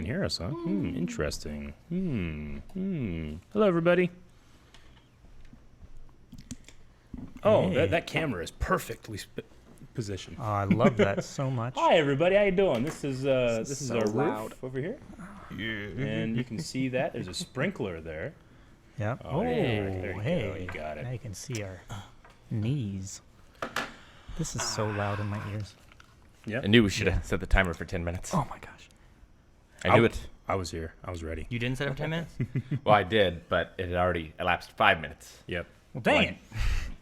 can hear us, huh? Interesting. Hello, everybody. Oh, Hey. that camera is perfectly positioned. Oh, I love that so much. Hi, everybody. How you doing? This is so our loud. roof over here. Yeah. And you can see that. There's a sprinkler there. Yep. Oh, there you hey. go. You got it. Now you can see our knees. This is so loud in my ears. Yeah. I knew we should have set the timer for 10 minutes. Oh my gosh. I knew it. I was here. I was ready. You didn't set it for 10 minutes? Well, I did, but it had already elapsed 5 minutes Yep. Well, dang Like- it.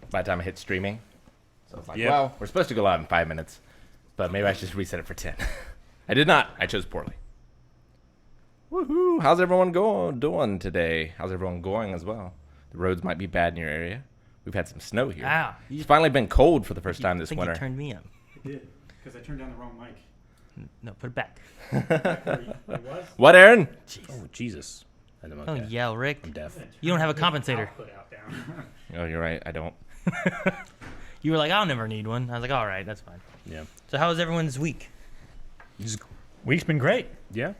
by the time I hit streaming. So it's like, Yep. well, we're supposed to go live in 5 minutes, but maybe I should just reset it for 10. I did not. I chose poorly. Woohoo! How's everyone doing today? How's everyone going as well? The roads might be bad in your area. We've had some snow here. Ow. It's finally been cold for the first time I this think winter. you turned me up. It did, because I turned down the wrong mic. No, put it back. It was? What, Aaron? Oh, Jesus. I know. Don't Okay. yell, Rick. I'm deaf. You don't have a compensator. Oh, you're right. I don't. You were like, I'll never need one. I was like, all right, that's fine. Yeah. So how was everyone's week? Week's been great. Yeah.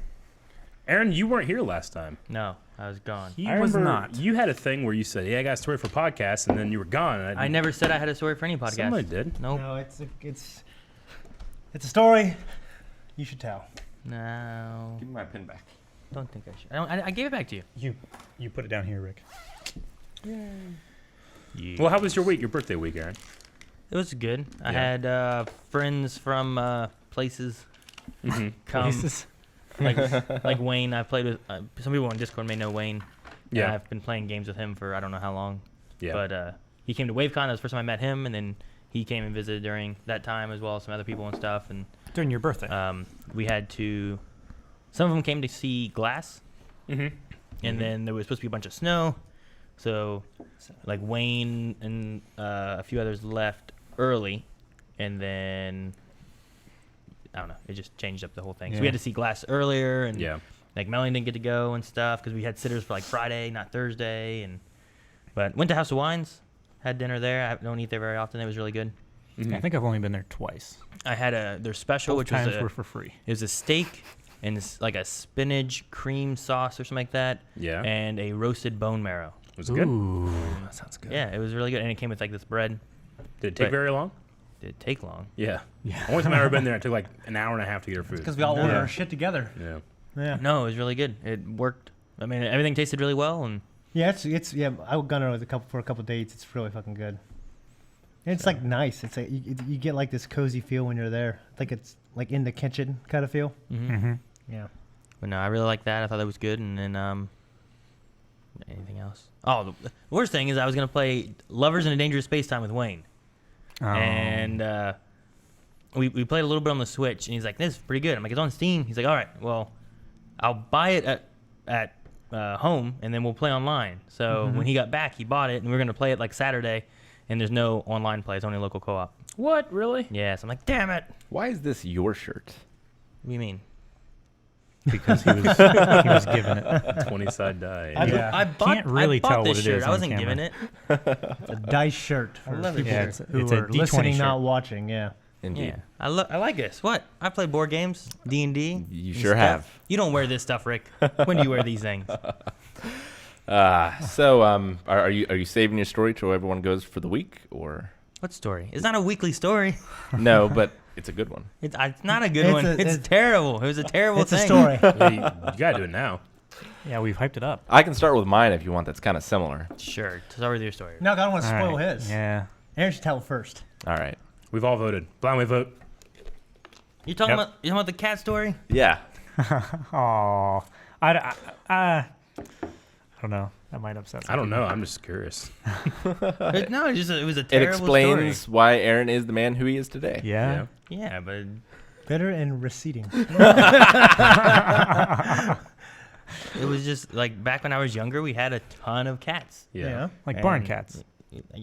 Aaron, you weren't here last time. No, I was gone. He I was remember not. You had a thing where you said, "Yeah, I got a story for podcast," and then you were gone. And I never said I had a story for any podcast. Somebody did. Nope. No, it's a story you should tell. No. Give me my pin back. Don't think I should. I gave it back to you. You put it down here, Rick. Well, how was your week? Your birthday week, Aaron? It was good. I Yeah. had friends from places Mm-hmm. come. Places. Like Wayne. I played with some people on Discord may know Wayne. Yeah. I've been playing games with him for I don't know how long. Yeah. But he came to WaveCon. That was the first time I met him, and then he came and visited during that time as well as some other people and stuff. And During your birthday. we had to. Some of them came to see Glass, Mm-hmm. and then there was supposed to be a bunch of snow. So, like Wayne and a few others left early, and then I don't know. It just changed up the whole thing. So we Yeah. had to see Glass earlier, and Yeah. like Melanie didn't get to go and stuff because we had sitters for like Friday, not Thursday, but went to House of Wines, had dinner there. I don't eat there very often. It was really good. Mm-hmm. I think I've only been there twice. I had their special, Both which was times were for free. it was a steak and it's like a spinach cream sauce or something like that, Yeah. and a roasted bone marrow. Was it good? Ooh. That sounds good. Yeah, it was really good, and it came with like this bread. Did it take But- very long? Did it take long? Yeah. Yeah. Only time I've ever been there, it took like an hour and a half to get our food. Because we all order our shit together. Yeah. Yeah. No, it was really good. It worked. I mean, everything tasted really well, and Yeah, it's I've gone with for a couple dates. It's really fucking good. And it's like nice. It's like you get like this cozy feel when you're there. I think it's like in the kitchen kind of feel. Mm-hmm. Yeah. but no, I really liked that. I thought that was good, and then anything else? Oh, the worst thing is I was gonna play Lovers in a Dangerous Space Time with Wayne. Oh. And we played a little bit on the Switch, and he's like, "This is pretty good." I'm like, "It's on Steam." He's like, "All right, well, I'll buy it at home, and then we'll play online." So when he got back, he bought it, and we were gonna play it like Saturday, and there's no online play; it's only local co-op. What? Really? Yeah, so I'm like, "Damn it!" Why is this your shirt? What do you mean? Because he was given it. 20-side die. Yeah. I bought. Can't really I bought tell this what it shirt. is I on wasn't camera. given it. It's a dice shirt for love it. people Yeah, who it's a are D20 listening, shirt. not watching. Yeah. Indeed. Yeah, I like this. What? I play board games, D&D. You and sure stuff. have. You don't wear this stuff, Rick. When do you wear these things? Are you saving your story till everyone goes for the week, or What story? It's not a weekly story. no? But it's a good one. It's not a good It's one. a- It's it's- terrible. It was a terrible It's thing. a story. Yeah, you gotta do it now. Yeah, we've hyped it up. I can start with mine if you want. That's kind of similar. Sure. Start with your story. No, I don't want to All spoil right. his. Yeah. Aaron should tell it first. All right. We've all voted. Blind vote. You talking Yep. about the cat story? Yeah. Oh, I don't know. That might upset. I don't know. I'm just curious. No, it was a It terrible explains why Aaron is the man who he is today. Yeah. story. Yeah, but Bitter and receding. it was just like back when I was younger, we had a ton of cats. Yeah. Like barn And- cats.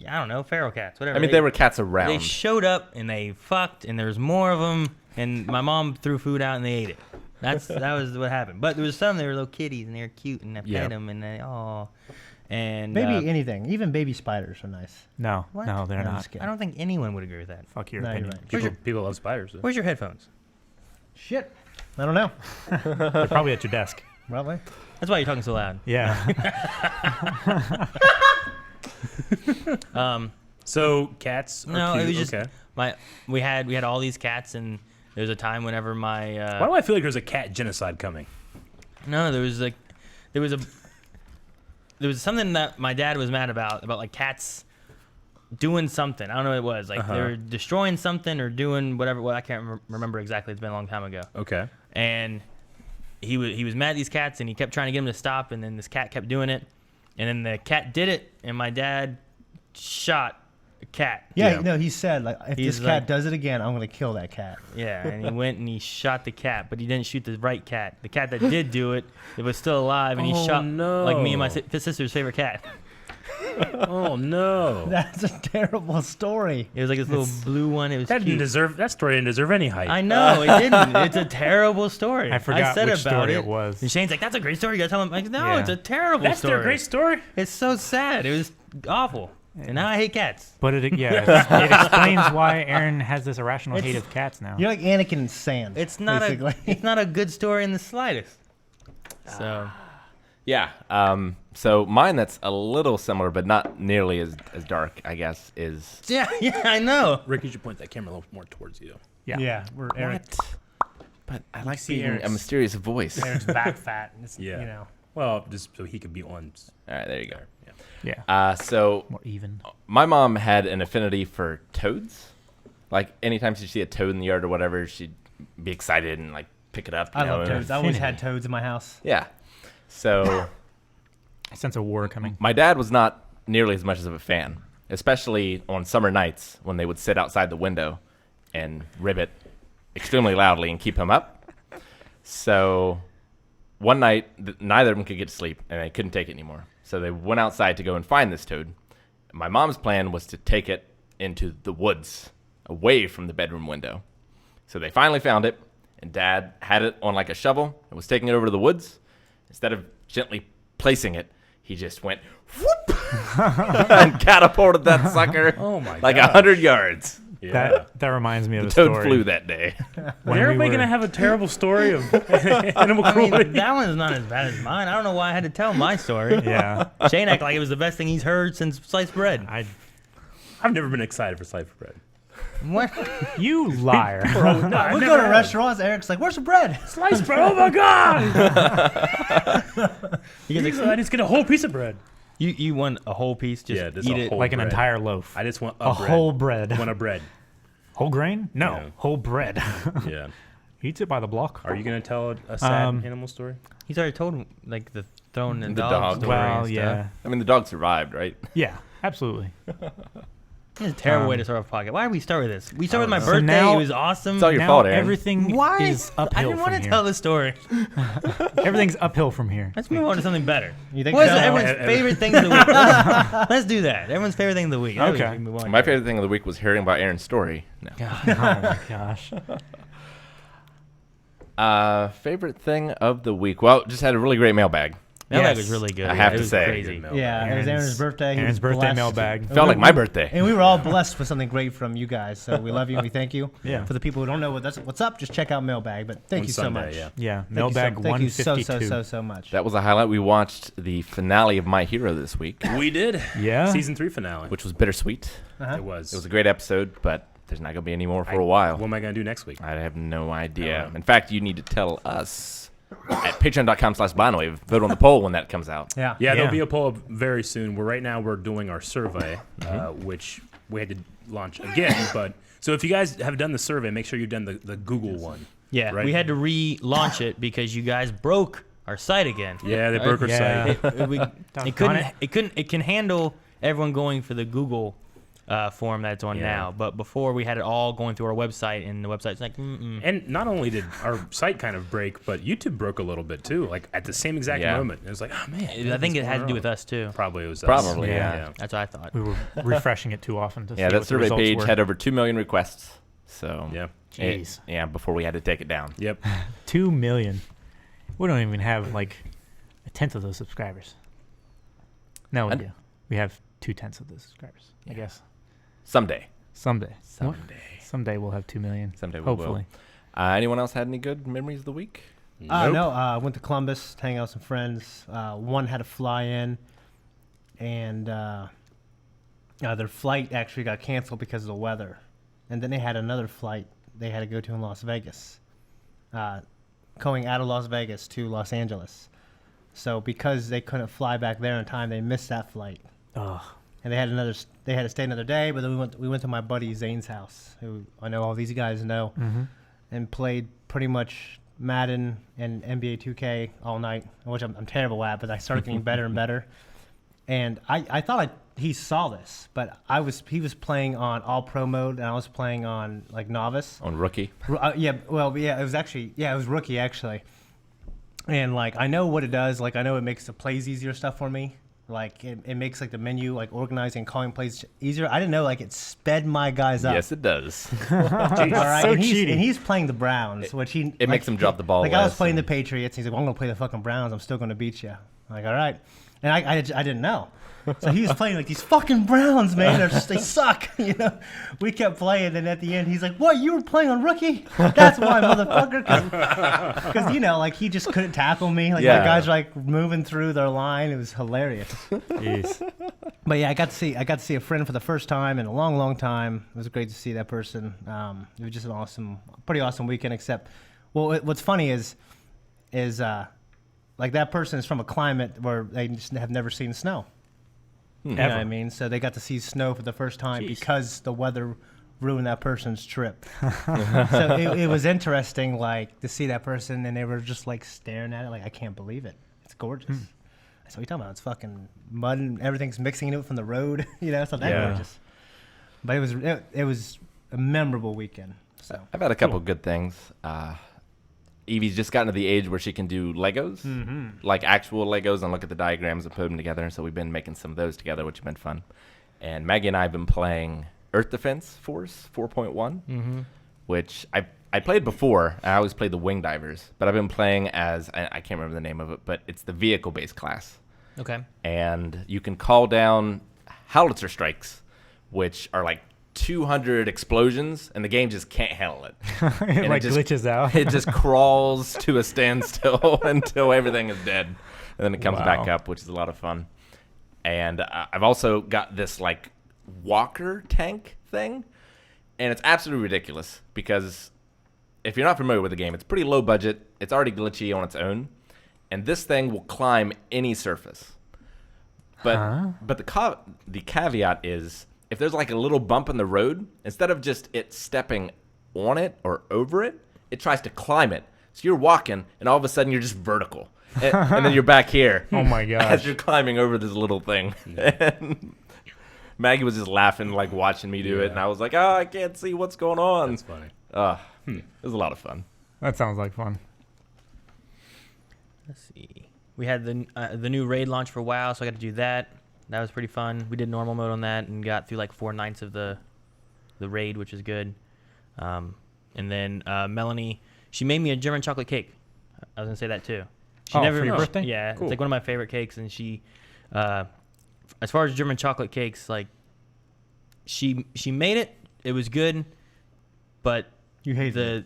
I don't know, feral cats, whatever. I mean, there were cats They around. showed up and they fucked, and there was more of them. And my mom threw food out and they ate it. That was what happened. But there was some that were little kitties and they were cute and I Yeah. pet them and they and Maybe anything. Even baby spiders are nice. No, What? no, they're No, I'm not. just kidding. I don't think anyone would agree with that. Fuck your No, you're opinion. right. People love spiders. Though. Where's your headphones? Shit. I don't know. They're probably at your desk. Probably. That's why you're talking so loud. Yeah. So cats are No, cute. it was just okay. we had all these cats, and there was a time whenever my Why do I feel like there's a cat genocide coming? no, there was something that my dad was mad about like cats doing something. I don't know what it was. Like they were destroying something or doing whatever. Well, I can't remember exactly. It's been a long time ago. Okay. And he was mad at these cats, and he kept trying to get them to stop, and then this cat kept doing it, and then the cat did it, and my dad shot a cat. Yeah, Yeah. no, he said, like, if He's this cat like- does it again, I'm going to kill that cat. Yeah, and he went and he shot the cat, but he didn't shoot the right cat. The cat that did do it, it was still alive, and he Oh, shot no. like me and my sister's favorite cat. Oh no. That's a terrible story. It was like this little blue one. It was cute. That story didn't deserve any hype. I know, it didn't. It's a terrible story. I forgot said which about story it was. And Shane's like, that's a great story. You gotta tell him. I'm like, no, Yeah. it's a terrible That's story. their great story. It's so sad. It was awful. And now I hate cats. But it explains why Aaron has this irrational hate of cats now. You're like Anakin in sand. It's not basically. it's not a good story in the slightest. So Yeah. So mine that's a little similar, but not nearly as dark, I guess, is yeah, I know. Rick, you should point that camera a little more towards you. Yeah, we're Eric. But I like see being a Eric's- mysterious voice. Eric's back fat. It's, Yeah. You know. Well, just so he could be on. All right, there you go. Yeah. So More even. my mom had an affinity for toads. Like anytime she'd see a toad in the yard or whatever, she'd be excited and like pick it up. I know, love and- toads. I always had toads in my house. Yeah. So I sense a war coming. my dad was not nearly as much of a fan, especially on summer nights when they would sit outside the window and ribbit extremely loudly and keep him up. So one night, neither of them could get to sleep, and they couldn't take it anymore. So they went outside to go and find this toad. My mom's plan was to take it into the woods, away from the bedroom window. So they finally found it, and Dad had it on like a shovel and was taking it over to the woods. Instead of gently placing it, he just went whoop and catapulted that sucker Oh my like God. 100 yards. Yeah. That reminds me of The a toad story. flew that day. when Is everybody we were- gonna have a terrible story of animal I mean, cruelty? that one's not as bad as mine. I don't know why I had to tell my story. Yeah. Shane acted like it was the best thing he's heard since sliced bread. I've never been excited for sliced bread. What? You liar. No, We go to restaurants. Eric's like, "Where's the bread?" Sliced bread. Oh my God! You guys I just get a whole piece of bread. you want a whole piece? Just Yeah, just eat a it. whole Like an bread. entire loaf. I just want A bread. whole bread. I want a bread. Whole grain? No. Yeah. Whole bread. Yeah. He eats it by the block. Are you gonna tell a sad Um, animal story? He's already told like the throwing and The dog dog. story Well, and stuff. yeah. I mean, the dog survived, right? Yeah, absolutely. It's a terrible way to start off a podcast. Why did we start with this? We started with my So birthday. now- It was awesome. It's all your now fault, Aaron. everything Why? is uphill I didn't want from to here. tell the story. Everything's uphill from here. Let's move on to something better. You think What is so? everyone's favorite thing of the week? Let's do that. Everyone's favorite thing of the week. That way we Okay. can move on. My favorite thing of the week was hearing about Aaron's story. No. Oh my gosh. Favorite thing of the week? Well, just had a really great mailbag. Mailbag Yes. was really good. I have It to was say. crazy. Yeah, it was Aaron's birthday. He Aaron's was birthday blessed. mailbag. Felt like my birthday. And we were all blessed with something great from you guys. So we love you and we thank you. Yeah. For the people who don't know what's up, just check out Mailbag. But thank On you so Sunday, much. yeah. Yeah, Thank mailbag you so 152. so much. That was a highlight. We watched the finale of My Hero this week, We did. Yeah. Season 3 finale. which was bittersweet. Uh-huh. It was. It was a great episode, but there's not going to be any more for a while. What am I gonna do next week? I have no I idea. don't know. In fact, you need to tell us at patreon.com/Binewave. Vote on the poll when that comes out. Yeah. Yeah, Yeah. there'll be a poll very soon. Right now we're doing our survey, which we had to launch again. But so if you guys have done the survey, make sure you've done the Google one. Yeah, Right. we had to relaunch it because you guys broke our site again. Yeah, they broke our Yeah. site. It can handle everyone going for the Google form that's on Yeah. now. But before we had it all going through our website, and the website's like, And not only did our site kind of break, but YouTube broke a little bit too. Like at the same exact Yeah. moment, it was like, oh man. I think it had to do with us too. Probably it was us. Probably, yeah. That's what I thought. We were refreshing it too often to Yeah, see that what the survey results page were. had over 2 million requests. So Yeah. Jeez. yeah, before we had to take it down. Yep. 2 million. We don't even have like a tenth of those subscribers. No, we And- do. We have 2/10 of those subscribers, I guess. Someday. Someday. Someday. Someday we'll have 2 million. Someday we Hopefully. Anyone else had any good memories of the week? No, I went to Columbus, hang out with some friends. One had to fly in, and their flight actually got canceled because of the weather. And then they had another flight they had to go to in Las Vegas, going out of Las Vegas to Los Angeles. So because they couldn't fly back there in time, they missed that flight. Oh. And they had to stay another day. But then we went to my buddy Zane's house, who I know all these guys know, and played pretty much Madden and NBA 2K all night, which I'm terrible at, but I started getting better and better. And I thought he saw this, but he was playing on all pro mode, and I was playing on like novice. On rookie? It was rookie actually. And like I know what it does. Like I know it makes the plays easier stuff for me. Like it makes like the menu like organizing, calling plays easier. I didn't know like it sped my guys up. Yes, it does. All right, So and cheating. he's playing the Browns, which It makes him drop the ball Like I was less playing the and- Patriots, and he's like, "Well, I'm gonna play the fucking Browns. I'm still gonna beat you." I'm like, all right, and I didn't know. So he was playing like these fucking Browns, man. They suck, you know. We kept playing, and at the end, he's like, "What? You were playing on rookie? That's why, motherfucker." Because you know, like he just couldn't tackle me. Like Yeah. my guys were like moving through their line. It was hilarious. Jeez. But yeah, I got to see a friend for the first time in a long, long time. It was great to see that person. It was just an pretty awesome weekend. Except, well, what's funny is like that person is from a climate where they just have never seen snow. You know what I mean? So they got to see snow for the first time because the weather ruined that person's trip. So it was interesting, like to see that person, and they were just like staring at it, like I can't believe it. It's gorgeous. That's what you're talking about. It's fucking mud and everything's mixing into it from the road. You know, it's not that Yeah. gorgeous. But it was a memorable weekend. So I've had a couple good things. Evie's just gotten to the age where she can do Legos, like actual Legos, and look at the diagrams and put them together. And so we've been making some of those together, which have been fun. And Maggie and I have been playing Earth Defense Force 4.1, which I played before. I always played the Wing Divers, but I've been playing as, I can't remember the name of it, but it's the vehicle-based class. Okay. And you can call down howitzer strikes, which are like 200 explosions, and the game just can't handle it. It like just glitches out. It just crawls to a standstill until everything is dead, and then it comes back Wow. up, which is a lot of fun. And I've also got this like walker tank thing, and it's absolutely ridiculous because if you're not familiar with the game, it's pretty low budget. It's already glitchy on its own, and this thing will climb any surface. But the caveat is, if there's like a little bump in the road, instead of just it stepping on it or over it, it tries to climb it. So you're walking, and all of a sudden you're just vertical. And then you're back here. Oh my gosh. As you're climbing over this little thing. And Maggie was just laughing, like watching me do it. And I was like, I can't see what's going on. That's funny. It was a lot of fun. That sounds like fun. Let's see. We had the new raid launch for WoW, so I got to do that. That was pretty fun. We did normal mode on that and got through like 4 nights of the raid, which is good. And then Melanie, she made me a German chocolate cake. I was gonna say that too. She Oh, for your birthday? Yeah, Cool. it's like one of my favorite cakes. And she, as far as German chocolate cakes, like she made it. It was good, but you hate it.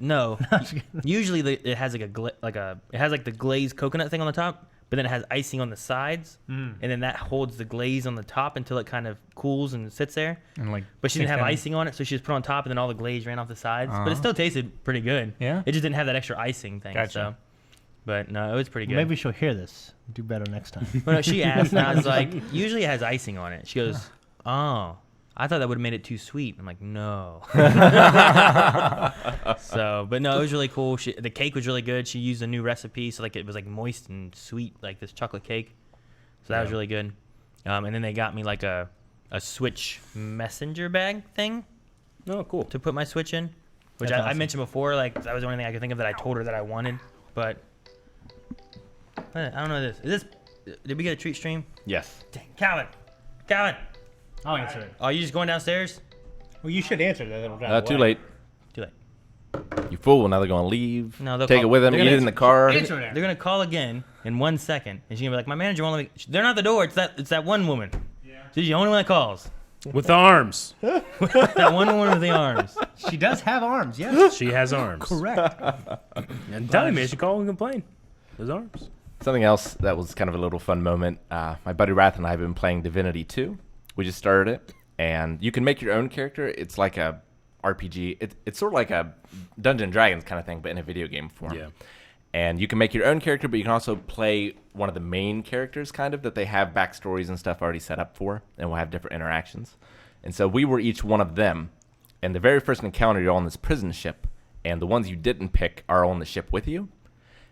Usually it has like the glazed coconut thing on the top, but then it has icing on the sides, and then that holds the glaze on the top until it kind of cools and sits there. And like, But she didn't have sinks down. icing on it, so she just put it on top, and then all the glaze ran off the sides. But it Uh-huh. still tasted pretty good. Yeah? It just didn't have that extra icing thing. Gotcha. So, but no, it was pretty good. Maybe she'll hear this. Do better next time. But no, she asked, and I was like, usually it has icing on it. She goes, oh, I thought that would have made it too sweet. I'm like, no. So, but no, it was really cool. The cake was really good. She used a new recipe, so like it was like moist and sweet, like this chocolate cake. So that was really good. And then they got me like a Switch messenger bag thing Oh, cool. to put my Switch in, which That's I awesome. mentioned before. Like that was the only thing I could think of that I told her that I wanted. But I don't know this. Did we get a treat stream? Yes. Dang, Kalyn. I'll answer it. Are you just going downstairs? Well, you should answer that. It'll drive Too away. late. Too late. You fool. Now they're going to leave. No, they'll Take call- it with them. they're Eat gonna- it in the car. Answer it. They're gonna call again in 1 second, and she's gonna be like, "My manager won't let me." They're not at the door. It's that one woman. Yeah. She's the only one that calls. With arms. That one with the arms. She does have arms, yes. She has arms. Correct. And tell me, she call and complain. Those arms. Something else that was kind of a little fun moment. My buddy Wrath and I have been playing Divinity 2. We just started it, and you can make your own character. It's like a RPG. It's sort of like a Dungeons & Dragons kind of thing, but in a video game form. Yeah. And you can make your own character, but you can also play one of the main characters, kind of, that they have backstories and stuff already set up for, and will have different interactions. And so we were each one of them. And the very first encounter, you're on this prison ship, and the ones you didn't pick are on the ship with you.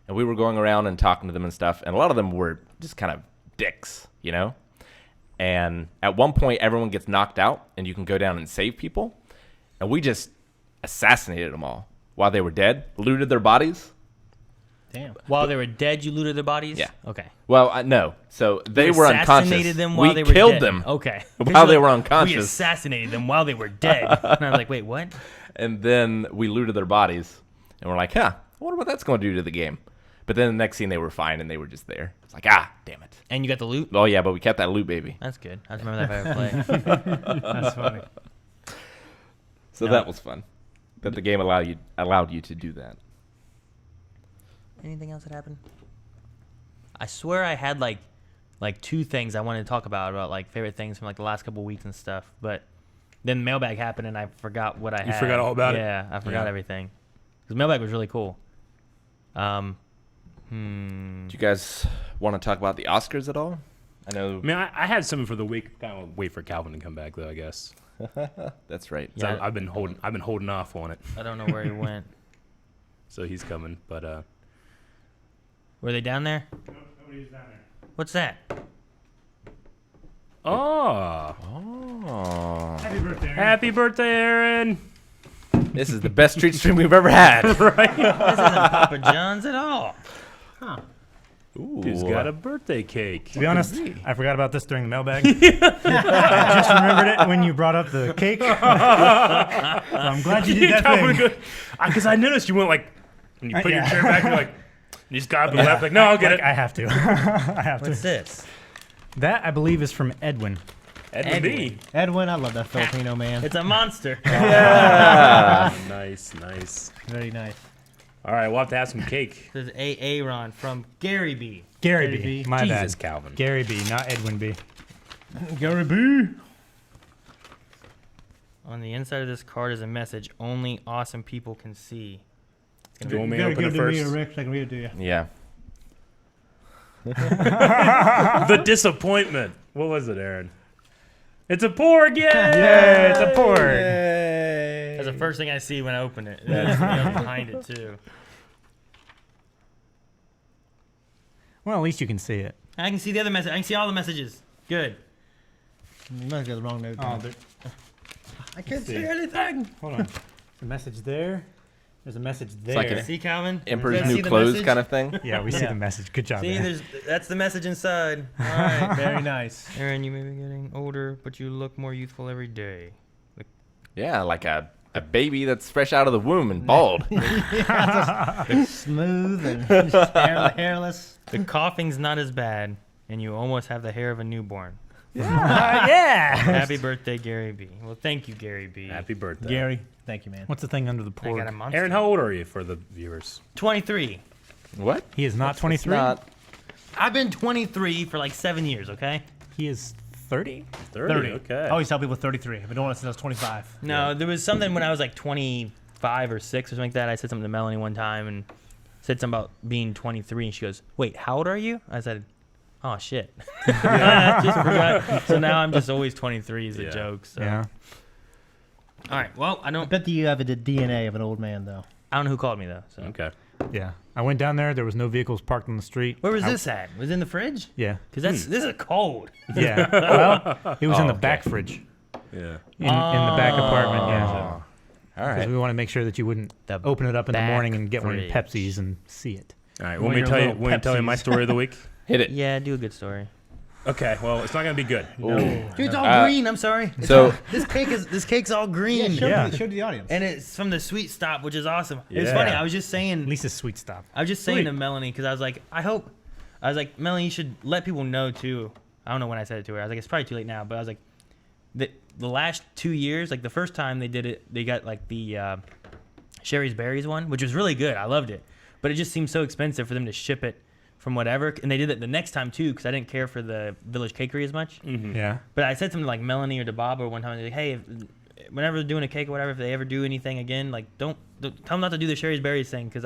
And we were going around and talking to them and stuff, and a lot of them were just kind of dicks, you know? And at one point, everyone gets knocked out, and you can go down and save people. And we just assassinated them all while they were dead, looted their bodies. Damn. While they were dead, you looted their bodies? Yeah. Okay. Well, no. So they You were unconscious. assassinated them while We they were killed dead. them Okay. while they Like, were We unconscious. assassinated them while they were dead. And I was like, wait, what? And then we looted their bodies. And we're like, I wonder what that's going to do to the game. But then the next scene, they were fine, and they were just there. It's like, damn it. And you got the loot? Oh, yeah, but we kept that loot, baby. That's good. I just remember that if I ever play. That's funny. So that was fun. That the game allowed you to do that. Anything else that happened? I swear I had like two things I wanted to talk about like favorite things from like the last couple of weeks and stuff, but then Mailbag happened and I forgot what I had. You forgot all about it? Yeah, I forgot everything. Because Mailbag was really cool. Do you guys want to talk about the Oscars at all? I know. I mean, I had something for the week. Kind of wait for Calvin to come back, though. I guess. That's right. So Yeah. I've been holding off on it. I don't know where he went. So he's coming, but Were they down there? Nobody's down there. What's that? Oh, Happy birthday, Aaron. happy birthday, Aaron! This is the best treat stream we've ever had. This isn't Papa John's at all. Ooh. Dude's got a birthday cake. To be honest, I forgot about this during the mailbag. I just remembered it when you brought up the cake. So I'm glad you did that thing. Because I noticed you went like when you put your Yeah. chair back, you're like, you just got up and left. Like, no, I'll get Like, it. I have to. I have What's to. this? That, I believe, is from Edwin. Edwin B. Edwin, I love that Filipino man. It's a monster. Nice, nice. Very nice. All right, we'll have to have some cake. This is Aaron from Gary B. Gary Gary B. B. My Jesus, bad. Calvin. Gary B, not Edwin B. Gary B. On the inside of this card is a message only awesome people can see. Do you want me to Gotta open give it it to me or first? Rick so I can read it to you. Yeah. The disappointment. What was it, Aaron? It's a porg! Yay! Yeah, it's a porg. That's the first thing I see when I open it. There's something else behind it too. Well, at least you can see it. I can see the other message. I can see all the messages. Good. You might have got the wrong note. Oh, I can't see. see anything. hold on. There's a message there. There's a message there. like an See, Calvin? Emperor's You guys see New the Clothes message? kind of thing. Yeah, we see Yeah. the message. Good job, See, man. that's the message inside. All right. Very nice. Aaron, you may be getting older, but you look more youthful every day. Yeah, like a baby that's fresh out of the womb and bald. Smooth and just hairless. The coughing's not as bad, and you almost have the hair of a newborn. Yeah. Happy birthday, Gary B. Well, thank you, Gary B. Happy birthday. Gary, thank you, man. What's the thing under the I got a porg? monster. Aaron, how old are you for the viewers? 23. What? He is not It's 23. not. I've been 23 for like 7 years, okay? He is 30. 30. Okay. I always tell people 33. I've been doing it since I was 25. No, there was something when I was like 25 or 6 or something like that. I said something to Melanie one time and said something about being 23, and she goes, "Wait, how old are you?" I said, "Oh shit." I just forgot. So now I'm just always 23 as a Yeah. joke. So. Yeah. All right. Well, I I don't bet you have the DNA of an old man, though. know who called me though. So. Okay. Yeah. I went down there. There was no vehicles parked on the street. Where was I- this at? Was it in the fridge? Yeah. Because this is cold. Yeah. Well, it was in the okay. back fridge. Yeah. In the back apartment, yeah. All Because right. we want to make sure that you wouldn't The open it up in the back morning and get one of fridge. Pepsis and see it. All right. Well, Want me to your tell you? little Want me to tell you my Pepsis. story of the week? Hit it. Yeah, do a good story. Okay. Well, it's not gonna be good. Ooh. Dude, it's all Uh, green. I'm sorry. So This cake's all green. Yeah. Show to the audience. And it's from the Sweet Stop, which is awesome. It's Yeah. funny. I was just At saying. least it's sweet stop. I was just saying Sweet. to Melanie because I was like, Melanie, you should let people know too. I don't know when I said it to her. I was like, it's probably too late now, but I was like, the last 2 years, like the first time they did it, they got like the Sherry's Berries one, which was really good. I loved it, but it just seemed so expensive for them to ship it from whatever. And they did it the next time too, because I didn't care for the Village Cakery as much. Mm-hmm. Yeah. But I said something like Melanie or DeBob one time, like, hey, whenever they're doing a cake or whatever, if they ever do anything again, like don't tell them not to do the Sherry's Berries thing, because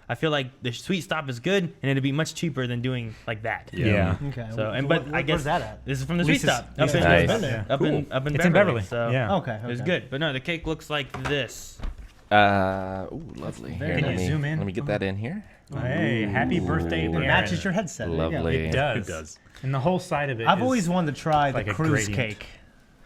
I feel like the Sweet Stop is good, and it'd be much cheaper than doing like that. Yeah. Okay. So, I guess where's that at? this is from the Lisa's- Sweet Stop up Lisa's in, Nice. Nice. up in up in It's Beverly. in Beverly. So Yeah. Okay. it was good. But no, the cake looks like this. Ooh, lovely. Here, Can let you me, zoom in? Let me get that in here. Hey, happy birthday, It Aaron. matches your headset. There you go. Lovely. It does. It does. And the whole side of it. I've is always wanted to try like the a cruise gradient. cake.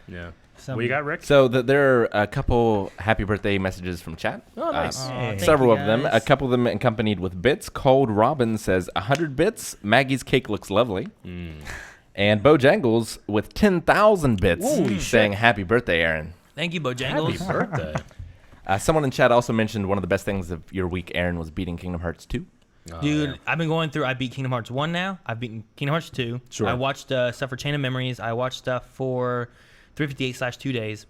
Yeah. Some- What you got, Rick? So there are a couple happy birthday messages from chat. Oh, nice. Aw, Hey. thank Several you, of them. A guys. couple of them accompanied with bits. Cold Robin says 100 bits. Maggie's cake looks lovely. And Bojangles with 10,000 bits saying happy birthday, Aaron. Thank you, Happy Bojangles. birthday. Someone in chat also mentioned one of the best things of your week, Aaron, was beating Kingdom Hearts 2. Dude, I've been going through. I beat Kingdom Hearts 1 now. I've beaten Kingdom Hearts 2. Sure. I watched stuff for Chain of Memories. I watched stuff for 358/2 days.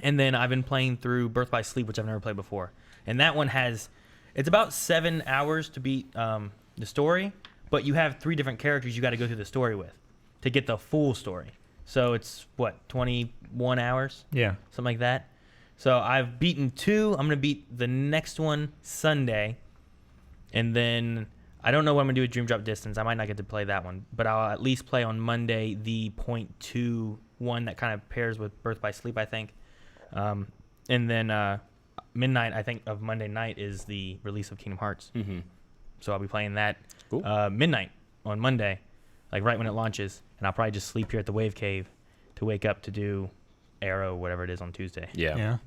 And then I've been playing through Birth by Sleep, which I've never played before. And that one it's about 7 hours to beat the story, but you have 3 different characters you got to go through the story with to get the full story. So it's, 21 hours? Yeah. Something like that. So I've beaten 2. I'm going to beat the next one Sunday. And then I don't know what I'm going to do with Dream Drop Distance. I might not get to play that one, but I'll at least play on Monday the .2 one that kind of pairs with Birth by Sleep, I think. And then midnight, I think, of Monday night is the release of Kingdom Hearts. Mm-hmm. So I'll be playing that Cool. midnight on Monday, like right when it launches. And I'll probably just sleep here at the Wave Cave to wake up to do Arrow, whatever it is, on Tuesday. Yeah. Yeah.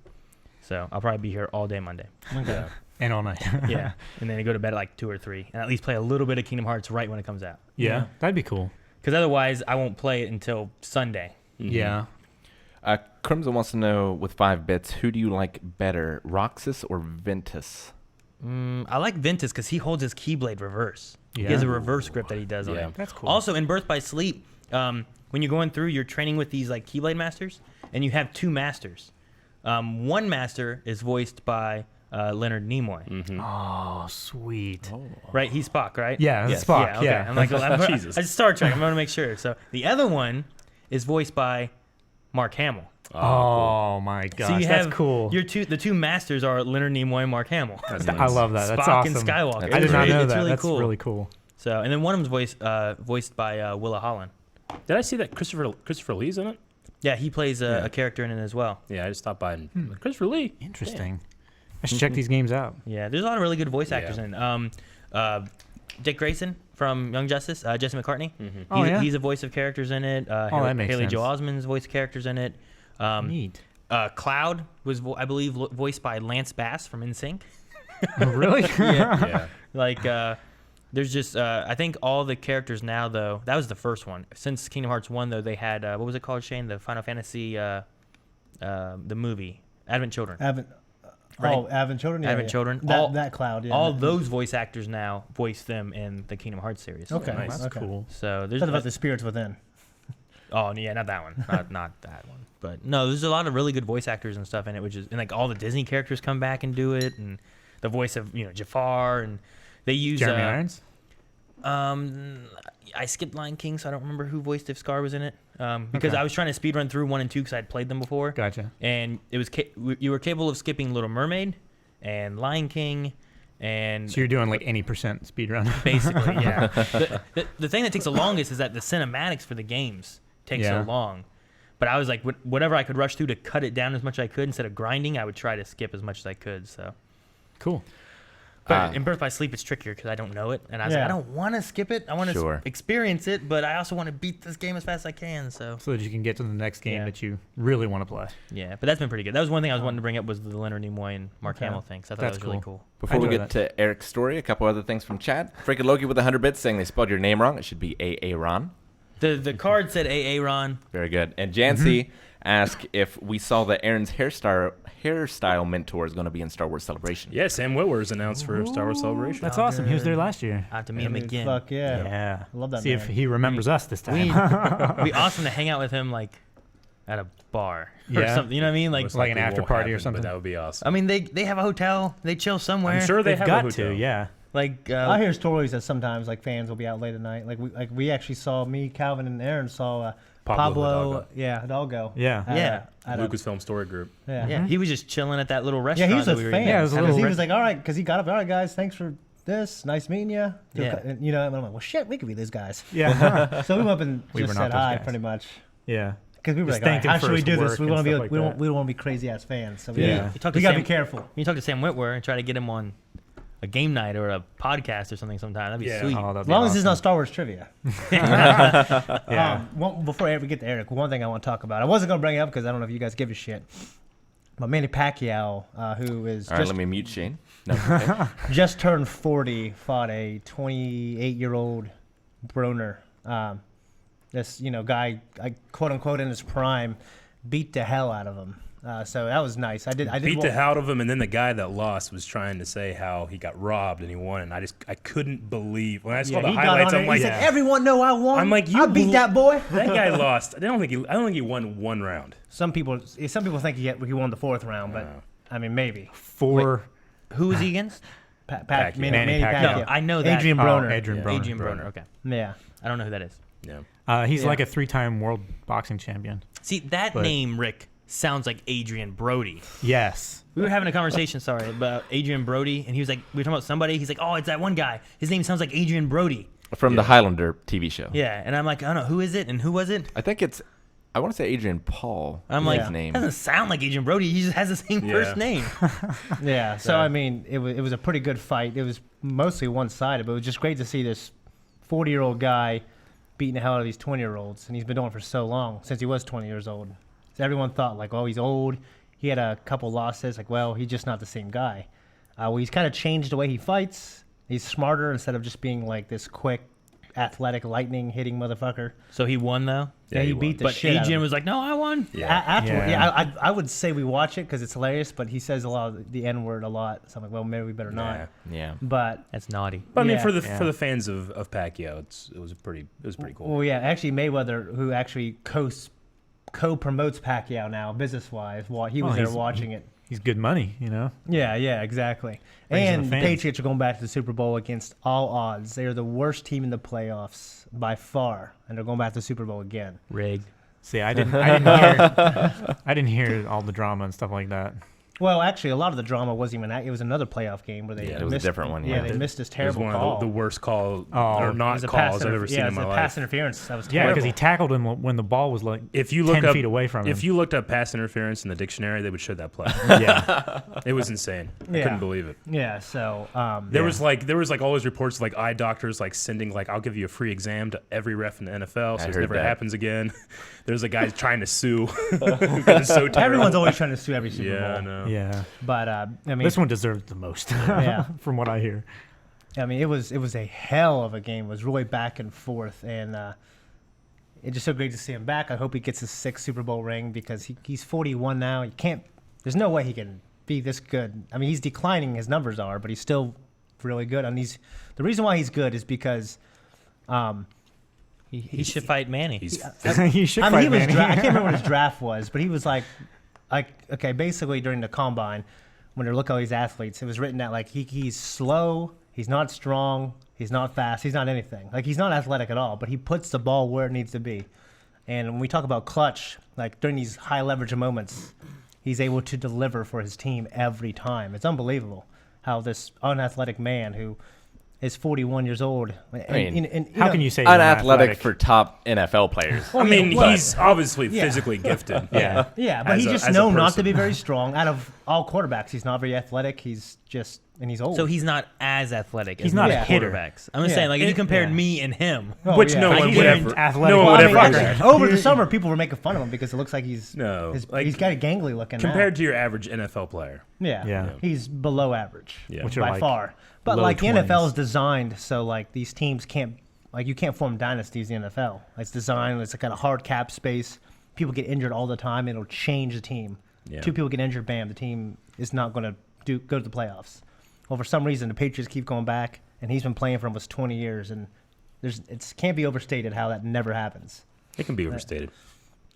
So I'll probably be here all day Monday. Yeah. And all night. Yeah. And then I go to bed at like 2 or 3 and at least play a little bit of Kingdom Hearts right when it comes out. Yeah. That'd be cool. Because otherwise, I won't play it until Sunday. Mhm. Yeah. Crimson wants to know, with 5 bits, who do you like better, Roxas or Ventus? I like Ventus because he holds his Keyblade reverse. He Yeah. has a reverse grip that he does on Yeah. it. That's cool. Also, in Birth by Sleep, when you're going through, you're training with these like Keyblade masters, and you have 2 masters. One master is voiced by Leonard Nimoy, Mm-hmm. Oh, sweet. right? He's Spock, right? Yeah, that's Spock, Okay. yeah. I'm like, Jesus. It's Star Trek. I'm going to make sure. So the other one is voiced by Mark Hamill. Oh, my gosh. So you That's have cool. the 2 masters are Leonard Nimoy and Mark Hamill. That's I nice. love that. That's Spock awesome. and Skywalker. That's I did not know It's that. really That's cool. really cool. So, and then one of them's voiced by Willa Holland. Did I see that Christopher Lee's in it? Yeah, he plays Yeah. a character in it as well. Yeah, I just stopped by and Christopher Lee. Interesting. I should check these games out. Yeah, there's a lot of really good voice actors Yeah. in it. Dick Grayson from Young Justice, Jesse McCartney. Mm-hmm. Oh, yeah? He's a voice of characters in it. that makes Haley sense. Joel Osment's voice characters in it. Neat. Cloud was, I believe, voiced by Lance Bass from NSYNC. Really? Yeah. Like, there's just, I think all the characters now, though, that was the first one. Since Kingdom Hearts 1, though, they had, what was it called, Shane? The Final Fantasy, the movie, Advent Children. Right. Advent Children. Yeah, Advent yeah. Children. That Cloud. Yeah. All those voice actors now voice them in the Kingdom Hearts series. Okay. Nice. That's okay. cool. So there's What about the spirits within? oh yeah, not that one, not that one. But no, there's a lot of really good voice actors and stuff in it, which is and like all the Disney characters come back and do it, and the voice of Jafar, and they use Jeremy Irons? I skipped Lion King, so I don't remember who voiced if Scar was in it. Because Okay. I was trying to speed run through 1 and 2 because I'd played them before, Gotcha. and it was you were capable of skipping Little Mermaid and Lion King. And So you're doing like any % speed run. basically, yeah. The thing that takes the longest is that the cinematics for the games take Yeah. so long. But I was like, whatever I could rush through to cut it down as much as I could instead of grinding, I would try to skip as much as I could. So, Cool. but in Birth by Sleep, it's trickier because I don't know it, and I was like, Yeah. I don't want to skip it. I want to Sure. experience it, but I also want to beat this game as fast as I can. So, So that you can get to the next game Yeah. that you really want to play. yeah. But that's been pretty good. That was one thing I was wanting to bring up was the Leonard Nimoy and Mark Okay. Hamill thing. So I thought That's that was really cool. cool. Before we enjoy get to Eric's story, a couple other things from chat. Freaking Loki with 100 bits saying they spelled your name wrong. It should be Aaron. The card said AA Ron. Very good. And Jancy asked if we saw that Aaron's hairstyle mentor is going to be in Star Wars Celebration. Yeah, Sam Witwer is announced for Star Wars Celebration. That's awesome. He was there last year. I have to meet him again. Fuck yeah. Yeah. I love that See man. if he remembers us this time. It'd be awesome to hang out with him like at a bar or Yeah. something. You know what I mean? Like, Most like an likely after won't party or happen, something. But that would be awesome. I mean, they have a hotel. They chill somewhere. I'm sure they They've have got a hotel. to, yeah. Like, I hear stories that sometimes like fans will be out late at night. Like we actually saw Pablo and Aaron saw Pablo Hidalgo. Yeah. Yeah. Lucasfilm Story Group. Yeah. yeah, he was just chilling at that little Yeah, restaurant. he was that a we were fan. in. Yeah, it was a Because little he re- was like, all right, because he got up, all right, guys, thanks for this. Nice meeting you. Yeah. And, you know, and I'm like, well, shit, we could be these guys. Yeah. So we went up and We just were not said those hi, guys. pretty much. Yeah. Because we were Just like, all right, thanked him how for should we his do this? work We and want to be stuff like, like we don't want to be crazy ass fans. So we, Yeah. You talked we to gotta be Sam- careful. You talk to Sam Witwer and try to get him on a game night or a podcast or something sometime. That'd be Yeah. sweet. Oh, that'd As be long as it's awesome. not Star Wars trivia. Yeah. Before we get to Eric, one thing I want to talk about. I wasn't going to bring it up because I don't know if you guys give a shit. But Manny Pacquiao, who is All right, just, let me mute Shane. No, okay. just turned 40, fought a 28-year-old Broner. This guy, quote unquote, in his prime, beat the hell out of him. So that was nice. I did Beat the hell out of him, and then the guy that lost was trying to say how he got robbed and he won, and I couldn't believe when I saw the he got highlights. on I'm it. like, He said, "Everyone know I won. I'm like, I beat that boy." that guy lost. I don't think he won one round. Some people think he won the fourth round, but No. I mean maybe. For Who was he against? Pacquiao. Manny Pacquiao. Pacquiao. No, I know that. Adrian Broner. Adrian Broner. Adrian Broner. Okay. Yeah. I don't know who that is. Yeah. He's Yeah. like a 3-time world boxing champion. See, that But- name, Rick, sounds like Adrian Brody. Yes. We were having a conversation, about Adrian Brody, and he was like, we were talking about somebody. He's like, oh, it's that one guy. His name sounds like Adrian Brody. From the Highlander TV show. Yeah, and I'm like, I don't know, who is it and who was it? I think I want to say Adrian Paul. I'm is like, his name. doesn't sound like Adrian Brody. He just has the same Yeah. first name. Yeah. So I mean, it was a pretty good fight. It was mostly one-sided, but it was just great to see this 40-year-old guy beating the hell out of these 20-year-olds, and he's been doing it for so long, since he was 20 years old. So everyone thought like, oh, he's old. He had a couple losses. Like, well, he's just not the same guy. Well, he's kind of changed the way he fights. He's smarter instead of just being like this quick, athletic, lightning hitting motherfucker. So he won, though? Yeah, he he beat won. the But shit out of Adrian him. was like, no, I won. Afterward, Yeah. I would say we watch it because it's hilarious, but he says a lot of the N word a lot. So I'm like, well, maybe we better Nah. not. Yeah. But That's naughty. But I mean, Yeah. for the Yeah. for the fans of Pacquiao, it was pretty cool. well, yeah, actually Mayweather, who actually co-promotes Pacquiao now, business-wise, he was there he's- watching it. He's good money, you know? Yeah, exactly. Brings in And the the fans. Patriots are going back to the Super Bowl against all odds. They are the worst team in the playoffs by far, and they're going back to the Super Bowl again. Rigged. See, I didn't hear all the drama and stuff like that. Well, actually, a lot of the drama wasn't even that. It was another playoff game where they Yeah, it was a missed, different one, Yeah, yeah. they missed this It was terrible one call. of the worst call Oh. or It not was a pass calls I've ever seen it in my was a pass life. interference. That was Yeah, terrible. because he tackled him when the ball was like If you 10 looked up feet away from him. if you looked up pass interference in the dictionary, they would show that play. yeah. It was insane. I Yeah. couldn't believe it. Yeah, so There was like all those reports of, like eye doctors like sending like I'll give you a free exam to every ref in the NFL so I it heard never that. happens again. There's a guy trying to sue. It's so terrible. everyone's always trying to sue every Super yeah, I Bowl. know. Yeah. But I mean, This one deserved the most, Yeah. from what I hear. I mean, it was a hell of a game. It was really back and forth, and it's just so great to see him back. I hope he gets his 6th Super Bowl ring because he's 41 now. He can't. There's no way he can be this good. I mean, he's declining. His numbers are, but he's still really good. And the reason why he's good is because. He should fight Manny. He's you should I mean, fight he was. Manny. I can't remember what his draft was, but he was like, okay, basically during the combine, when they look at all these athletes, it was written that like he's slow, he's not strong, he's not fast, he's not anything. Like he's not athletic at all, but he puts the ball where it needs to be. And when we talk about clutch, like during these high leverage moments, he's able to deliver for his team every time. It's unbelievable how this unathletic man who is 41 years old. How can you say he's Unathletic for top NFL players. I mean, well, he's obviously yeah. physically gifted. Yeah. Yeah, but As he's a- just as a known not to person. be very strong. Out of all quarterbacks, he's not very athletic. He's old. So he's not as athletic. He's as not most a hitter. quarterbacks. I'm just Yeah. saying, like, if you It- compared yeah. me and him, Oh, Which yeah. no Like, one he's would an ever. athletic- No one Well, would I mean, ever. actually, over the summer, people were making fun of him because it looks like he's No, like, he's got a gangly looking. compared to your average NFL player. yeah, Yeah. he's below average, Yeah. Which are by like far. But low like the 20s. NFL is designed so like these teams can't you can't form dynasties in the NFL. It's designed. It's kind of hard cap space. People get injured all the time. It'll change the team. Yeah. 2 people get injured, bam, the team is not going to go to the playoffs. Well, for some reason, the Patriots keep going back, and he's been playing for almost 20 years, and it can't be overstated how that never happens. It can be overstated.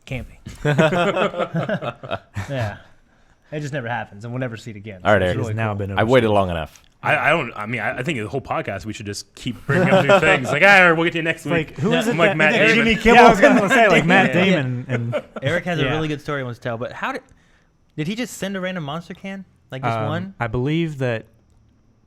camping. Yeah. It just never happens, and we'll never see it again. All right, So it's Eric. really It's now cool. been I've waited long enough. I think the whole podcast we should just keep bringing up new things. Like, all right, we'll get to you next week. Like, who is it? I'm like that- Matt that- Damon. Yeah, I was going to say, like, Matt Yeah. Damon. And Eric has a Yeah. really good story he wants to tell, but how did he just send a random monster can? Like just one? I believe that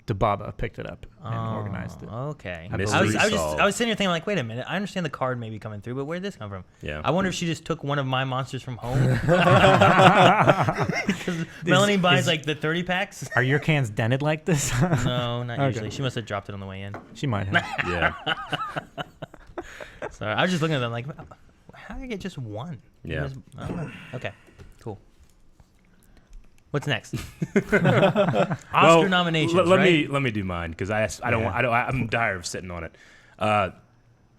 DeBaba picked it up and organized it. Okay. Mystery solved. I was sitting here thinking, like, wait a minute. I understand the card maybe coming through, but where did this come from? Yeah. I wonder if she just took one of my monsters from home. Because Melanie buys like the 30 packs. Are your cans dented like this? No, not Okay. usually. She must have dropped it on the way in. She might have. Yeah. Sorry, I was just looking at them like, how did I get just one? Yeah. Okay, cool. What's next? Oscar nominations. Let right? me do mine because I'm tired of sitting on it.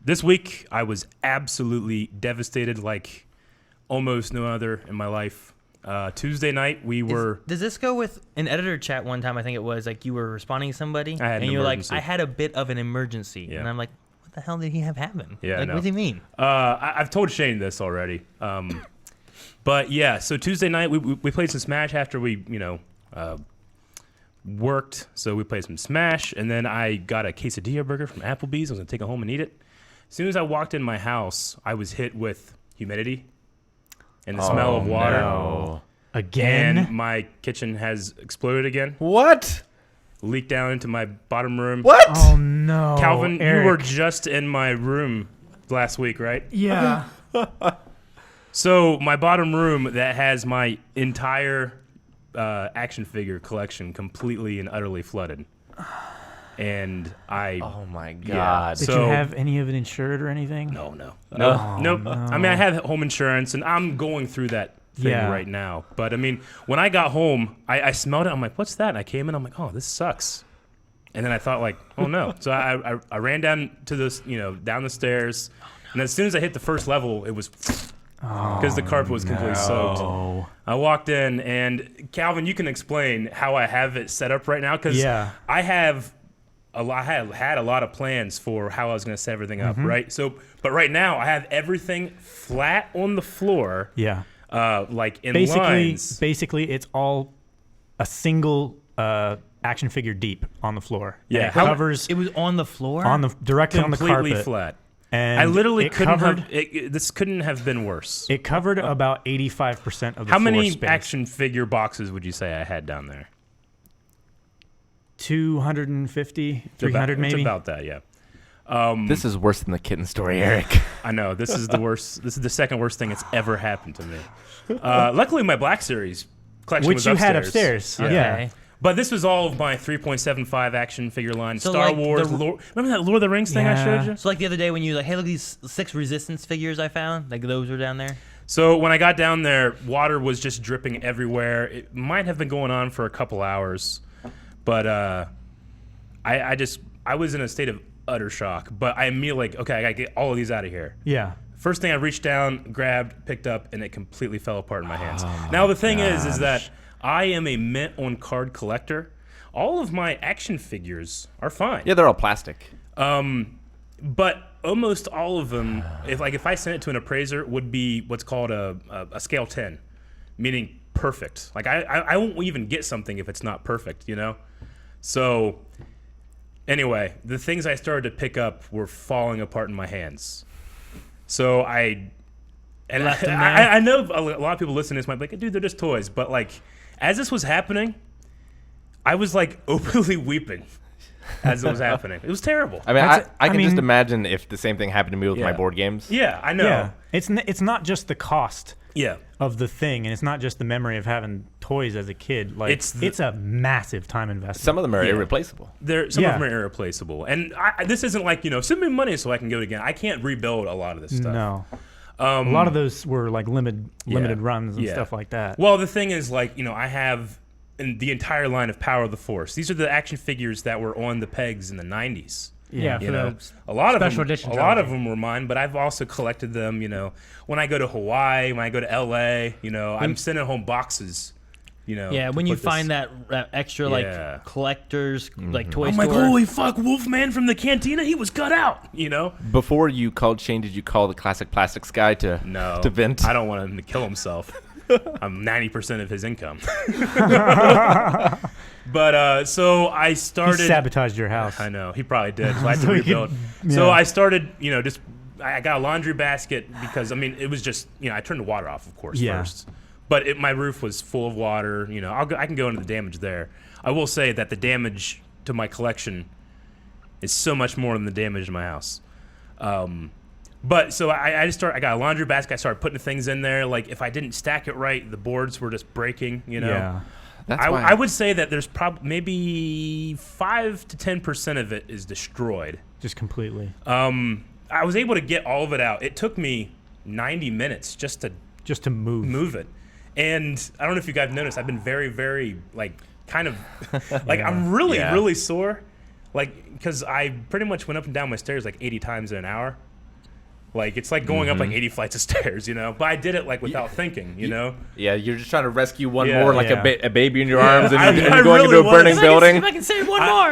This week I was absolutely devastated, like almost no other in my life. Tuesday night we were. Does this go with an editor chat one time? I think it was like you were responding to somebody, I had and an you were like, emergency. "I had a bit of an emergency," Yeah. and I'm like, "What the hell did he have happen? Yeah, I like, know. what do you mean?" I've told Shane this already. But yeah, so Tuesday night we played some Smash after we worked. So we played some Smash, and then I got a quesadilla burger from Applebee's. I was gonna take it home and eat it. As soon as I walked in my house, I was hit with humidity and the smell of water. No. Again? And my kitchen has exploded again, What? leaked down into my bottom room. What? Oh, no. Calvin, Eric. you were just in my room last week, right? Yeah. So my bottom room that has my entire action figure collection completely and utterly flooded. And I... Oh my Yeah. God. Did So- you have any of it insured or anything? No. Oh, Nope. no. I mean, I have home insurance, and I'm going through that thing Yeah. right now. But, I mean, when I got home, I smelled it. I'm like, what's that? And I came in. I'm like, oh, this sucks. And then I thought, like, oh, no. So I ran down to this, down the stairs. And as soon as I hit the first level, it was... Because the carpet was completely soaked. Oh. I walked in, and Calvin, you can explain how I have it set up right now. Because Yeah. I have... I had a lot of plans for how I was going to set everything up, right? So, but right now I have everything flat on the floor, Yeah. like in lines. Basically, it's all a single action figure deep on the floor. Yeah. And it How- covers It was on the floor. directly on the Completely carpet. flat. And I literally it couldn't covered, have. This couldn't have been worse. It covered about 85% of the How floor many space. action figure boxes would you say I had down there? 250, 300 It's maybe. about that, yeah. This is worse than the kitten story, Eric. I know this is the worst. This is the second worst thing that's ever happened to me. Luckily, my Black Series collection Which was you upstairs. had upstairs. Okay. Yeah. But this was all of my 3.75 action figure line. So, Star like, Wars. Remember that Lord of the Rings thing I Yeah. showed you? So like the other day when you like, hey, look at these 6 Resistance figures I found. Like those were down there. So when I got down there, water was just dripping everywhere. It might have been going on for a couple hours, but I was in a state of utter shock. But I immediately okay, I gotta get all of these out of here. Yeah. First thing I reached down, grabbed, picked up, and it completely fell apart in my hands. Now the thing is that I am a mint on card collector. All of my action figures are fine. Yeah, they're all plastic. But almost all of them, if I sent it to an appraiser, would be what's called a scale 10, meaning perfect. Like I won't even get something if it's not perfect, So anyway, the things I started to pick up were falling apart in my hands. So I Left them there? I know a lot of people listening to this might be like, dude, they're just toys. But like, as this was happening, I was like openly weeping as it was happening. It was terrible. I mean, That's- I can just mean- imagine if the same thing happened to me with my Yeah. board games. Yeah, I know. Yeah. It's not just the cost Yeah. of the thing, and it's not just the memory of having toys as a kid. Like It's a massive time investment. Some of them are Yeah. irreplaceable. Some Yeah. of them are irreplaceable. And this isn't like, send me money so I can go again. I can't rebuild a lot of this stuff. No. A lot of those were like limited runs and Yeah. stuff like that. Well, the thing is, like, I have the entire line of Power of the Force. These are the action figures that were on the pegs in the 90s. Yeah, You for know, the a lot of special them, edition a lot of trilogy. them were mine, but I've also collected them. When I go to Hawaii, when I go to LA, I'm sending home boxes You know. Yeah, to when you put this- find that extra Yeah. like collectors like toy I'm store. like, holy fuck, Wolfman from the cantina, he was cut out. You know. Before you called Shane, did you call the classic plastics guy to No, to vent? I don't want him to kill himself. I'm 90% of his income. But so I He started. sabotaged your house. I know he probably did. So I had to So he could- rebuild. So yeah. I started, just I got a laundry basket because it was just I turned the water off, of course, Yeah. first. But my roof was full of water. I can go into the damage there. I will say that the damage to my collection is so much more than the damage to my house. But so I got a laundry basket. I started putting things in there. Like if I didn't stack it right, the boards were just breaking. Yeah. That's I, why I would say that there's maybe 5 to 10% of it is destroyed. Just completely. I was able to get all of it out. It took me 90 minutes just to move. it. And I don't know if you guys noticed, I've been very, very kind of I'm really, Yeah. really sore. Because I pretty much went up and down my stairs 80 times in an hour. It's like going up 80 flights of stairs, But I did it without thinking, Yeah, you're just trying to rescue one Yeah. more, like Yeah. a baby in your arms, and, I and going really into a was. burning building. If I can say one more.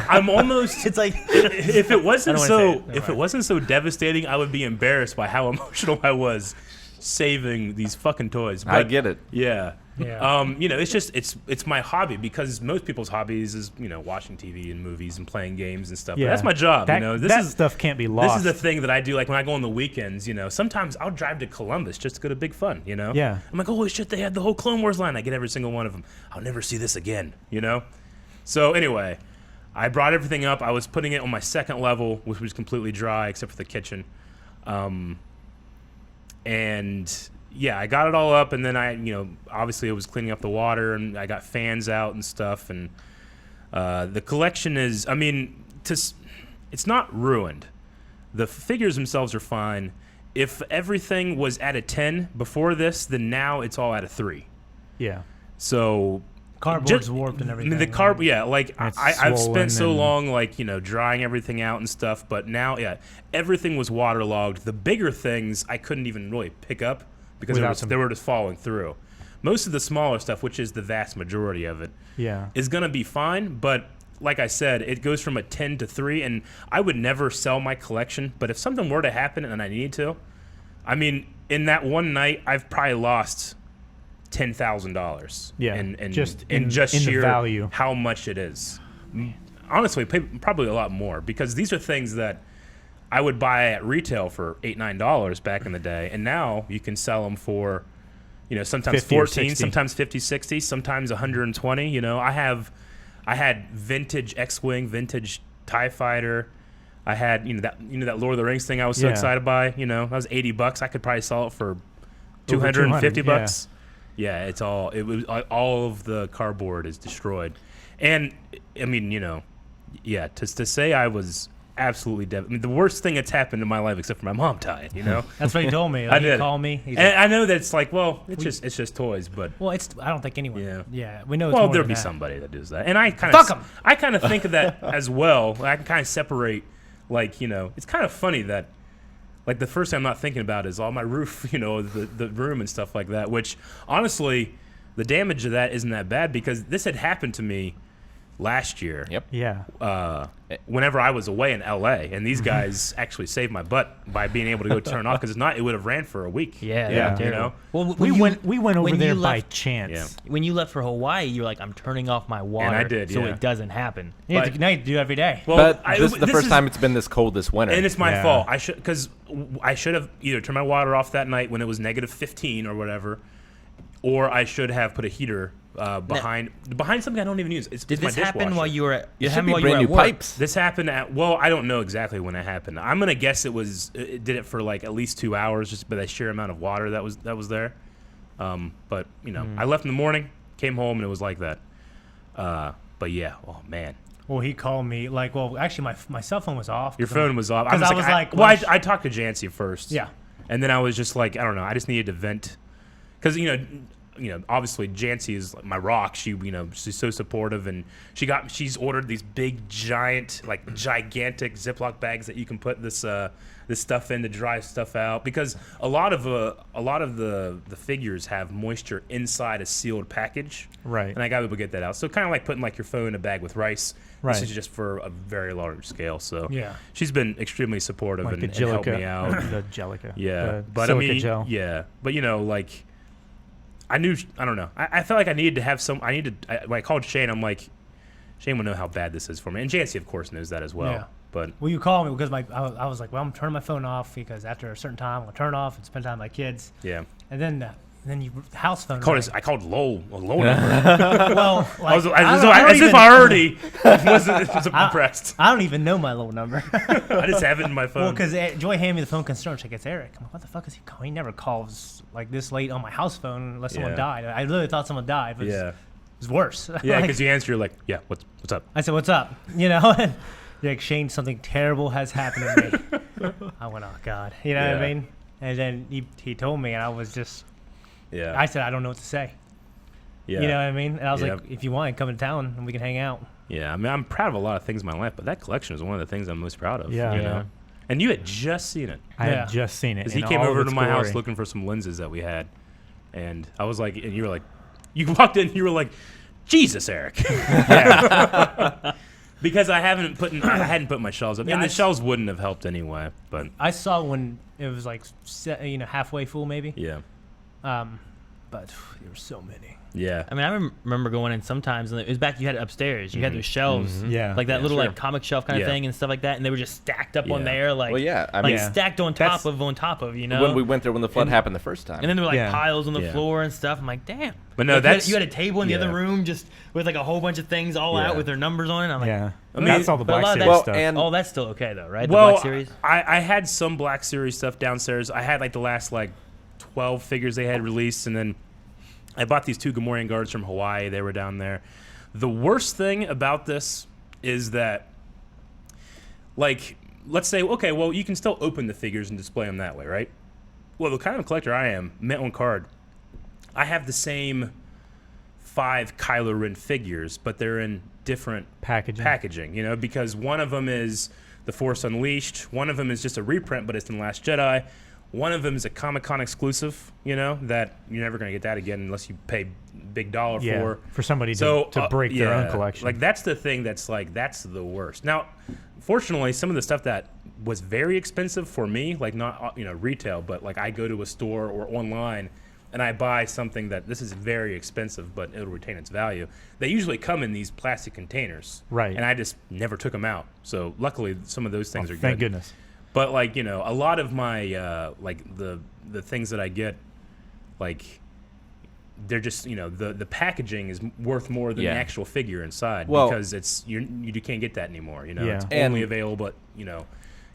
I'm almost. It's like If it wasn't I don't wanna say so, it. if it wasn't so devastating, I would be embarrassed by how emotional I was saving these fucking toys. I But, get it. Yeah. Yeah. It's just it's my hobby because most people's hobbies is watching TV and movies and playing games and stuff. But Yeah. that's my job. That, This that is stuff can't be lost. this is the thing that I do. Like when I go on the weekends, sometimes I'll drive to Columbus just to go to Big Fun. Yeah. I'm like, holy shit, they had the whole Clone Wars line. I get every single one of them. I'll never see this again. So anyway, I brought everything up. I was putting it on my second level, which was completely dry except for the kitchen. And yeah, I got it all up, and then obviously I was cleaning up the water, and I got fans out and stuff, and the collection is, it's not ruined. The figures themselves are fine. If everything was at a 10 before this, then now it's all at a 3. Yeah. So Cardboard's warped and everything. the right? I've spent so swollen long, drying everything out and stuff, but now, everything was waterlogged. The bigger things I couldn't even really pick up because they were just falling through. Most of the smaller stuff, which is the vast majority of it, Yeah. is going to be fine, but like I said, it goes from a 10 to 3, and I would never sell my collection, but if something were to happen and I needed to, in that one night, I've probably lost $10,000. Yeah, in just in in just the sheer value. how much it is. Honestly, probably a lot more because these are things that I would buy at retail for $8-9 back in the day, and now you can sell them for, sometimes 50 or 14, 60. sometimes 50, 60, sometimes 120. I had vintage X-wing, vintage TIE fighter. I had that Lord of the Rings thing I was so Yeah. excited by. That was $80. I could probably sell it for Over 250 200, bucks. Yeah, it was all of the cardboard is destroyed, and to say I was absolutely the worst thing that's happened in my life except for my mom dying. That's what he told me. I He did. called me. He's And like, I know that it's like, well, it's just toys, but well, I don't think anyone. Yeah. Yeah, we know. It's well, more there'll than be that. somebody that does that, and I kind Fuck of 'em. I kind of think of that as well. I can kind of separate, it's kind of funny that. The first thing I'm not thinking about is all my roof, the room and stuff like that, which honestly, the damage of that isn't that bad because this had happened to me last year. Yep. Yeah. Whenever I was away in LA, and these guys actually saved my butt by being able to go turn off because if not, it would have ran for a week. Yeah, Yeah. that's terrible. You know? Well, We went over when there you by left- chance. Yeah. When you left for Hawaii, you're like, I'm turning off my water, I did, so yeah. it doesn't happen. Yeah, But- now you do it every day. Well, But I- this is the first is- time it's been this cold this winter. and it's my Yeah. fault. I should have either turned my water off that night when it was negative 15 or whatever, or I should have put a heater behind something I don't even use. It's Did my this happen dishwasher. while you were at? it It should happened be while you were brand at new work. pipes. This happened I don't know exactly when it happened. I'm gonna guess it did it for at least 2 hours just by the sheer amount of water that was there. But I left in the morning, came home, and it was like that. But yeah, oh man, Well, he called me actually my cell phone was off. your phone was off. 'cause I was like, well, well, I talked to Jancy first. Yeah. and then I was just like, I don't know, I just needed to vent because obviously Jancy is my rock. She's so supportive, and she's ordered these big, gigantic Ziploc bags that you can put this stuff in to dry stuff out, because a lot of the figures have moisture inside a sealed package. Right. And I got people to get that out. So kind of like putting like your phone in a bag with rice. Right. This is just for a very large scale. So Yeah. she's been extremely supportive Like and the helped me Jellica. out. The Jellica. Yeah, The but silica gel. yeah, but like, I don't know. I felt like I needed to have some. When I called Shane, I'm like, Shane will know how bad this is for me, and Jancy, of course, knows that as well. Yeah. But Well, you called me because I was like, well, I'm turning my phone off because after a certain time, I'm gonna turn it off and spend time with my kids. yeah, And then you house phone. I called Lowell number. Well, I was like, as if I already wasn't impressed. I don't even know my little number. I just have it in my phone. Well, because Joy handed me the phone concern. She's like, it's Eric. I'm like, what the fuck is he calling? He never calls like this late on my house phone unless someone Yeah. died. I literally thought someone died, but yeah, it's worse. yeah, Like, because you answer, you're like, yeah, what's up? I said, what's up? And you're like, Shane, something terrible has happened to me. I went, oh, God. You know what I Yeah. mean? And then he told me, and I was just, Yeah, I said, I don't know what to say. yeah, You know what I mean? And I was Yeah. like, if you want, come to town and we can hang out. yeah. I mean, I'm proud of a lot of things in my life, but that collection is one of the things I'm most proud of. Yeah. you Yeah. know? And you had just seen it. I Yeah. had just seen it. Because he in came all of over to its my house glory. looking for some lenses that we had, and I was like, and you were like, you walked in, you were like, Jesus, Eric. Because I hadn't put my shelves up, Yeah, and I the s- shelves wouldn't have helped anyway. But I saw when it was like, halfway full maybe. yeah, But there were so many. yeah, I mean, I remember going in sometimes, and it was back. You had it upstairs. You had those shelves, Yeah. like that Yeah, little sure. like comic shelf kind of Yeah. thing and stuff like that, and they were just stacked up on Yeah. there, like Well, yeah, I like mean, stacked on That's- top of, you know. when we went there when the flood happened the first time. and then there were like Yeah. piles on the Yeah. floor and stuff. I'm like, damn. But no, Like, that's you had a table in the yeah. other room just with like a whole bunch of things all Yeah. out with their numbers on it. I'm like, Yeah. I mean, That's all the but a Black lot of Series that- stuff. and oh, that's still okay though, right? well, the Black Series. I had some Black Series stuff downstairs. I had like the last 12 figures they had released, and then I bought these 2 Gamorrean guards from Hawaii. They were down there. The worst thing about this is that, like, let's say, okay, well, you can still open the figures and display them that way, right? Well, the kind of collector I am, mint on card, I have the same 5 Kylo Ren figures, but they're in different packaging, because one of them is The Force Unleashed, one of them is just a reprint, but it's in Last Jedi. One of them is a Comic-Con exclusive, that you're never going to get that again unless you pay big dollar Yeah. for. somebody So to break their own collection. Like, that's the thing that's the worst. Now, fortunately, some of the stuff that was very expensive for me, like not retail, but like I go to a store or online and I buy something that this is very expensive, but it'll retain its value. They usually come in these plastic containers, Right. And I just never took them out. So luckily, some of those things are Thank good. goodness. But a lot of my the things that I get, like, they're just the packaging is worth more than Yeah. the actual figure inside, Well- because you can't get that anymore. Yeah. It's And- only available at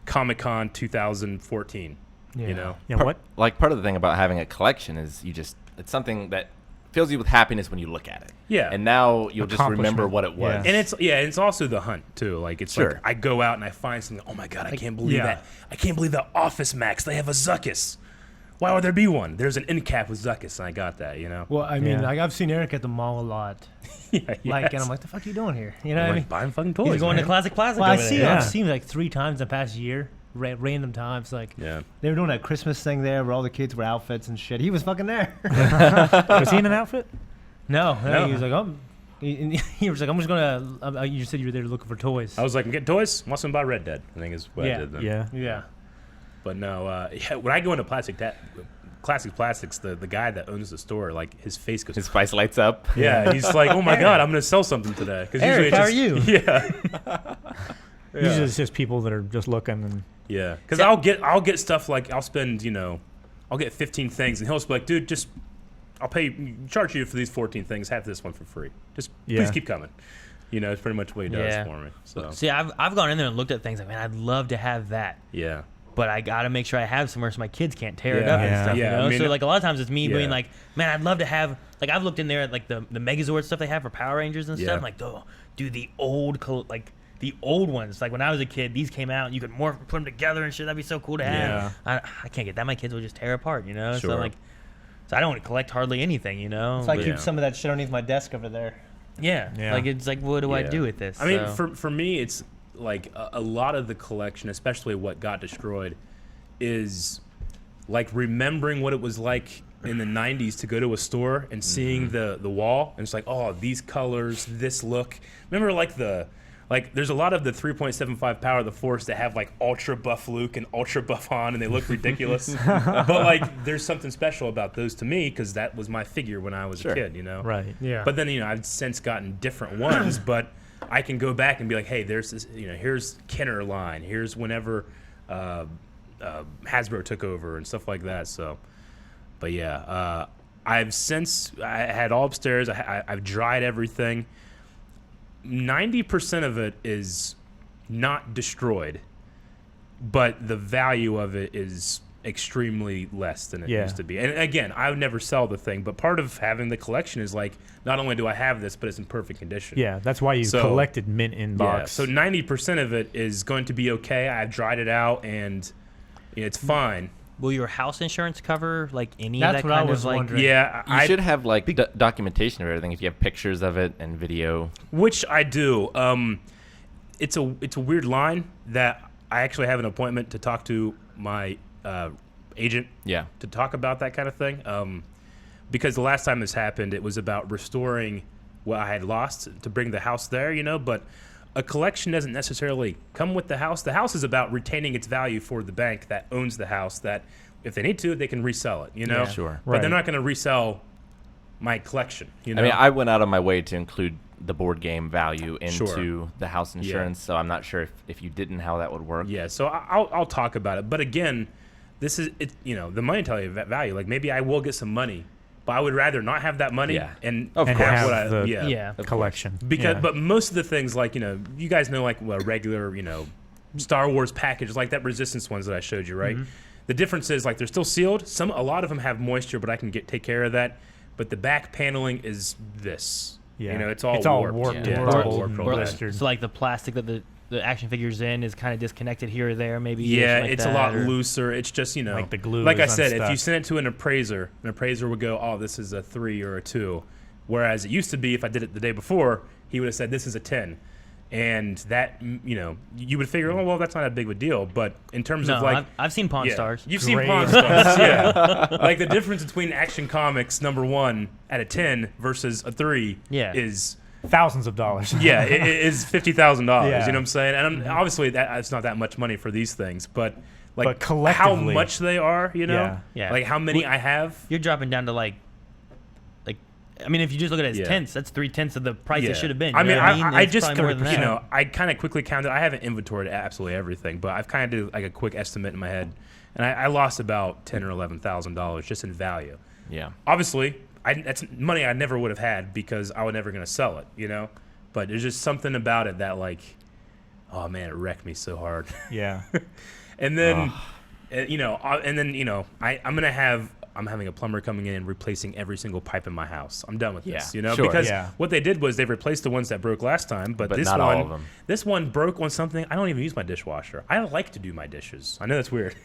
Comic-Con 2014. Yeah. Yeah. What? Like, part of the thing about having a collection is it's something that fills you with happiness when you look at it. Yeah. And now you'll just remember Accomplishment. what it was. Yeah. And it's also the hunt too. Like, it's Sure. like I go out and I find something. Oh my god, I can't believe yeah. that. I can't believe that Office Max. They have a Zuckuss. Why would there be one? There's an end cap with Zuckuss, and I got that. Well, I mean, Yeah. like I've seen Eric at the mall a lot. Yeah, Like, yes. and I'm like, the fuck you doing here? You know I'm what I like, mean? buying fucking toys. He's going man. to Classic Plaza. Well, I over see. there. Yeah. I've seen like 3 times in the past year, random times. Like Yeah. they were doing that Christmas thing there, where all the kids wear outfits and shit. He was fucking there. Was he in an outfit? no, No. he was like, oh. He was like, I'm just gonna. You said you were there looking for toys. I was like, I'm getting toys. Want to buy Red Dead? I think is what I Yeah. did then. Yeah. Yeah. But no, when I go into Classic Plastics, the guy that owns the store, like, his face goes. His face lights up. Yeah, he's like, oh my god, I'm gonna sell something today. Because Eric, how are you? Yeah. Usually it's just people that are just looking and Yeah, because I'll get stuff like I'll spend I'll get 15 things, and he'll just be like, dude, just I'll charge you for these 14 things, have this one for free. Just Yeah. please keep coming. It's pretty much what he does Yeah. for me. So See, I've gone in there and looked at things like, man, I'd love to have that. yeah, But I gotta make sure I have somewhere so my kids can't tear it Yeah. up and Yeah. stuff. Yeah, You know? I mean, So like a lot of times it's me being yeah. like, man, I'd love to have. Like I've looked in there at like the Megazord stuff they have for Power Rangers and Yeah. stuff. I'm like, oh, dude, the old ones. Like when I was a kid, these came out and you could put them together and shit. That'd be so cool to have. Yeah. I can't get that. My kids will just tear apart. So Sure. like, So I don't collect hardly anything, you know. So I but- keep some of that shit underneath my desk over there. yeah. Yeah. Like it's like, what do I Yeah. do with this? I mean, So- for me, it's like a lot of the collection, especially what got destroyed, is like remembering what it was like in the 90s to go to a store and seeing the wall, and it's like, oh, these colors, this look. Remember like there's a lot of the 3.75 power of the Force that have like ultra buff Luke and ultra buff Han, and they look ridiculous. But like there's something special about those to me because that was my figure when I was a kid, you know. Right. Yeah. But then, you know, I've since gotten different ones, but I can go back and be like, hey, there's this, you know, here's Kenner line, here's whenever Hasbro took over and stuff like that. So, but yeah, I had all upstairs. I've dried everything. 90% of it is not destroyed, but the value of it is extremely less than it used to be. And again, I would never sell the thing, but part of having the collection is like, not only do I have this, but it's in perfect condition. Yeah, that's why you collected mint in box. So 90% of it is going to be okay. I've dried it out and it's fine. will your house insurance cover like any That's of that what I kind was of like? wondering. Yeah, You should have like documentation of everything if you have pictures of it and video. which I do. It's a weird line that I actually have an appointment to talk to my agent Yeah. to talk about that kind of thing. Because the last time this happened, it was about restoring what I had lost to bring the house there, you know, but a collection doesn't necessarily come with the house. The house is about retaining its value for the bank that owns the house, that if they need to, they can resell it, you know? Yeah. Sure. But they're not going to resell my collection, you know? I mean, I went out of my way to include the board game value into Sure. the house insurance, so I'm not sure if you didn't how that would work. Yeah, so I'll talk about it. But again, this is, it. You know, the monetary value. Like maybe I will get some money, but I would rather not have that money Yeah. and Of And course. have what I, the Yeah. collection. Because, Yeah. but most of the things, like, you know, you guys know, like, a regular, you know, Star Wars package, like that Resistance ones that I showed you, right? The difference is, like, they're still sealed. A lot of them have moisture, but I can take care of that. But the back paneling is this. Yeah. You know, it's all warped, warped. Yeah. warped, warped and real bad. blistered. So like the plastic that the action figure's in is kind of disconnected here or there, maybe. or Yeah, something like it's that, a lot or- looser. It's just, you know, Like the glue Like I is said, if you unstuck. send it to an appraiser would go, "Oh, this is a 3 or a 2," whereas it used to be, if I did it the day before, he would have said, "This is a 10," and that, you know, you would figure, "Oh, well, that's not a big of a deal." But in terms No, of like, I've seen Pawn yeah, Stars. you've seen Great. Pawn Stars, yeah. Like the difference between Action Comics #1 at a 10 versus a 3 Yeah. is. Thousands of dollars. Yeah, it is $50,000. Yeah. You know what I'm saying? And obviously, it's not that much money for these things, but like But how collectively- much they are, you know? Yeah. Yeah. Like how many I have. You're dropping down to like, I mean, if you just look at it as Yeah. tenths, that's 3/10 of the price Yeah. it should have been. I you mean, know what I It's just, probably more than you that. know, I kind of quickly counted. I haven't inventoried absolutely everything, but I've kind of did like a quick estimate in my head, and I lost about $10,000 or $11,000 just in value. Yeah. Obviously, that's money I never would have had because I was never going to sell it, you know? But there's just something about it that, like, oh man, it wrecked me so hard. Yeah. And then, I'm having a plumber coming in and replacing every single pipe in my house. I'm done with this, Yeah, you know, sure. because Yeah. what they did was they replaced the ones that broke last time, but this not one, all of them. this one broke on something. I don't even use my dishwasher. I like to do my dishes. I know that's weird,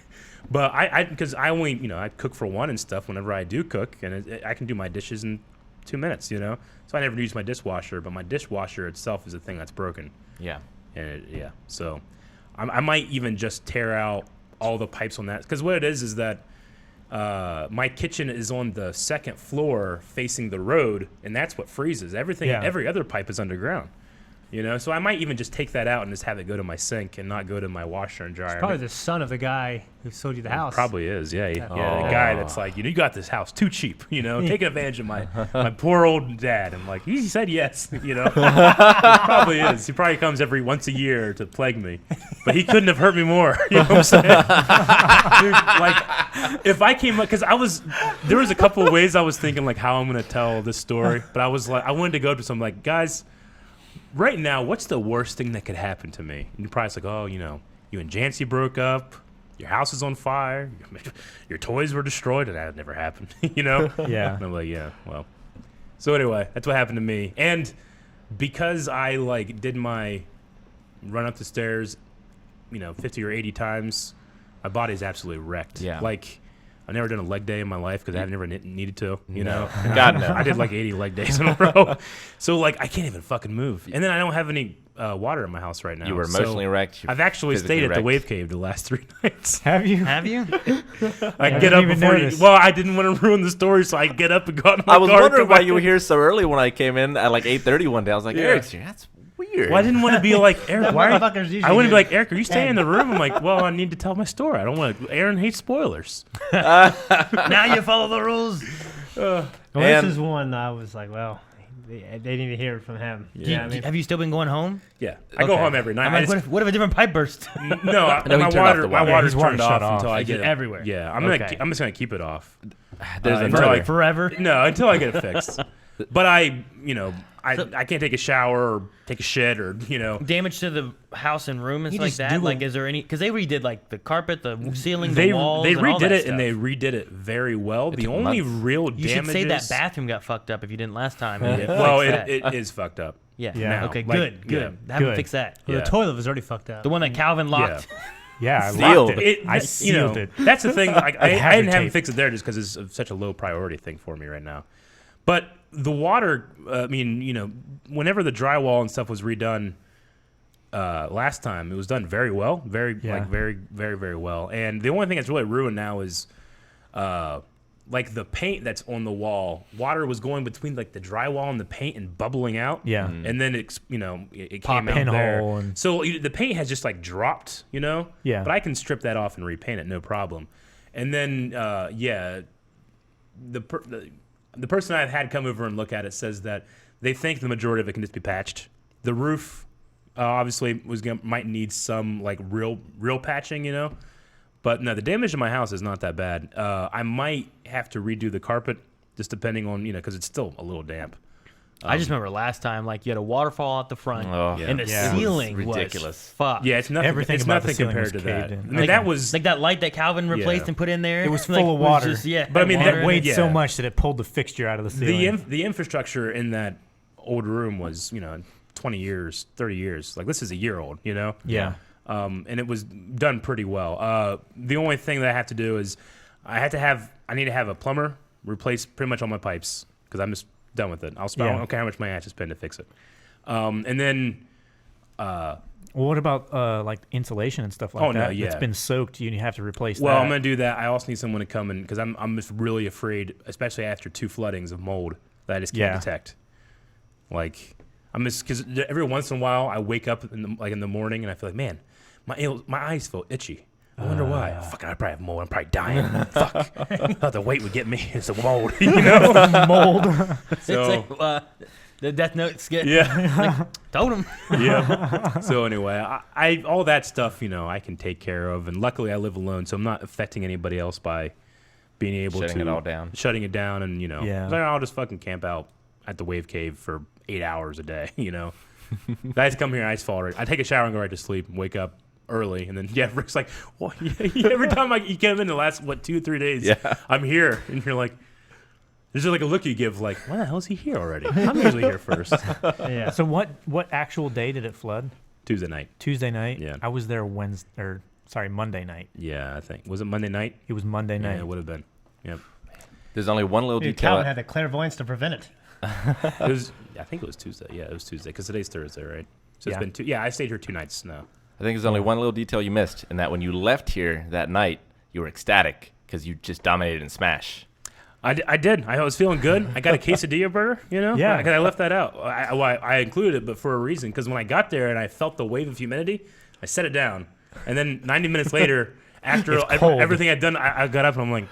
but because I only, you know, I cook for one and stuff whenever I do cook, and I can do my dishes in 2 minutes, you know. So I never use my dishwasher, but my dishwasher itself is the thing that's broken. Yeah. And so I might even just tear out all the pipes on that, because what it is that my kitchen is on the second floor facing the road, and that's what freezes everything. Yeah. Every other pipe is underground, you know. So I might even just take that out and just have it go to my sink and not go to my washer and dryer. Probably the son of the guy who sold you the house. Probably is, yeah. The Oh. guy that's like, you know, you got this house too cheap, you know, taking advantage of my poor old dad. And like, he said yes, you know. He probably is. He probably comes every once a year to plague me, but he couldn't have hurt me more. You know what I'm saying? Dude, like, if I came up, because there was a couple of ways I was thinking like how I'm gonna tell this story, but I was like, I wanted to go to some like, guys, right now, what's the worst thing that could happen to me? And you're probably like, oh, you know, you and Jancy broke up, your house is on fire, your toys were destroyed, and that never happened, you know? Yeah. And I'm like, yeah, well. So anyway, that's what happened to me. And because I like did my run up the stairs, you know, 50 or 80 times, my body's absolutely wrecked. Yeah. Like, I've never done a leg day in my life because I've never needed to, you know? God, no. I did like 80 leg days in a row. So, like, I can't even fucking move. And then I don't have any water in my house right now. You were so emotionally wrecked. I've actually physically stayed at the wrecked. Wave Cave the last 3 nights. Have you? Have you? I get didn't up even before you. notice. Well, I didn't want to ruin the story, so I get up and go out in my I was car and wondering come why back you were in. here so early when I came in at like 8:30 one day. I was like, Yeah. Eric's here. That's weird. Well, I didn't want to be like, Eric, why? Motherfuckers usually I wouldn't be do. like, Eric, are you staying in the room? I'm like, well, I need to tell my story. I don't want to. Aaron hates spoilers. Now you follow the rules. Well, And- this is one I was like, well, they need to hear it from him. Do you- have you still been going home? Yeah, I go Okay. home every night. I'm I like, just- what if a different pipe burst? no, know he my turned off water, the my water. water's His water's turned shut off until off. I It's get just it. everywhere. Yeah, I'm Okay. just gonna keep it off. There's until another. I- Forever? No, until I get it fixed. But I can't take a shower or take a shit or Damage to the house and room and You stuff like just that? do Like, a- is there any... Because they redid, like, the carpet, the ceiling, they the walls, they and all redid that it stuff. and they redid it very well. The took only months. real You damage should say that bathroom got fucked up if you didn't last time. Yeah, Fix well, that. it is fucked up. Yeah. now. Okay, Like, good. yeah. Have them Good. fix that. Well, Yeah. the toilet was already fucked up. The one that Calvin locked. Yeah, I Sealed. locked it. I You sealed know, it. That's the thing. Like, I hazard didn't have him tape. fix it there just because it's such a low priority thing for me right now. But the water, whenever the drywall and stuff was redone last time, it was done very well, very, very, very well. And the only thing that's really ruined now is like the paint that's on the wall. Water was going between like the drywall and the paint and bubbling out. Yeah. And then it came Pop out there. pinhole and- So the paint has just like dropped, Yeah. But I can strip that off and repaint it, no problem. And then, the person I've had come over and look at it says that they think the majority of it can just be patched. The roof, obviously, might need some like real patching, But no, the damage to my house is not that bad. I might have to redo the carpet, just depending on because it's still a little damp. I just remember last time, like, you had a waterfall out the front, Oh, and the Yeah. ceiling It was was ridiculous. fucked. Yeah, it's nothing. Everything it's about the nothing ceiling compared was to that. caved in. I mean, Like- that was Like that light that Calvin replaced Yeah. and put in there. It was like, full of water. just, yeah, But I mean, water that in Weighed Yeah. so much that it pulled the fixture out of the ceiling. the infrastructure in that old room was 20 years, 30 years. Like this is a year old, Yeah. And it was done pretty well. The only thing that I have to do is I need to have a plumber replace pretty much all my pipes because I'm just done with it. I don't care how much money I have to spend to fix it. And then Well, what about like insulation and stuff like Oh, no, that? yeah. It's been soaked. You have to replace well, that. I'm gonna do that. I also need someone to come in because I'm just really afraid, especially after 2 floodings of mold that I just can't Yeah. detect. Like I'm just because every once in a while I wake up in the morning and I feel like, man, my eyes feel itchy. I wonder why. Fuck, I probably have mold. I'm probably dying. Fuck. I thought the weight would get me. It's the mold. mold. So It's like the Death Note skit. yeah. Told him. Yeah. So anyway, I all that stuff, I can take care of, and luckily I live alone, so I'm not affecting anybody else by being able Shutting to it all down. shutting it down, and Yeah. so I'll just fucking camp out at the Wave Cave for 8 hours a day. Guys come here, I just fall right. I take a shower and go right to sleep, and wake up early, and then Rick's like, well, every time you came in the last 2 or 3 days, Yeah. I'm here, and you're like. There's just like a look you give, like, why the hell is he here already? I'm usually here first. Yeah. So what actual day did it flood? Tuesday night. Tuesday night? Yeah. I was there Monday night. Yeah, I think. Was it Monday night? It was Monday Yeah, night. it would have been. Yep. There's only one little Dude, detail. Calvin had the clairvoyance to prevent it. It was. I think it was Tuesday. Yeah, it was Tuesday because today's Thursday, right? So Yeah. it's been 2. Yeah, I stayed here 2 nights now. I think there's only one little detail you missed, and that when you left here that night, you were ecstatic because you just dominated in Smash. I did. I was feeling good. I got a quesadilla burger. Yeah. Because I left that out. I included it, but for a reason. Because when I got there and I felt the wave of humidity, I set it down, and then 90 minutes later, after It's cold. everything I'd done, I got up and I'm like,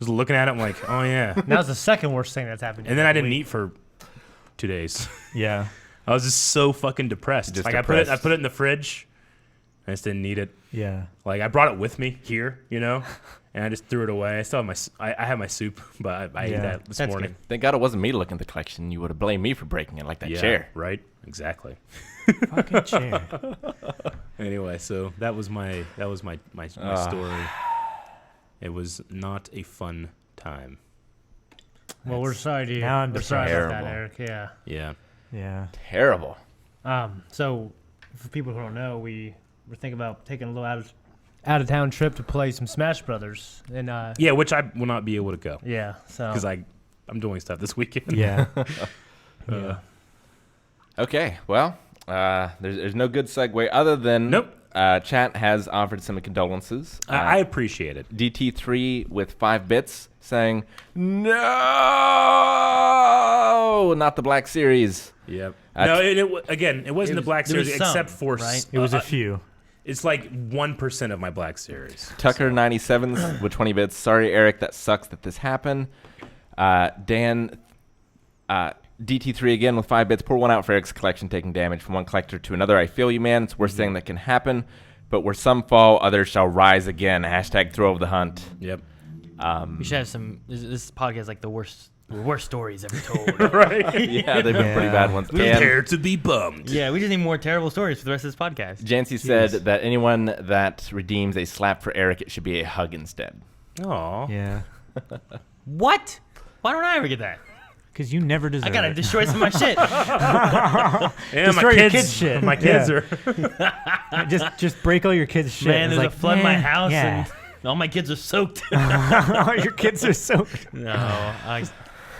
just looking at it. I'm like, oh yeah. That was the second worst thing that's happened. And then I didn't eat for 2 days. Yeah. I was just so fucking depressed. Just like depressed. I put it in the fridge. I just didn't need it. Yeah. Like I brought it with me here, and I just threw it away. I still have I have my soup, but I ate Yeah. that this That's morning. Thank God it wasn't me looking at the collection. You would have blamed me for breaking it like that Yeah, chair. right? Exactly. Fucking chair. Anyway, so that was my story. It was not a fun time. Well, we're sorry to Now I'm we're sorry about that, terrible. Eric. Yeah. Yeah. Yeah. Terrible. So for people who don't know, we're thinking about taking a little out of town trip to play some Smash Brothers, and Yeah, which I will not be able to go yeah, so because I'm doing stuff this weekend. Yeah. Uh, Okay, well, there's no good segue other than Nope. Chat has offered some condolences. I appreciate it. DT3 with 5 bits saying, no, not the Black Series. Yep. Uh, No, again, it wasn't the Black there was Series some, except for right? It was a few. It's like 1% of my Black Series. Tucker97 with 20 bits. Sorry, Eric, that sucks that this happened. Dan, DT3 again with 5 bits. Pour one out for Eric's collection taking damage from one collector to another. I feel you, man. It's the worst thing that can happen. But where some fall, others shall rise again. Hashtag throw of the hunt. Yep. We should have some. This podcast is like the worst stories ever told. Right. Yeah, they've been pretty bad ones. And Prepare to be bummed. Yeah, we just need more terrible stories for the rest of this podcast. Jancy said that anyone that redeems a slap for Eric, it should be a hug instead. Aw. Yeah. What? Why don't I ever get that? Because you never deserve I gotta it. destroy some of my shit. Yeah, Destroy your kids' shit. My kids Yeah. are. just break all your kids' shit. Man, It's there's like, a flood in my eh, house yeah. and all my kids are soaked. Your kids are soaked. No,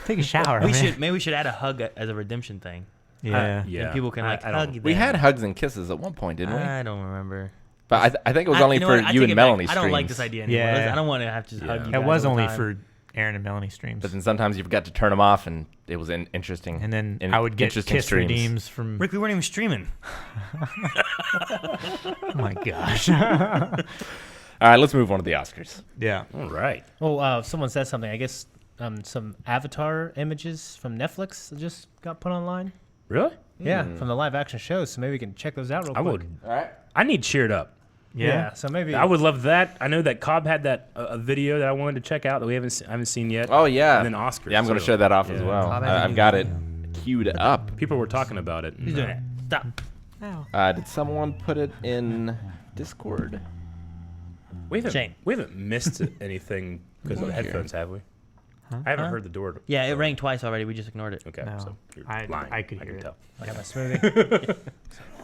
Take a shower. maybe we should add a hug as a redemption thing. Yeah. Yeah. And people can like I don't- hug. We them. had hugs and kisses at one point, didn't we? I don't remember. But I think it was only know for what? I you take and it back. Melanie I don't like streams. this idea anymore. Yeah. I don't want to have to hug you. It guys was all the only time. for Aaron and Melanie streams. But then sometimes you forgot to turn them off, and it was interesting. And then in- I would get interesting kiss streams. redeems from. Rick, we weren't even streaming. Oh my gosh. All right, let's move on to the Oscars. Yeah. All right. well, someone said something. I guess some Avatar images from Netflix just got put online. Really? Yeah, from the live action shows. So maybe we can check those out real I quick. would. All right. I need cheered up. Yeah. So maybe I would love that. I know that Cobb had that a video that I wanted to check out that we haven't seen yet. Oh, yeah. And then Oscars. Yeah, I'm going to too. show that off as Yeah. well. Cobb hasn't I've used got it. it queued up. People were talking about it. Who's doing it? Stop. Did someone put it in Discord? Shane. We haven't missed anything because of the headphones, have we? I haven't heard the door. Yeah, it rang twice already. We just ignored it. Okay, No. so you're I lying. could hear it. tell. I got my smoothie.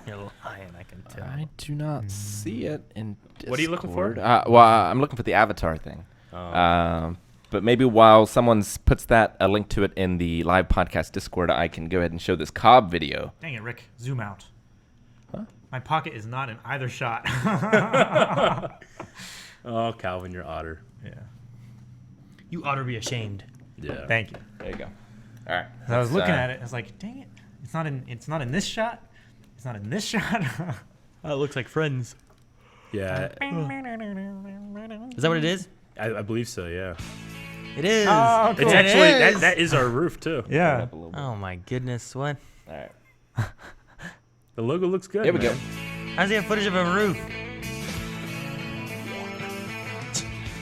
You're lying, I can tell. I do not see it in Discord. What are you looking for? Well, I'm looking for the Avatar thing. Oh. But maybe while someone puts a link to it in the live podcast Discord, I can go ahead and show this Cobb video. Dang it, Rick. Zoom out. My pocket is not in either shot. Oh, Calvin, you're otter. Yeah. You ought to be ashamed. Yeah. Thank you. There you go. All right. I was let's, looking at it. I was like, dang it. It's not in this shot. It's not in this shot. Oh, it looks like Friends. Yeah, Is that what it is? I believe so. Yeah. It is. Oh, It's cool. actually is. that is our roof too. Yeah. Oh my goodness, what? All right. The logo looks good. Here we go. man. How's he have footage of a roof?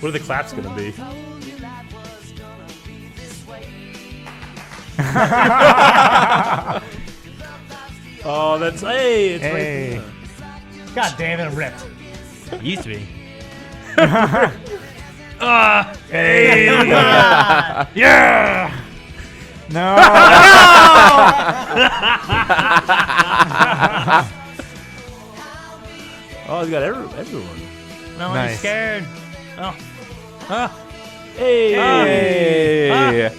What are the claps gonna be? Oh, that's it's Hey. right. God damn it, I'm ripped. It used to be. Yeah. No. Oh, it's got everyone. No, I'm Nice. scared. Oh. Ah. Hey. Hey.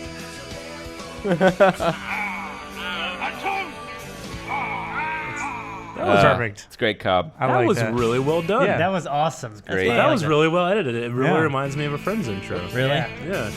That was perfect. It's great, Cobb. I That like was that. really well done. Yeah. That was awesome. Great. That was really well edited. It really Yeah. reminds me of a Friends intro. Really? Yeah.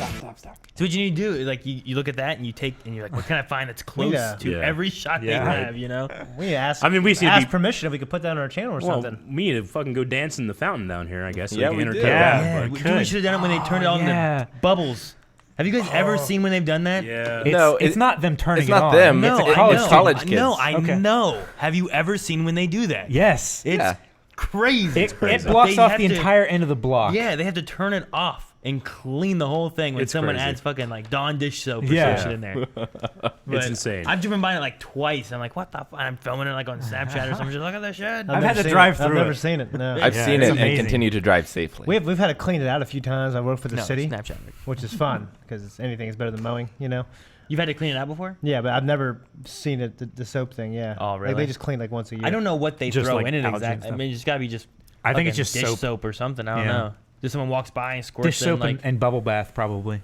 So what you need to do is like you look at that and you're like, what can I find that's close Yeah. to Yeah. every shot Yeah. they have, you know? We asked. I mean, we seem to asked be- permission if we could put that on our channel or Well, something. we need to fucking go dance in the fountain down here, I guess. So Yeah, we we can did. entertain Yeah. that, Yeah, but- we We should have done it when they turned it on yeah. the bubbles. Have you guys ever seen when they've done that? Yeah. It's, No, it's it- not them turning it's it not on. them. No, It's I know. college kids. No, I Okay. know. Have you ever seen when they do that? Yes. It's Yeah. crazy. It blocks They off have the to- entire end of the block. Yeah, they have to turn it off and clean the whole thing when It's someone crazy. adds fucking like Dawn dish soap or Yeah. some shit in there. It's But insane. I've driven by it like twice. I'm like, what the? I'm filming it like on Snapchat or something. Just look at this shit. I've never had to seen drive it. I've through never it. seen it. No. I've Yeah, seen it's it and amazing. continue to drive safely. We've had to clean it out a few times. I work for the No, city, Snapchat. which is fun because anything is better than mowing, you know. You've had to clean it out before? Yeah, but I've never seen it. The soap thing, yeah. Oh, Like really? they just clean like once a year. I don't know what they Just throw like in it algae and exactly. I stuff. mean, it's got to be just I think Fucking it's just dish soap. soap or something. I don't Yeah. know. Just someone walks by and squirts Dish in, soap like, and bubble bath probably.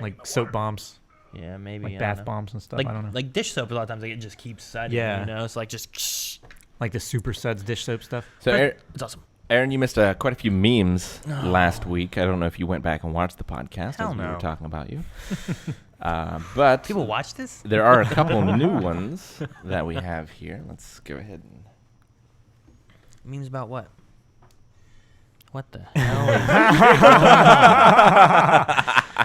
Like soap bombs, yeah, maybe like I don't bath know. bombs and stuff. Like I don't know. like dish soap. A lot of times, like it just keeps sudsing. Yeah. You know, it's like just. Like the Super Suds dish soap stuff. So, It's awesome. Aaron, you missed quite a few memes last week. I don't know if you went back and watched the podcast Hell as we were no. talking about you. But People watch this. there are a couple new ones that we have here. Let's go ahead and... Memes about what? What the hell?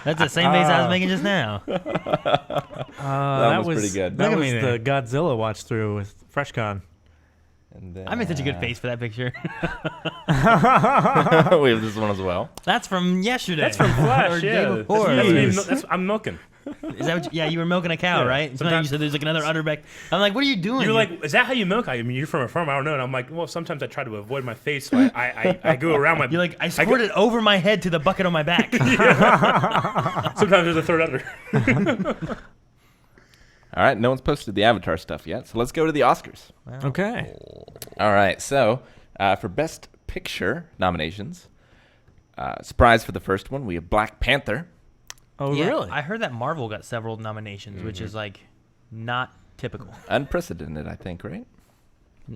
That's the same face I was making just now. That was pretty good. That Look at was me the Godzilla watch through with FreshCon. And then, I made such a good face for that picture. we have this one as well. That's from yesterday. That's from Flash. Or yeah. day before. I'm milking. Is that what you, yeah, you were milking a cow, Yeah. right? Sometimes you Sometimes- said there's like another udderback. I'm like, what are you doing? You're like, is that how you milk? I mean, you're from a farm. I don't know. And I'm like, well, sometimes I try to avoid my face. So I go around my. you're like, I squirted over my head to the bucket on my back. Sometimes there's a third udder. All right, no one's posted the Avatar stuff yet, so let's go to the Oscars. Okay. All right, so for Best Picture nominations, surprise for the first one, we have Black Panther. Oh, Yeah, really? I heard that Marvel got several nominations, which Mm-hmm. is like not typical. Unprecedented, I think, right?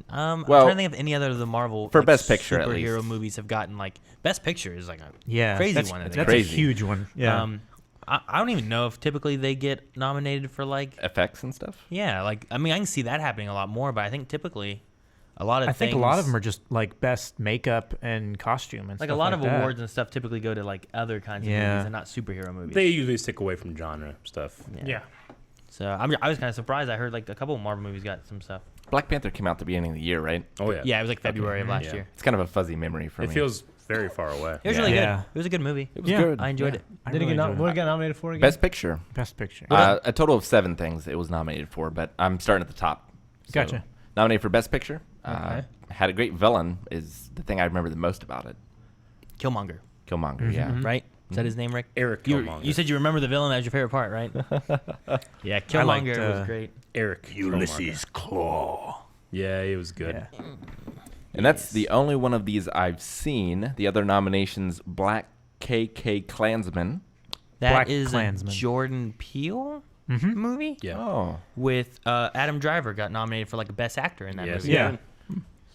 I'm Well, trying to think of any other of the Marvel for like, Best Picture, at superhero least. movies have gotten like Best Picture is like a Yeah. crazy that's, one. I think. That's Crazy. a huge one. Yeah. I don't even know if typically they get nominated for like Effects and stuff. yeah, like I mean I can see that happening a lot more, but I think typically a lot of I think a lot of things- them are just like best makeup and costume and like stuff a lot like of that. awards and stuff typically go to like other kinds of Yeah. movies and not superhero movies. They usually stick away from genre stuff. Yeah. So I was kind of surprised. I heard like a couple of Marvel movies got some stuff. Black Panther came out at the beginning of the year, right? Oh yeah. Yeah, it was like February of last Yeah. year. It's kind of a fuzzy memory for It me. feels very far away. It was Yeah. really Yeah. good. It was a good movie. It was Yeah. good. I enjoyed it. I Did really it get enjoyed what it got nominated for again? Best Picture. Best Picture. A total of 7 things it was nominated for, but I'm starting at the top. So, Gotcha. Nominated for Best Picture. Okay. Had a great villain is the thing I remember the most about it. Killmonger, Killmonger, yeah. right? Is that his name, Rick? Eric You, Killmonger. you said you remember the villain. That was your favorite part, right? Yeah, I liked, Killmonger was great. Eric Ulysses Claw. Yeah, it was good. Yeah. And that's the only one of these I've seen. The other nominations, Black KK Klansman. That Black is Klansman. a Jordan Peele Mm-hmm. movie. Yeah. Oh. With Adam Driver got nominated for like a best actor in that Yes, movie. Yeah.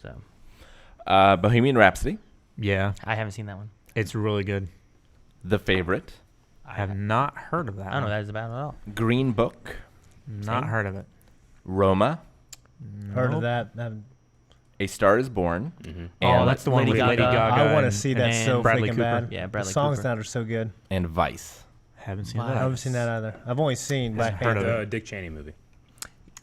So Bohemian Rhapsody, Yeah. I haven't seen that one. It's really good. The Favorite, I have not heard of that. I don't know one. what that is about at all. Green Book, Not heard of it. Roma, Heard Nope. of that. A Star is Born, Oh, that's the one Lady with Lady Gaga. Gaga. I want to and see that and so Bradley freaking Cooper. bad. Yeah, The Bradley songs Cooper. now are so good. and Vice. Haven't seen I that. haven't seen that either. I've only seen Black heard of Panther. it. Dick Cheney movie.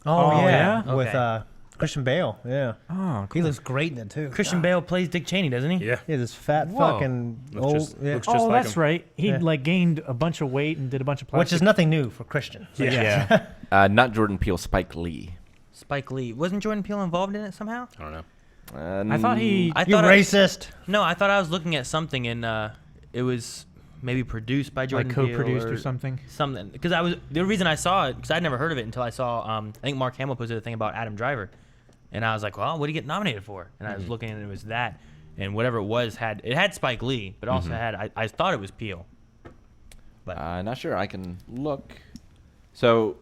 Oh, Oh, yeah, yeah? with Okay. Christian Bale. Yeah, Oh, he cool. looks great in it too. Christian Bale plays Dick Cheney, doesn't he? Yeah. Yeah, this fat Whoa. fucking Looks old. just- yeah. looks just Oh, like that's him. right. He Yeah. like gained a bunch of weight and did a bunch of plastic. Which is nothing new for Christian. So, Yeah. Not Jordan Peele, Spike Lee. Spike Lee. Wasn't Jordan Peele involved in it somehow? I don't know. I thought he. I You thought racist. No, I thought I was looking at something and it was maybe produced by Jordan like Peele co-produced or something. Something because I was the reason I saw it because I'd never heard of it until I saw I think Mark Hamill posted a thing about Adam Driver, and I was like, well, what did he get nominated for? And I was looking and it was that, and whatever it was had Spike Lee, but also had I thought it was Peele. Not sure. I can look. So,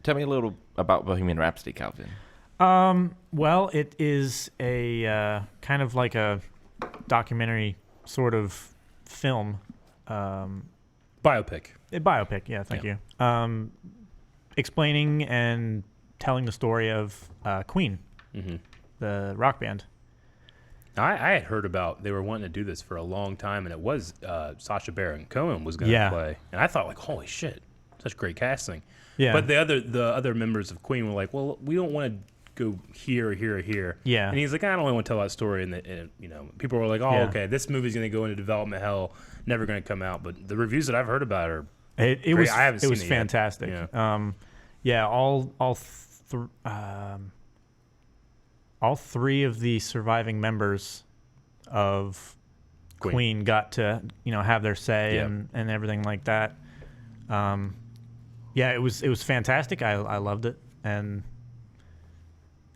tell me a little about Bohemian Rhapsody, Calvin. Well, it is a kind of like a documentary sort of film. Biopic. A biopic, yeah, thank you. Explaining and telling the story of Queen, the rock band. I had heard about they were wanting to do this for a long time, and it was Sacha Baron Cohen was going to Yeah. play, and I thought like, holy shit, such great casting. Yeah. But the other members of Queen were like, well, we don't want to go here, here, or here. Yeah. And he's like, I don't want to tell that story, and people were like, oh, Yeah. okay, this movie's going to go into development hell, never going to come out. But the reviews that I've heard about are It great. was I haven't it was seen it yet. fantastic. Yeah. All three of the surviving members of Queen got to have their say Yeah. and everything like that. It was fantastic. I loved it, and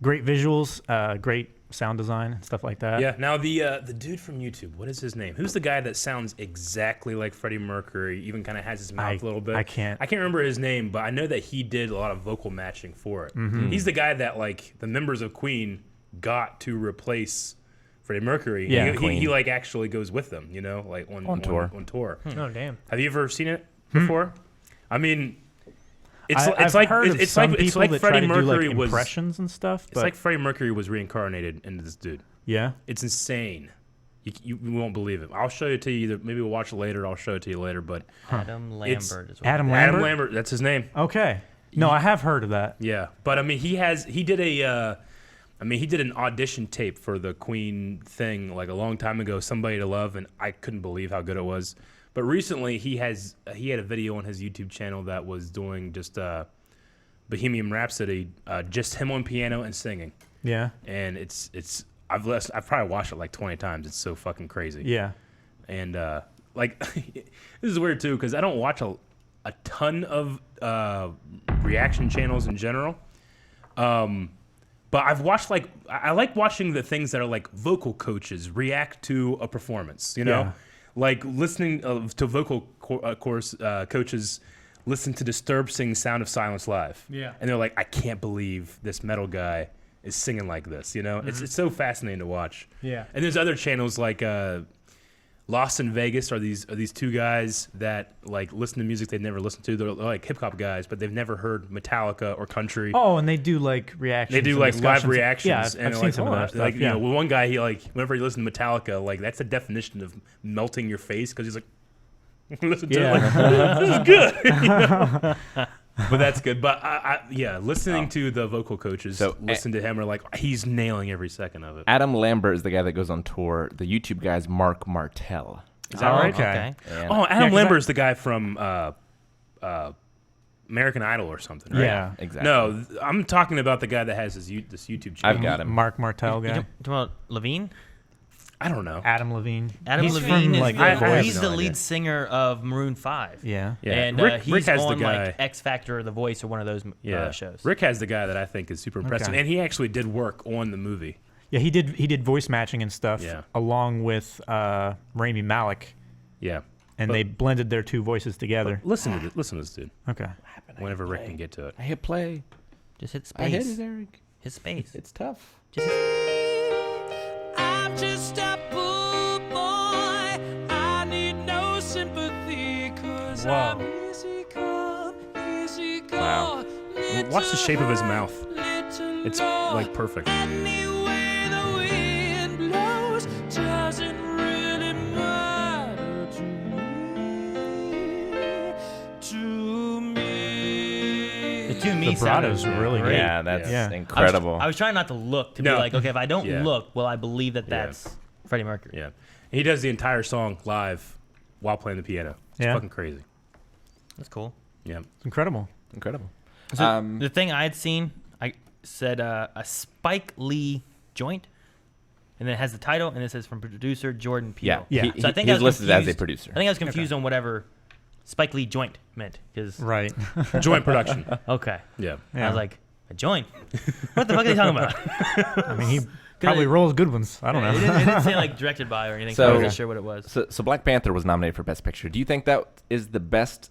great visuals, great sound design and stuff like that. Yeah. Now the dude from YouTube, what is his name? Who's the guy that sounds exactly like Freddie Mercury? Even kind of has his mouth a little bit. I can't remember his name, but I know that he did a lot of vocal matching for it. Mm-hmm. He's the guy that like the members of Queen got to replace Freddie Mercury. Yeah, he like actually goes with them. You know, like on tour. On tour. Oh damn. Have you ever seen it before? I mean, I've heard of some people that Freddie try to Mercury do, like, impressions and stuff. It's But like Freddie Mercury was reincarnated into this dude. yeah, It's insane. You won't believe it. I'll show it to you. Either maybe we'll watch it later. I'll show it to you later. But Adam Lambert is what Adam Adam Lambert. Lambert, that's his name. Okay. No, I have heard of that. Yeah, but I mean, he did an audition tape for the Queen thing like a long time ago, Somebody to Love, and I couldn't believe how good it was. But recently, he had a video on his YouTube channel that was doing just Bohemian Rhapsody, just him on piano and singing, Yeah. and I've probably watched it like 20 times. It's so fucking crazy. Yeah. And like this is weird too because I don't watch a ton of reaction channels in general. But I've watched I like watching the things that are like vocal coaches react to a performance, you know? Yeah. Like listening to vocal coaches listen to Disturbed sing Sound of Silence live. Yeah. And they're like, I can't believe this metal guy is singing like this, you know? It's so fascinating to watch. Yeah. And there's other channels like Lost in Vegas are these two guys that like listen to music they've never listened to. They're like hip hop guys, but they've never heard Metallica or country. Oh, and they do like reactions. They do and like live discussions. reactions. Yeah, and I've they're seen some of that stuff. Like, yeah. you know, one guy, he like, whenever he listens to Metallica, like that's the definition of melting your face because he's like, listen to it, like, this is good. You know? But that's good. But listening to the vocal coaches, So, listen to him, are like, he's nailing every second of it. Adam Lambert is the guy that goes on tour. The YouTube guy is Mark Martell. Is that right? Okay. And Oh, Adam 'cause Lambert's the guy from American Idol or something, right? Yeah. exactly. No, I'm talking about the guy that has this YouTube channel. I've got him. Mark Martell You guy. talking about Levine? I don't know. Adam Levine. Adam He's Levine from, like, is The Voice. he's no the idea. lead singer of Maroon 5. Yeah. Yeah, And Rick he's has the on guy. like X Factor or The Voice or one of those shows. Rick has the guy that I think is super impressive, Okay. and he actually did work on the movie. Yeah, he did voice matching and stuff Yeah. along with Rami Malek, Yeah, and But- they blended their two voices together. listen to this dude. Okay. Whenever Rick can get to it. I hit play. Just hit I hit space. it, Eric. Hit space. It's tough. Just hit I'm just a poor boy. I need no sympathy, 'cause I'm easy come, easy go. Wow. Watch the shape of his mouth. It's like perfect. Anyway the wind blows doesn't really matter to me. the two me The vibrato's sounded really great. great. Yeah, that's Yeah. incredible. I was trying not to look to No. be like, okay, if I don't Yeah. look, will I believe that Yeah. that's Freddie Mercury? Yeah, and he does the entire song live while playing the piano. It's Yeah. fucking crazy. That's cool. Yeah, It's incredible. Incredible. So the thing I had seen, I said a Spike Lee joint, and then it has the title, and it says from producer Jordan Peele. Yeah. Yeah. He, So I think he's I was listed as a confused. producer. I think I was confused on whatever Spike Lee joint meant, because Right. joint production. okay, Yeah, I was like, a joint? What the fuck are they talking about? I mean, he probably rolls good ones. I don't know. It didn't say like directed by or anything, so I So- wasn't sure what it was. So Black Panther was nominated for Best Picture. Do you think that is the best,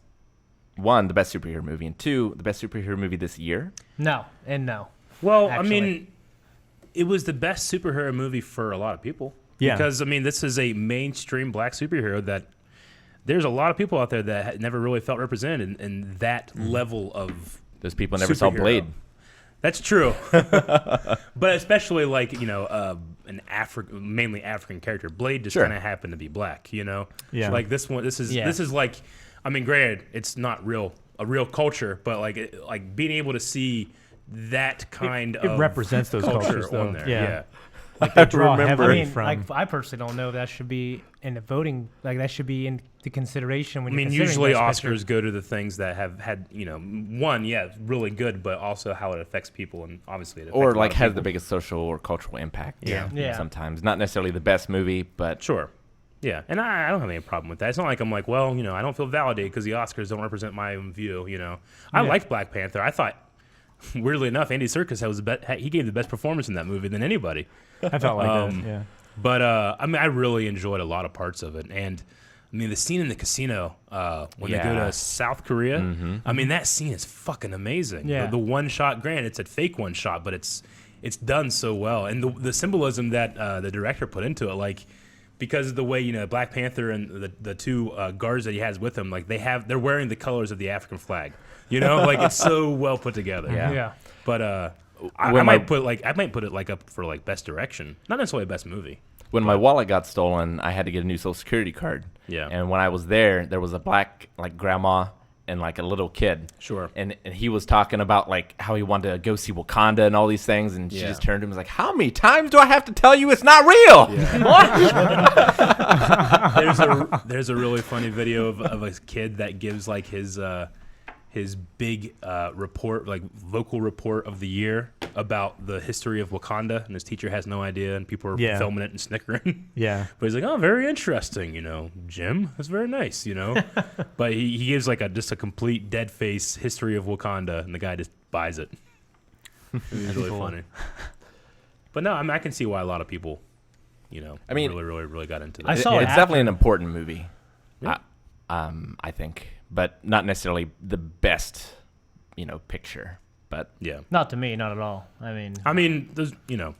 one, the best superhero movie, and two, the best superhero movie this year? No, and no. Well, Actually. I mean, it was the best superhero movie for a lot of people. Yeah. Because, I mean, this is a mainstream black superhero that there's a lot of people out there that never really felt represented in that level of Those people never saw superhero. Blade. That's true. But especially like, you know, mainly African character. Blade just Sure. kind of happened to be black, you know? Yeah. Like this one, this is like, I mean, granted, it's not a real culture, but like being able to see that kind It of represents those culture cultures, though. on there. Yeah. Yeah. Like they draw remember- I heavily mean, from. like I personally don't know if that should be in the voting. Like that should be into consideration when I you're mean, considering usually Best Oscars Picture. go to the things that have had, you know, one, really good, but also how it affects people, and obviously it affects a Or lot like of has people. the biggest social or cultural impact. Yeah. Yeah. Sometimes. Not necessarily the best movie, but Sure. Yeah, and I don't have any problem with that. It's not like I'm like, well, you know, I don't feel validated because the Oscars don't represent my own view, you know. I liked Black Panther. I thought weirdly enough, Andy Serkis he gave the best performance in that movie than anybody. I felt like that. Yeah. But I mean, I really enjoyed a lot of parts of it, and I mean, the scene in the casino when they go to South Korea. I mean, that scene is fucking amazing. Yeah. The one shot, granted, it's a fake one shot, but it's done so well, and the symbolism that the director put into it, like. Because of the way, Black Panther and the two guards that he has with him, like they're wearing the colors of the African flag. Like it's so well put together. Yeah. But I might put it like up for like best direction, not necessarily best movie. When my wallet got stolen, I had to get a new Social Security card. Yeah. And when I was there was a black like grandma and like a little kid. Sure. And he was talking about like how he wanted to go see Wakanda and all these things, and she just turned to him and was like, "How many times do I have to tell you it's not real?" Yeah. There's a really funny video of a kid that gives like his big report, like vocal report of the year about the history of Wakanda, and his teacher has no idea, and people are filming it and snickering. Yeah. But he's like, "Oh, very interesting, Jim. That's very nice, But he gives like just a complete dead face history of Wakanda, and the guy just buys it. It's really funny. But no, I mean, I can see why a lot of people, I mean, really got into I this. saw it it's after. definitely an important movie. Yeah. I think, but not necessarily the best, picture. But Yeah. Not to me, not at all. I mean, those, didn't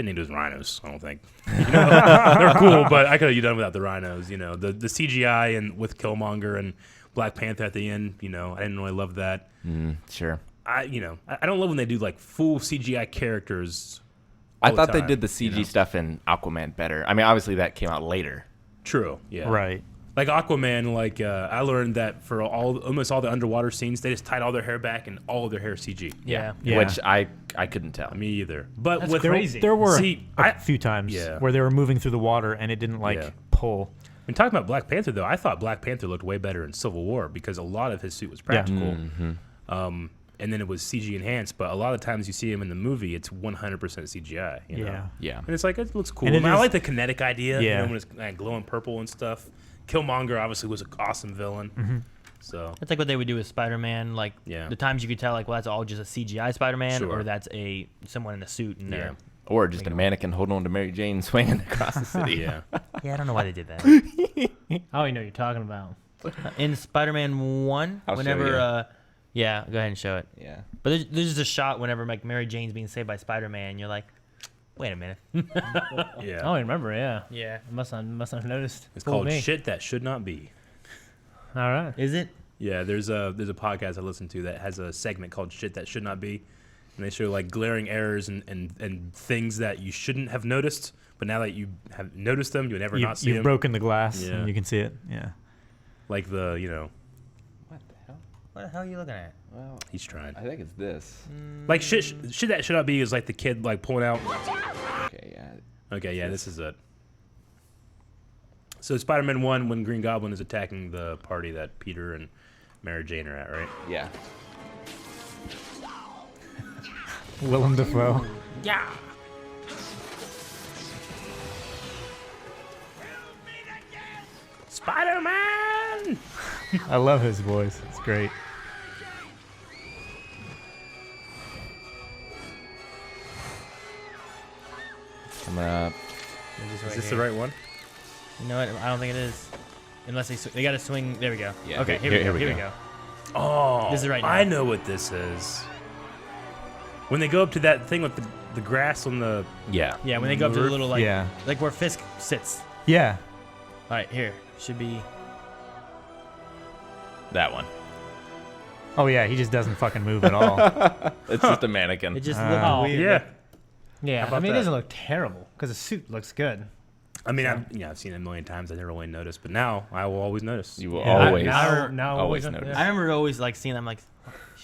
need those rhinos, I don't think. They're cool, but I could have done without the rhinos, The CGI and with Killmonger and Black Panther at the end, I didn't really love that. sure. I don't love when they do like full CGI characters. I all thought the they did the time, CG stuff in Aquaman better. I mean, obviously that came out later. True. Yeah. Right. Like Aquaman, like I learned that for almost all the underwater scenes, they just tied all their hair back and all of their hair CG. Yeah. Yeah. Which I couldn't tell. Me either. But That's with crazy. There were See, a few times Yeah. where they were moving through the water and it didn't Yeah. pull. When talking about Black Panther, though, I thought Black Panther looked way better in Civil War because a lot of his suit was practical. And then it was CG enhanced, but a lot of times you see him in the movie, it's 100% CGI. You know? Yeah. Yeah. And it's like, it looks cool. And it I is- like the kinetic idea, Yeah. when it's like glowing purple and stuff. Killmonger obviously was an awesome villain. So That's like what they would do with Spider-Man. Like Yeah. the times you could tell, like, well, that's all just a CGI Spider-Man, Sure. or that's someone in a suit in there. Or just a mannequin holding on to Mary Jane swinging across the city. yeah. Yeah, I don't know why they did that. I don't know what you're talking about. In Spider-Man 1, I'll show whenever, you. yeah, go ahead and show it. Yeah. But there's just a shot whenever like Mary Jane's being saved by Spider-Man. You're like, wait a minute. I Yeah. don't remember. Yeah. Yeah. I must not have noticed. It's Fooled called me. Shit That Should Not Be. All right. Is it? Yeah, there's a podcast I listen to that has a segment called Shit That Should Not Be. And they show like glaring errors and things that you shouldn't have noticed, but now that you have noticed them, you would never not see You've them. broken the glass Yeah. and you can see it. Yeah. Like the, What the hell? What the hell are you looking at? Well, he's trying. I think it's this. Like shit that should not be is like the kid like pulling out. Okay, yeah. Okay, yeah, this is it. So Spider-Man 1, when Green Goblin is attacking the party that Peter and Mary Jane are at, right? Yeah. Willem Dafoe. Yeah. Spider-Man! I love his voice. It's great. Coming up. Is this the right one? You know what? I don't think it is. Unless they got to swing. There we go. Yeah, Okay, here- here we here we go. Oh, This is right now. I know what this is. When they go up to that thing with the grass on the... Yeah. Yeah, when they go up to the little like Yeah. like where Fisk sits. Yeah. All right, here should be. That one. Oh yeah, he just doesn't fucking move at all. It's just a mannequin. It just Oh, looked Oh, weird. yeah. Yeah. How about I mean, that? it doesn't look terrible because the suit looks good. I mean, I've seen it a million times. I never really noticed, but now I will always notice. You will Yeah. always. now always always notice. I remember always like seeing them like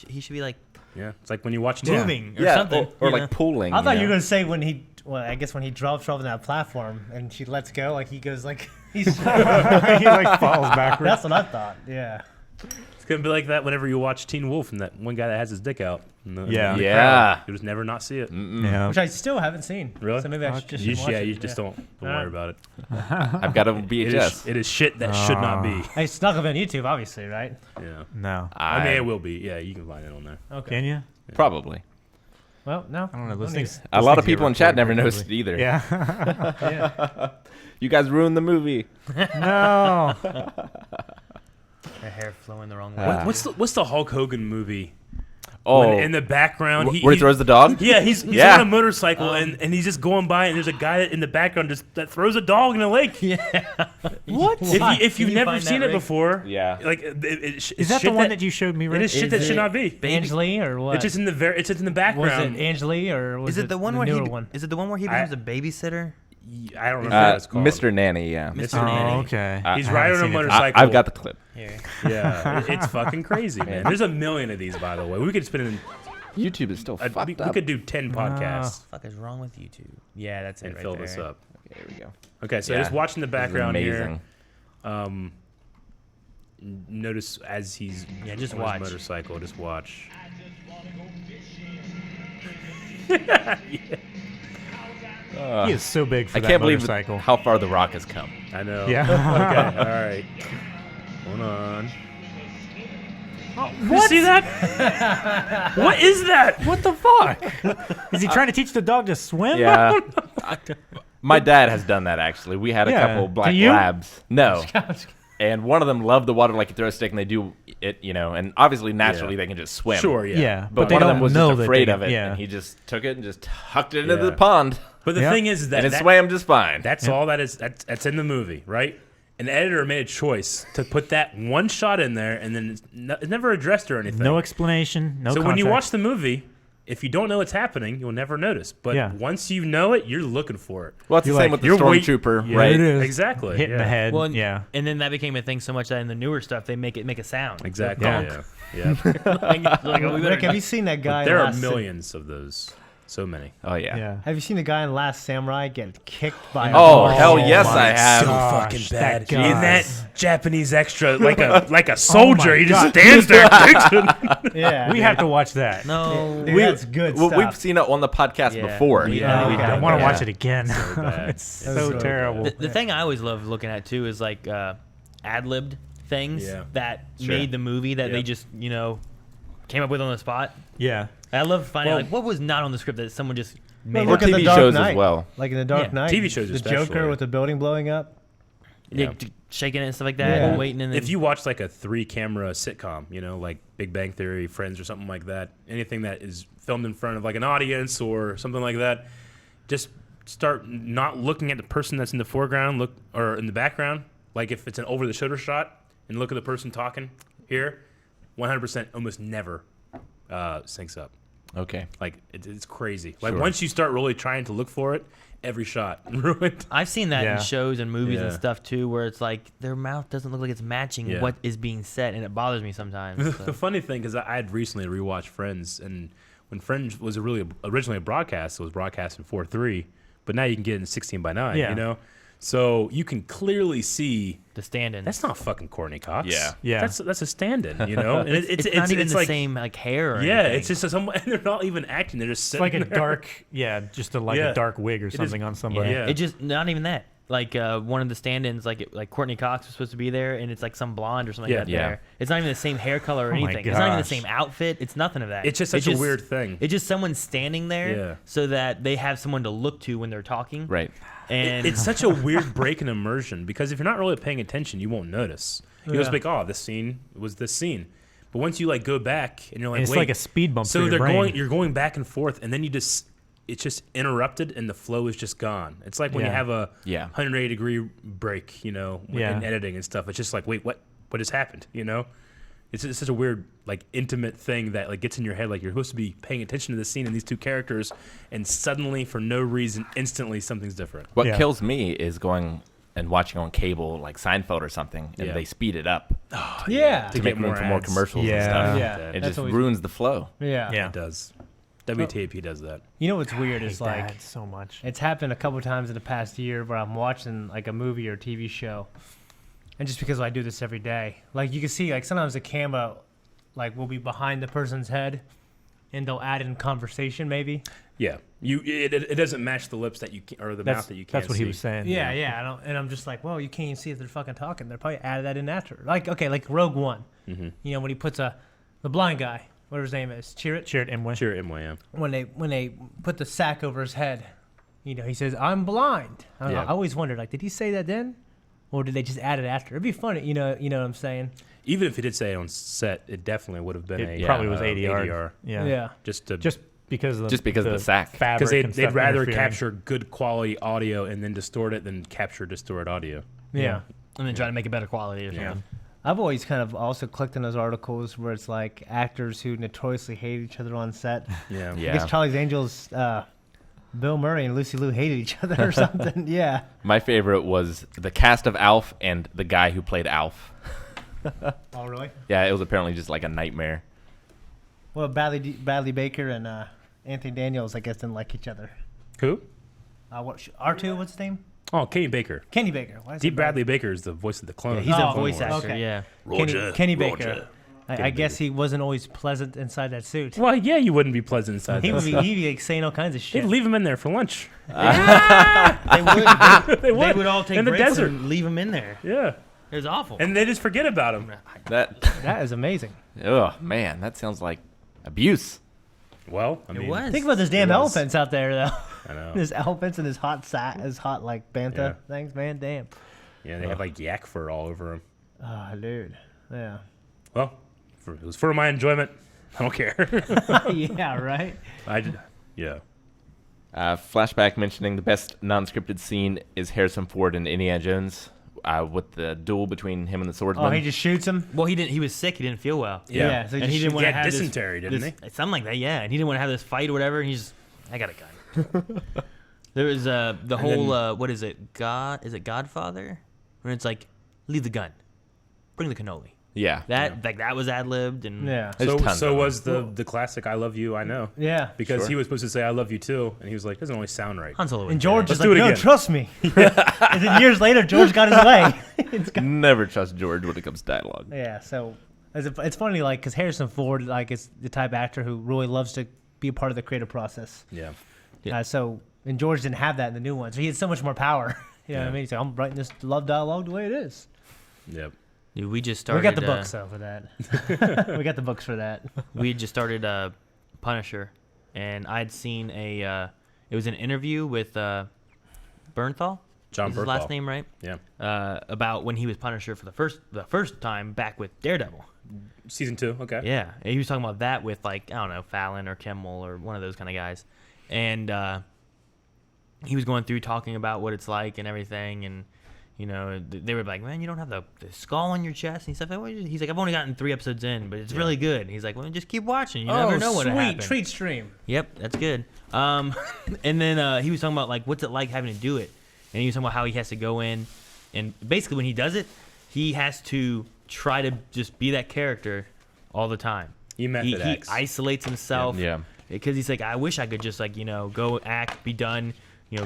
he should be like Yeah, it's like when you watch moving or yeah, something. or you like know? pulling. I thought you know? were gonna say I guess when he drops her off that platform and she lets go, like he goes like he's. he like falls backwards. That's what I thought. Yeah. It's gonna be like that whenever you watch Teen Wolf and that one guy that has his dick out. Yeah. in the Yeah. crowd. You just never not see it. Yeah. Which I still haven't seen. Really? So maybe I should just You, watch it. you just don't worry about it. I've got a VHS. It is shit that should not be. Hey, it's not on YouTube, obviously, right? Yeah. No. I mean, it will be. Yeah, you can find it on there. Okay. Can you? Probably. Well, no. I don't know. Don't need- A lot of people in chat never noticed it either. Yeah. yeah. You guys ruined the movie. No. Her hair flowing the wrong way. What's the Hulk Hogan movie? Oh, When in the background, where he throws the dog? Yeah, he's Yeah. on a motorcycle and he's just going by, and there's a guy in the background that throws a dog in a lake. What? If you've you never find seen that, it Rick? before, Yeah. like Is that the one that you showed me, It Rick? is shit that should not be. Angeli or what? It's just in the it's just in the was background. it Angeli or was Is it the one where newer he? one? Is it the one where he becomes a babysitter? I don't remember what it's called. Mr. Nanny, yeah. Mr. Oh, Nanny. okay. He's I riding haven't on a seen it. motorcycle. I've got the clip. Here. Yeah, it's fucking crazy, man. There's a million of these, by the way. We could spend in. YouTube is still fucked We up. could do 10 podcasts What the fuck is wrong with YouTube? Yeah, that's it and right fill there. this up. Okay, here we go. Okay, so Yeah. just watching the This is background here. amazing. Notice as he's just on watch. his motorcycle. Just watch. He is so big for I that can't believe motorcycle. how far The Rock has come. I know. Yeah. Okay. All right. Hold on. You what? see that? What is that? What the fuck? Is he trying to teach the dog to swim? Yeah. My dad has done that, actually. We had a Yeah. couple black Do you? labs. No. And one of them loved the water like you throw a stick and they do it, and obviously naturally Yeah. they can just swim. Sure, yeah. Yeah. But they one of don't them was know just that afraid they- of it, Yeah. and he just took it and just hucked it into Yeah. the pond, But the Yeah. thing is that and it swam just fine. that's all that is. That's in the movie, right? An editor made a choice to put that one shot in there, and then it's never addressed or anything. No explanation. No. so when you watch context. the movie, if you don't know what's happening, you'll never notice. But Yeah. once you know it, you're looking for it. Well, it's the You're same like, with the you're wait- stormtrooper, Yeah, right? it is. Exactly. Hit in yeah. the head. Well, and, yeah. and then that became a thing so much that in the newer stuff they make a sound. Exactly. Yeah. Yeah. Yeah. Like, oh, we better Rick, have you seen that guy? There in are Last millions of those. So many. Oh yeah. Yeah. Have you seen the guy in Last Samurai get kicked by? Oh, a hell ball? yes, my I have. So Gosh, fucking that bad. guy. In that Japanese extra, like a soldier, he just God. stands there and takes it. Yeah, We have to watch that. No. Dude, that's good Well, stuff. we've seen it on the podcast Yeah. before. Yeah. I Yeah. want to Yeah. watch it again. bad. It's so so terrible. The thing I always love looking at too is like ad-libbed things Yeah. that Sure. made the movie that they Yeah. just came up with on the spot. Yeah. I love finding Well- like what was not on the script that someone just made. Well, Or look at TV the Dark shows Knight. as well. Like in the Dark Yeah. Knight, TV shows the especially. Joker with the building blowing up. Yeah, shaking it and stuff like that, Yeah. and waiting. And then, If you watch like a 3-camera sitcom, like Big Bang Theory, Friends, or something like that, anything that is filmed in front of like an audience or something like that, just start not looking at the person that's in the foreground, or in the background. Like if it's an over-the-shoulder shot, and look at the person talking here, 100% almost never syncs up. Okay. Like it's crazy. Like Sure. once you start really trying to look for it, every shot ruined. I've seen that Yeah. in shows and movies and Yeah. stuff too, where it's like their mouth doesn't look like it's matching Yeah. what is being said, and it bothers me sometimes. The So. funny thing is, I had recently rewatched Friends, and when Friends was originally a broadcast, it was broadcast in 4:3, but now you can get it in 16:9. Yeah. So you can clearly see The stand-in. that's not fucking Courtney Cox. Yeah. Yeah. That's a stand-in. And it's not even the like, same like hair. Or Yeah, anything. it's just and they're not even acting. They're just It's sitting like a there. dark, just a dark wig or something on somebody. Yeah. It just not even that. Like one of the stand-ins, like Courtney Cox was supposed to be there, and it's like some blonde or something Yeah. like that. Yeah. There, it's not even the same hair color or Oh my anything. It's not even the gosh. same outfit. It's nothing of that. It's just such a weird thing. It's just someone standing there, Yeah. so that they have someone to look to when they're talking. Right. And It's such a weird break in immersion because if you're not really paying attention, you won't notice. You'll just be like, "Oh, this scene was this scene," but once you like go back and you're like, It's "Wait," like a speed bump. so for they're your brain. you're going back and forth, and then it's just interrupted, and the flow is just gone. It's like when you Yeah. have a Yeah. 180 degree break, Yeah. in editing and stuff. It's just like, wait, what has happened? It's such a weird, like, intimate thing that like gets in your head. Like you're supposed to be paying attention to the scene and these two characters, and suddenly, for no reason, instantly something's different. What Yeah. kills me is going and watching on cable like Seinfeld or something, and Yeah. they speed it up Yeah, to make room for more ads. commercials and Yeah. stuff. Yeah. It That's just always- ruins the flow. yeah. Yeah. It does. WTAP does that. You know what's weird I is hate like that so much. it's happened a couple times in the past year where I'm watching like a movie or TV show, and just because I do this every day, like you can see like sometimes the camera like will be behind the person's head, and they'll add in conversation maybe. Yeah, it doesn't match the lips that you can, or the mouth that you can't That's what see. he was saying. Yeah, yeah. And I'm just like, well, you can't even see if they're fucking talking. They're probably added that in after. Like, okay, like Rogue One. Mm-hmm. When he puts the blind guy what his name is, Cheer It. Cheer it, Imwe. Sure, Imwe, yeah. When they put the sack over his head, he says, "I'm blind." I don't know, Yeah. I always wondered, like, did he say that then, or did they just add it after? It'd be funny, you know what I'm saying? Even if he did say it on set, it definitely would have been It a probably was ADR. ADR. Yeah. Just Because of Just because of the sack. fabric because and they'd stuff rather interfering. capture good quality audio and then distort it than capture distorted audio. Yeah. And then try to make it better quality or Yeah. something. I've always kind of also clicked in those articles where it's like actors who notoriously hate each other on set. Yeah. I Yeah. guess Charlie's Angels, Bill Murray and Lucy Liu hated each other or something. Yeah. My favorite was the cast of Alf and the guy who played Alf. Oh, really? Yeah, it was apparently just like a nightmare. Well, Bradley Baker and Anthony Daniels, I guess, didn't like each other. Who? R2, what's his name? Oh, Kenny Baker. Kenny Baker. Why is Deep it Bradley Baker is the voice of the clone. Yeah, he's Oh, a voice okay. actor. Yeah. Kenny Baker. Kenny I guess Baker. he wasn't always pleasant inside that suit. Well, yeah, you wouldn't be pleasant inside He that. would be, he'd be like saying all kinds of They'd shit. leave him in there for lunch. They would. They They would all take in the breaks desert. and leave him in there. Yeah, It was awful. and they just forget about him. That, That is amazing. oh man, that sounds like abuse. Well, I It mean, was. Think about those damn It was. elephants out there, though. I know. His elephants and his hot like bantha Yeah. things, man. Damn. Yeah, they have like yak fur all over him. Oh, dude. Yeah. Well, it was for my enjoyment. I don't care. Yeah, right. I did. Yeah. Flashback mentioning the best non-scripted scene is Harrison Ford and Indiana Jones with the duel between him and the swordsman. Oh, he just shoots him? Well, he didn't. He was sick. He didn't feel well. Yeah. So And he didn't He want to had have dysentery, didn't this, something like that. Yeah, and he didn't want to have this fight or whatever. And he's, I got a gun. There was the whole what is it? Godfather? Where it's like, leave the gun, bring the cannoli. yeah. That was ad libbed and Yeah. There's So, tons so of was the classic "I love you, I know" Yeah. because Sure. he was supposed to say "I love you too," and he was like, "Doesn't always sound right." Han Solo. And was George Let's is do like, it no, again." trust me. And then years later, George got his way. Never trust George when it comes to dialogue. Yeah, so it's funny, like, because Harrison Ford, like, is the type of actor who really loves to be a part of the creative process. Yeah. And George didn't have that in the new one, so he had so much more power. You know what I mean? He's like, I'm writing this love dialogue the way it is. Yep. Dude, we just started. We got the books, though, for that. We got the books for that. We had just started Punisher, and I'd seen it was an interview with Bernthal. John Is his last Bernthal. name right? Yeah. About when he was Punisher for the first time back with Daredevil. Season 2. Okay. Yeah, and he was talking about that with, like, I don't know, Fallon or Kimmel or one of those kind of guys, and he was going through talking about what it's like and everything, and they were like, man, you don't have the skull on your chest and stuff. He's like, I've only gotten 3 episodes in, but it's really good. And he's like, well, just keep watching. You never know what happened. treat stream. Yep, that's good. And then he was talking about, like, what's it like having to do it, and he was talking about how he has to go in, and basically when he does it, he has to try to just be that character all the time. He method acts. Isolates himself. Yeah. Because he's like, I wish I could just, like, go act, be done,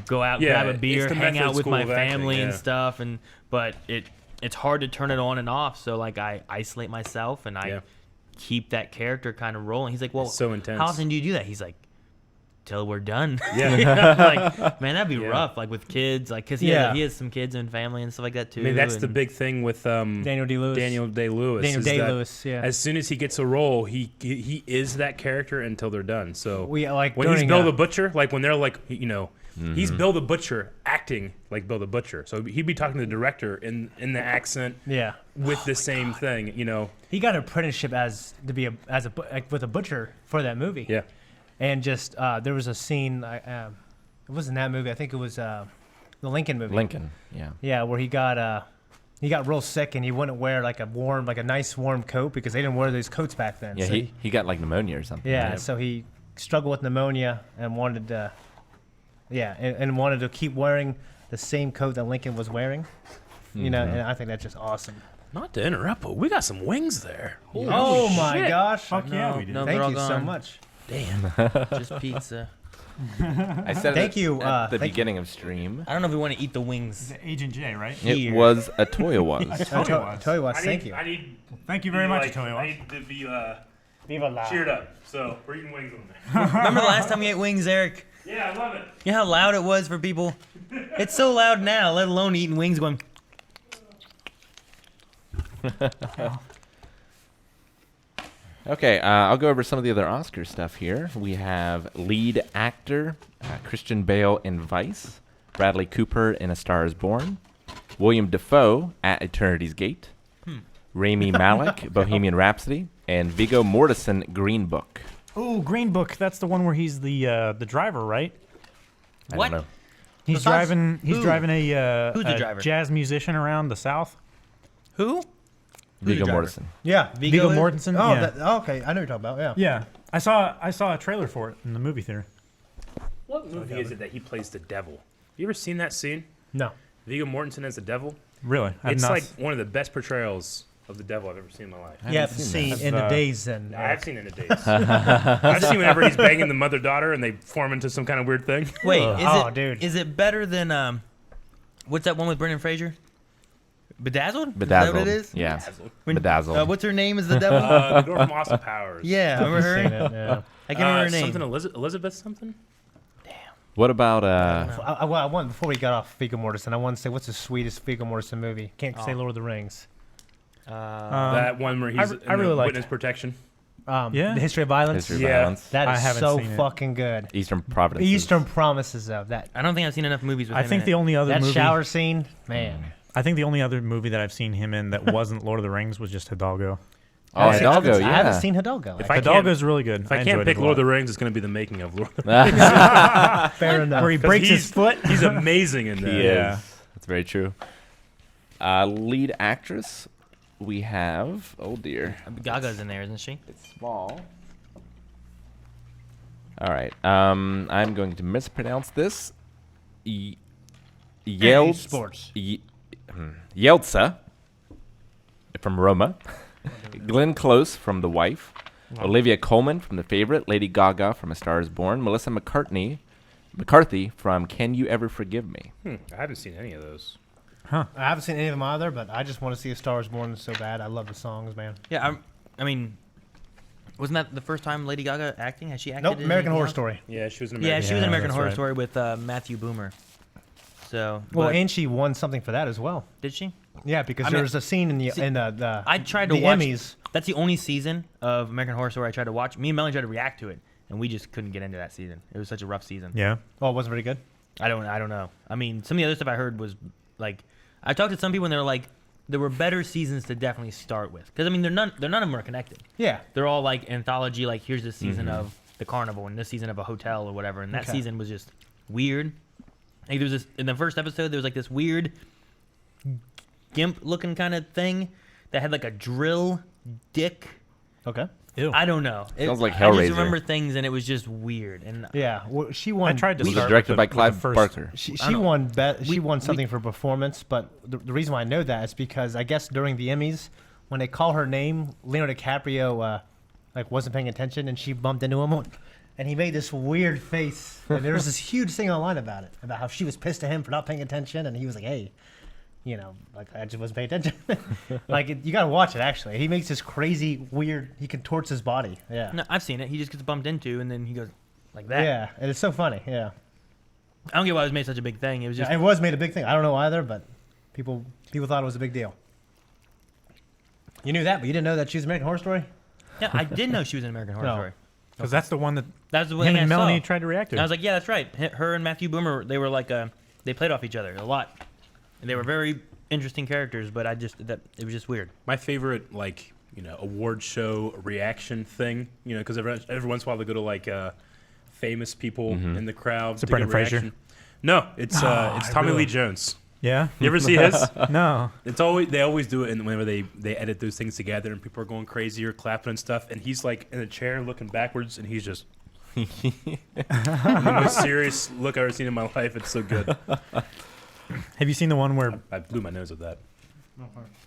go out, Yeah, grab a beer, it's the hang method out with school my of acting, family and yeah. stuff, but it's hard to turn it on and off. So, like, I isolate myself and I Yeah. keep that character kind of rolling. He's like, well, It's so intense. how often do you do that? He's like, till we're done. Yeah. Like, man, that'd be Yeah. rough. Like with kids, like, cause he has some kids and family and stuff like that too. I mean, that's the and- big thing with Daniel Day-Lewis. Daniel Day-Lewis. Daniel is that Day-Lewis, yeah. As soon as he gets a role, he is that character until they're done. So Like when he's during, Bill the Butcher, like when they're like, he's Bill the Butcher acting like Bill the Butcher. So he'd be talking to the director in the accent Yeah. with the same thing, He got an apprenticeship with a butcher for that movie. Yeah. And just there was a scene. It wasn't that movie. I think it was the Lincoln movie. Lincoln. Yeah. Yeah, where he got real sick and he wouldn't wear like a nice warm coat because they didn't wear those coats back then. Yeah. So He got like pneumonia or something. yeah. right? So he struggled with pneumonia and wanted to. Yeah, and wanted to keep wearing the same coat that Lincoln was wearing. And I think that's just awesome. Not to interrupt, but we got some wings there. Holy Oh my shit. gosh! Fuck yeah, we did. No, they're Thank all you so gone. much. Just pizza. I said Thank it you, at the thank you. beginning of stream. I don't know if we want to eat the wings. It's Agent J, right? It Here. was a toy was. Tell you what, thank you. I need. Thank you very much, Toyo. I need to be Viva la. cheered up. So we're eating wings on there. Remember the last time we ate wings, Eric? Yeah, I love it. You know how loud it was for people? It's so loud now, let alone eating wings going. Okay, I'll go over some of the other Oscar stuff here. We have lead actor Christian Bale in Vice, Bradley Cooper in A Star Is Born, William Dafoe at Eternity's Gate, Rami Malek, Bohemian Rhapsody, and Viggo Mortensen, Green Book. Ooh, Green Book. That's the one where he's the driver, right? I What? don't know. He's Besides- driving. He's Who? driving a, Who's the driver? jazz musician around the South. Who? Viggo driver? Mortensen. Yeah. Viggo is? Mortensen. Oh, yeah. okay. I know what you're talking about. Yeah. Yeah. I saw a trailer for it in the movie theater. What movie is it that he plays the devil? You ever seen that scene? No. Viggo Mortensen as the devil? Really? It's like one of the best portrayals of the devil I've ever seen in my life. I Yeah, haven't the seen scene in the I've, days and I've seen it in the days. I've seen whenever he's banging the mother-daughter and they form into some kind of weird thing. Wait, dude. is it better than what's that one with Brendan Fraser? Bedazzled? Bedazzled. Is that what it is? Yeah. When- Bedazzled. what's her name? Is the devil? The girl from Austin Powers. Yeah, remember her? Seen it, yeah. I can't remember her name. Something Elizabeth something? What about I want before we got off Viggo Mortensen, I want to say what's the sweetest Viggo Mortensen movie? Can't say Lord of the Rings. That one where he's I really liked witness protection. Yeah? The History of Violence. History of Yeah. Violence? That I is haven't so seen it. fucking good. Eastern Providence. Eastern Promises of that. I don't think I've seen enough movies with I him think in the it. only other That movie. shower scene, man. I think the only other movie that I've seen him in that wasn't Lord of the Rings was just Hidalgo. Oh, Hidalgo, I haven't yeah. seen Hidalgo. If I can't- Hidalgo's really good. If I can't enjoyed pick it a Lord of lot. the Rings, it's going to be the making of Lord of the Fair enough. Where he 'Cause breaks his he's- foot. He's amazing in that. He Yeah. is. That's very true. Lead actress, we have. Oh dear, Gaga's in there, isn't she? it's small. All right. I'm going to mispronounce this. Sports. Yeltsa from Roma. Glenn Close from The Wife. Olivia Colman from The Favorite. Lady Gaga from A Star Is Born. Melissa McCarthy from Can You Ever Forgive Me? I haven't seen any of those. I haven't seen any of them either, but I just want to see A Star Is Born so bad. I love the songs, man. Yeah, I mean, wasn't that the first time Lady Gaga acting? Has she acted? Nope, in American anything Horror else? Story. Yeah, she was an Yeah, American. she was in American that's Horror right. Story with Matthew Boomer. So, Well, but- and she won something for that as well. did she? Yeah, because I there mean, was a scene in the see, in the I tried to the watch. Emmys. That's the only season of American Horror Story I tried to watch. Me and Melanie tried to react to it, and we just couldn't get into that season. It was such a rough season. Yeah. Oh, it wasn't very good. I don't know. I mean, some of the other stuff I heard was like, I talked to some people and they're like, there were better seasons to definitely start with, because I mean, none of them are connected. Yeah. They're all like anthology. Like, here's this season of the carnival and this season of a hotel or whatever, and that Okay. season was just weird. Like, there was this in the first episode. There was like this weird gimp-looking kind of thing that had like a drill dick. Okay. Ew. I don't know. Sounds like I Hellraiser. just remember things and it was just weird. And Yeah. Well, she won. I tried to Was it start directed with by the Clive first- Barker? She I don't- won. She won we- something for performance, but the reason why I know that is because I guess during the Emmys, when they call her name, Leonardo DiCaprio like wasn't paying attention, and she bumped into him, and he made this weird face. And there was this huge thing online about it, about how she was pissed at him for not paying attention, and he was like, "Hey, you know, like I just wasn't paying attention." You gotta watch it. Actually, he makes this crazy, weird. He contorts his body. Yeah. no, I've seen it. He just gets bumped into and then he goes like that. Yeah, and it's so funny. Yeah. I don't get why it was made such a big thing. It was just Yeah, it was made a big thing. I don't know either, but people thought it was a big deal. You knew that, but you didn't know that she was American Horror Story? yeah. I did know she was in American Horror No. Story. Because that's the one that That's the him way I and Melanie saw. tried to react to. And I was like, yeah, that's right. Her and Matthew Boomer, they were like, they played off each other a lot. And they were very interesting characters, but it was just weird. My favorite, like, award show reaction thing, because every once in a while they go to, like, famous people in the crowd. Is it to get a Brendan Fraser? reaction. No, it's Tommy really- Lee Jones. yeah. You ever see his? No. They always do it, and whenever they edit those things together, and people are going crazy or clapping and stuff, and he's like in a chair looking backwards, and he's just the most serious look I've ever seen in my life. It's so good. Have you seen the one where I blew my nose at that.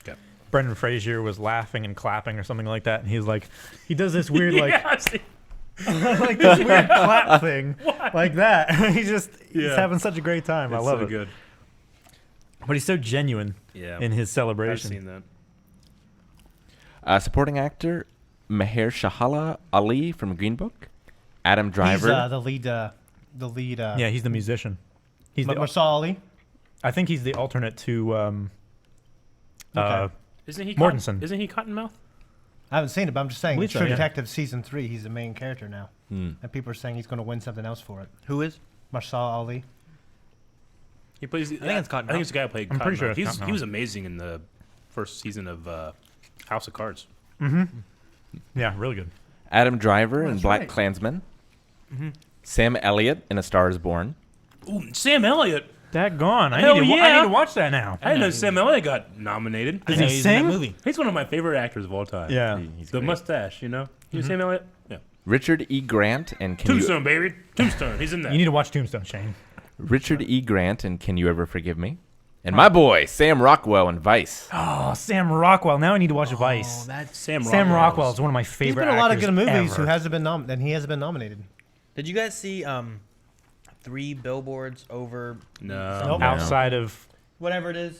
Okay. Brendan Fraser was laughing and clapping or something like that, and he's like, he does this weird like Yeah, I've seen- like this weird clap thing like that. He's Yeah. having such a great time. I it's love so it. good. But he's so genuine Yeah, in his I've celebration. seen that. Supporting actor Mahershala Ali from Green Book. Adam Driver. He's the lead. Yeah, he's the musician. He's the, Mahershala Ali. I think he's the alternate to Okay. Isn't he Mortensen. Isn't he Cottonmouth? I haven't seen it, but I'm just saying. Believe It's so, True yeah. Detective season 3. He's the main character now, and people are saying he's going to win something else for it. Who is? Marshall Ali. He plays. I think it's Cotton I think it's the guy who played. I'm pretty sure Cottonmouth. it's Cottonmouth. He was amazing in the first season of House of Cards. Yeah, really good. Adam Driver in that's Black right. Klansman. Sam Elliott in A Star Is Born. Ooh, Sam Elliott. That gone. I Hell need to yeah. watch that now. I didn't know Sam Elliott got nominated. Does I know he he's in sing? that movie. He's one of my favorite actors of all time. Yeah. He's The great. mustache, you know. You Sam Elliott. Yeah. Richard E. Grant and Tombstone, baby. Tombstone. He's in that. You need to watch Tombstone, Shane. Richard E. Grant and Can You Ever Forgive Me? And my boy Sam Rockwell in Vice. Oh, Sam Rockwell. Now I need to watch Vice. That's Sam Rockwell is one of my He's favorite been in a lot of actors good movies ever. who hasn't been and he hasn't been nominated. Did you guys see 3 billboards over No. Nope. outside of whatever it is?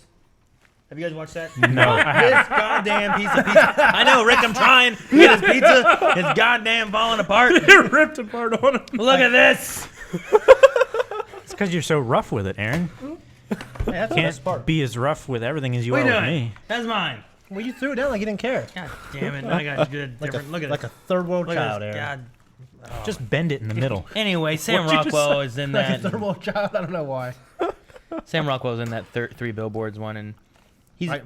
Have you guys watched that? no. This goddamn piece of pizza. I know, Rick. I'm trying to get his pizza. It's goddamn falling apart. You're ripped apart on him. Look at this. It's because you're so rough with it, Aaron. Hey, that's the best Can't part. be as rough with everything as you What are are you with doing? me. That's mine. Well, you threw it down like you didn't care. God damn it. I got good different. Look at Like this. a third world Look child, at this. Aaron. God. Just bend it in the middle. Anyway, Sam What'd you just Rockwell is in Like a that. third world child. I don't know why. Sam Rockwell's in that 3 billboards one, and he's. Right.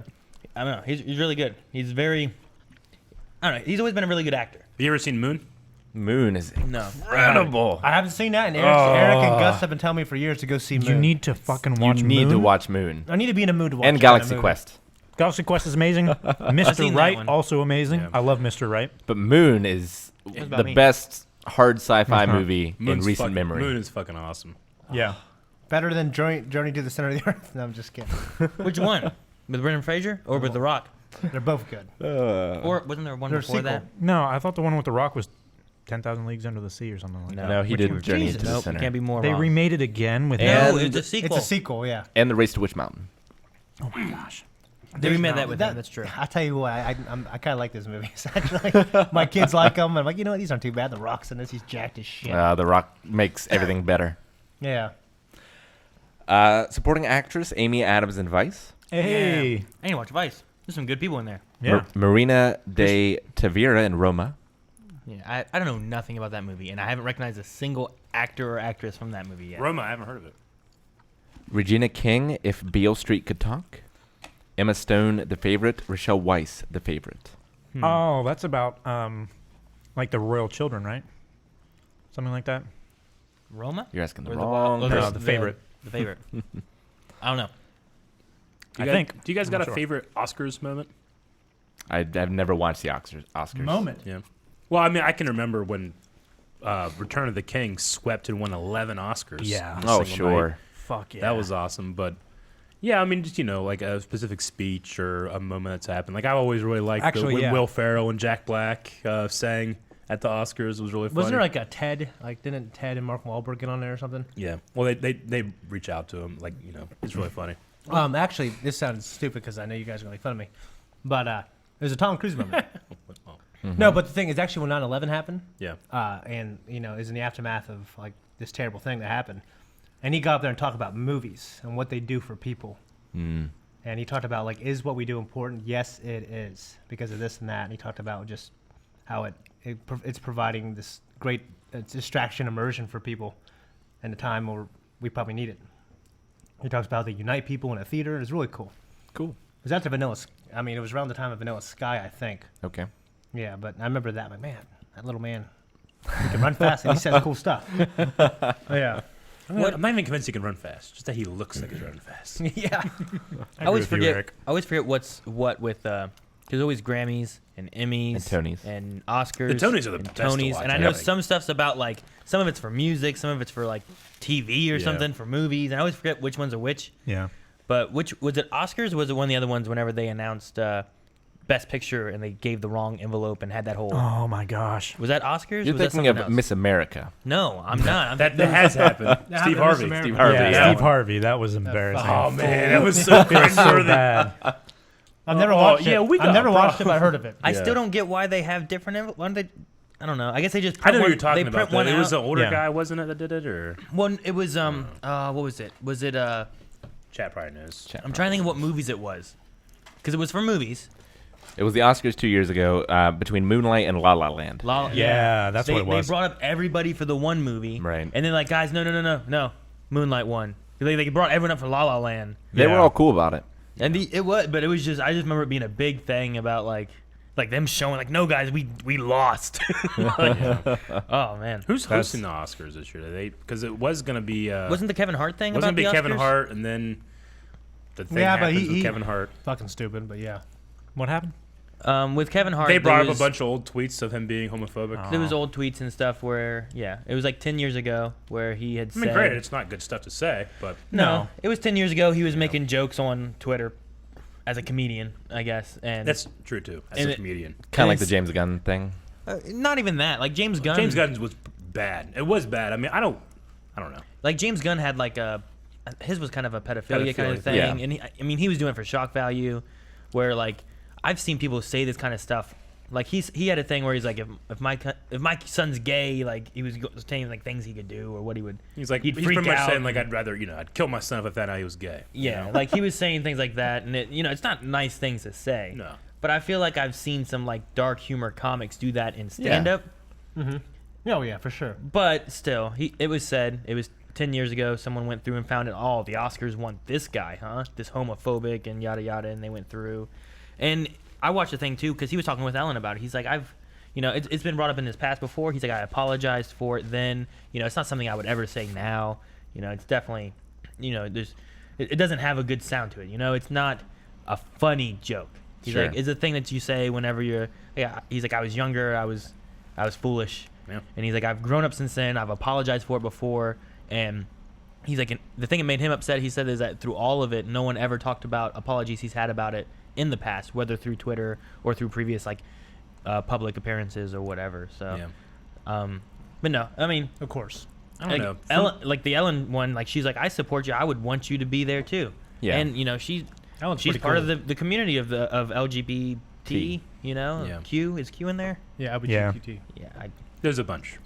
I don't know. He's really good. He's very. I don't know. He's always been a really good actor. Have you ever seen Moon? Moon is No. incredible. I haven't seen that, and Eric and Gus have been telling me for years to go see Moon. You need to fucking You watch need to Moon. watch Moon. I need to be in a mood to watch And that kind of Galaxy movie. Quest. Galaxy Quest is amazing. Mr. seen that Right, one. also amazing. Yeah. I love Mr. Right. But Moon is about the me? best hard sci-fi Uh-huh. movie in Moon's recent fucking- memory. Moon is fucking awesome. Yeah. Better than Journey to the Center of the Earth. No, I'm just kidding. Which one? With Brendan Fraser or with The Rock? They're both good. Or wasn't there one They're a before sequel. that? No, I thought the one with The Rock was 10,000 Leagues Under the Sea or something like that. No, he Which did one? Journey Jesus. to the Nope, Center. can't be more They wrong. remade it again with And- No, it's a sequel. It's a sequel, yeah. And The Race to Witch Mountain. Oh my gosh. They remade that with him. That's true. I tell you what, I kind of like those movies. Actually, my kids like them. I'm like, you know what? These aren't too bad. The Rock's in this. He's jacked as shit. The Rock makes everything better. Yeah. Supporting actress Amy Adams in Vice. Hey. I need to watch Vice. There's some good people in there. Yeah. Marina de Tavira in Roma. Yeah, I don't know nothing about that movie, and I haven't recognized a single actor or actress from that movie yet. Roma, I haven't heard of it. Regina King, If Beale Street Could Talk. Emma Stone, The Favorite. Rochelle Weisz, The Favorite. Oh, that's about like the royal children, right? Something like that. Roma? You're asking the Or wrong oh, No, person. The Favorite. The favorite. I don't know. Do you I guys, think. Do you guys I'm got not a sure. favorite Oscars moment? I've never watched the Oscars. Yeah. Well, I mean, I can remember when Return of the King swept and won 11 Oscars. Yeah. in a Oh, single sure. night. Fuck yeah. That was awesome. But yeah, I mean, just, like a specific speech or a moment that's happened. Like, I always really liked Actually, when yeah. Will Ferrell and Jack Black sang at the Oscars. It was really funny. Wasn't there like a TED? Like, didn't Ted and Mark Wahlberg get on there or something? Yeah. Well, they reach out to him. Like, it's really funny. Actually, this sounds stupid because I know you guys are going to make fun of me. But there's a Tom Cruise moment. No, but the thing is, actually, when 9/11 happened, Yeah. and is in the aftermath of like this terrible thing that happened, and he got up there and talked about movies and what they do for people. And he talked about like, is what we do important? Yes, it is because of this and that. And he talked about just how it's providing this great distraction immersion for people in a time where we probably need it. He talks about how they unite people in a theater. It's really cool. Cool. It was after it was around the time of Vanilla Sky, I think. Okay. Yeah, but I remember that. Like, man, that little man, he can run fast and he says cool stuff. Yeah. I'm not even convinced he can run fast. Just that he looks like he's running fast. Yeah. I always agree with you, forget. Eric. I always forget what's what with. There's always Grammys and Emmys And Tonys. and Oscars. The Tonys are the and best to Tonys, watch, and I I know think. some stuff's about like some of it's for music, some of it's for like TV or Yeah. something for movies. And I always forget which ones are which. Yeah. But which was it? Oscars or was it one of the other ones? Whenever they announced Best Picture and they gave the wrong envelope and had that whole. Oh my gosh. Was that Oscars? You're or was that thinking something of else? Miss America. No, I'm not. I'm That has happened. That Steve happened Harvey. in Miss Steve America. Harvey. Yeah, Yeah. Steve Harvey. That was embarrassing. Oh man, that was so It was so cringeworthy. bad. I've never Oh, watched yeah, it. we I've got never watched it, problems. but I heard of it. I Yeah. still don't get why they have different envelopes. Why don't they? I don't know. I guess they just. I Print know what one, you're talking they about. print one Though. It was out. an older Yeah. guy, wasn't it, that did it? Or One. It was what was it? Was it Chat probably knows. I'm trying to think of what movies it was, because it was for movies, It was the Oscars 2 years ago between Moonlight and La La Land. Yeah, that's what it was. They brought up everybody for the one movie, Right. And then like, guys, no, Moonlight won. They brought everyone up for La La Land, They were all cool about it. and it was just I just remember it being a big thing about like them showing like, no guys, we lost. Oh man, Who's hosting the Oscars this year? Because it was gonna be wasn't the Kevin Hart thing? wasn't about it the Kevin Oscars? Hart, and then the thing Yeah, but happens with he- Kevin Hart. Fucking stupid, but yeah. What happened? With Kevin Hart, They brought there up was- a bunch of old tweets of him being homophobic. There was old tweets and stuff where, it was like 10 years ago where he had I mean, said. granted, it's not good stuff to say, but No, it was 10 years ago. He was making jokes on Twitter as a comedian, I guess, and that's true too. As And a it- comedian, Kind of like the It's- James Gunn thing. not even that. Like James Gunn. James Gunn was bad. It was bad. I mean, I don't know. Like James Gunn had like his was kind of a pedophilia kind of Pedophilia, thing, yeah. and he was doing it for shock value, where like I've seen people say this kind of stuff. Like he had a thing where he's like, if my son's gay, like he was saying like things he could do or what he would. He's like, he'd he's freak pretty much out. saying like, I'd rather, I'd kill my son if I found out he was gay. Yeah, like he was saying things like that, and it's not nice things to say. No. But I feel like I've seen some like dark humor comics do that in stand up. Oh yeah, for sure. But still, it was said, it was 10 years ago, someone went through and found it. Oh, the Oscars want this guy, huh? This homophobic and yada yada, and they went through. And I watched the thing too because he was talking with Ellen about it. He's like, it's been brought up in his past before. He's like, I apologized for it then. It's not something I would ever say now. It's definitely, it doesn't have a good sound to it. It's not a funny joke. He's Sure. like, it's a thing that you say whenever you're. Yeah, he's like, I was younger, I was foolish, Yeah. and he's like, I've grown up since then. I've apologized for it before, and he's like, the thing that made him upset, he said, is that through all of it, no one ever talked about apologies he's had about it in the past, whether through Twitter or through previous like public appearances or whatever. So, but no, I mean, Of course. I don't like, know. Ellen, like the Ellen one, like she's like, I support you. I would want you to be there too. Yeah. And she's pretty part cool. of the community of LGBT. Yeah. Q is Q in there? Yeah, Yeah. LGBTQ. Yeah. There's a bunch.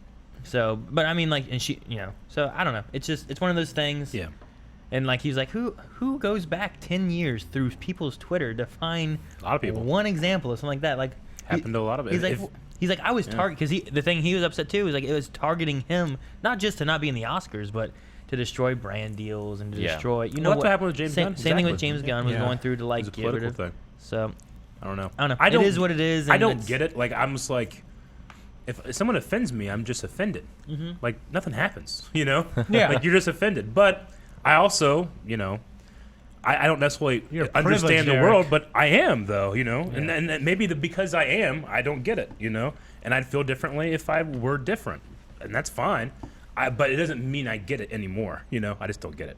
So, but I mean, like, and she, so I don't know. It's one of those things. Yeah. And like he's like, who goes back 10 years through people's Twitter to find A lot of people. one example of something like that? Like Happened to a lot of it. He's like, If- I was target because the thing he was upset too is like it was targeting him not just to not be in the Oscars, but to destroy brand deals and to Yeah. destroy. Well, that's what happened with James same, Gunn. Same thing with Exactly. James Gunn was Yeah. going through to like It's a get rid political of. thing. So I don't know. I don't know. It is what it is. I and don't it's- get it. Like, I'm just like, if someone offends me, I'm just offended. Mm-hmm. Like, nothing happens, Yeah. Like, you're just offended. But I also, I don't necessarily You're understand privileged, the Eric. world, but I am, though, and maybe because I am, I don't get it, and I'd feel differently if I were different, and that's fine. But it doesn't mean I get it anymore, I just don't get it.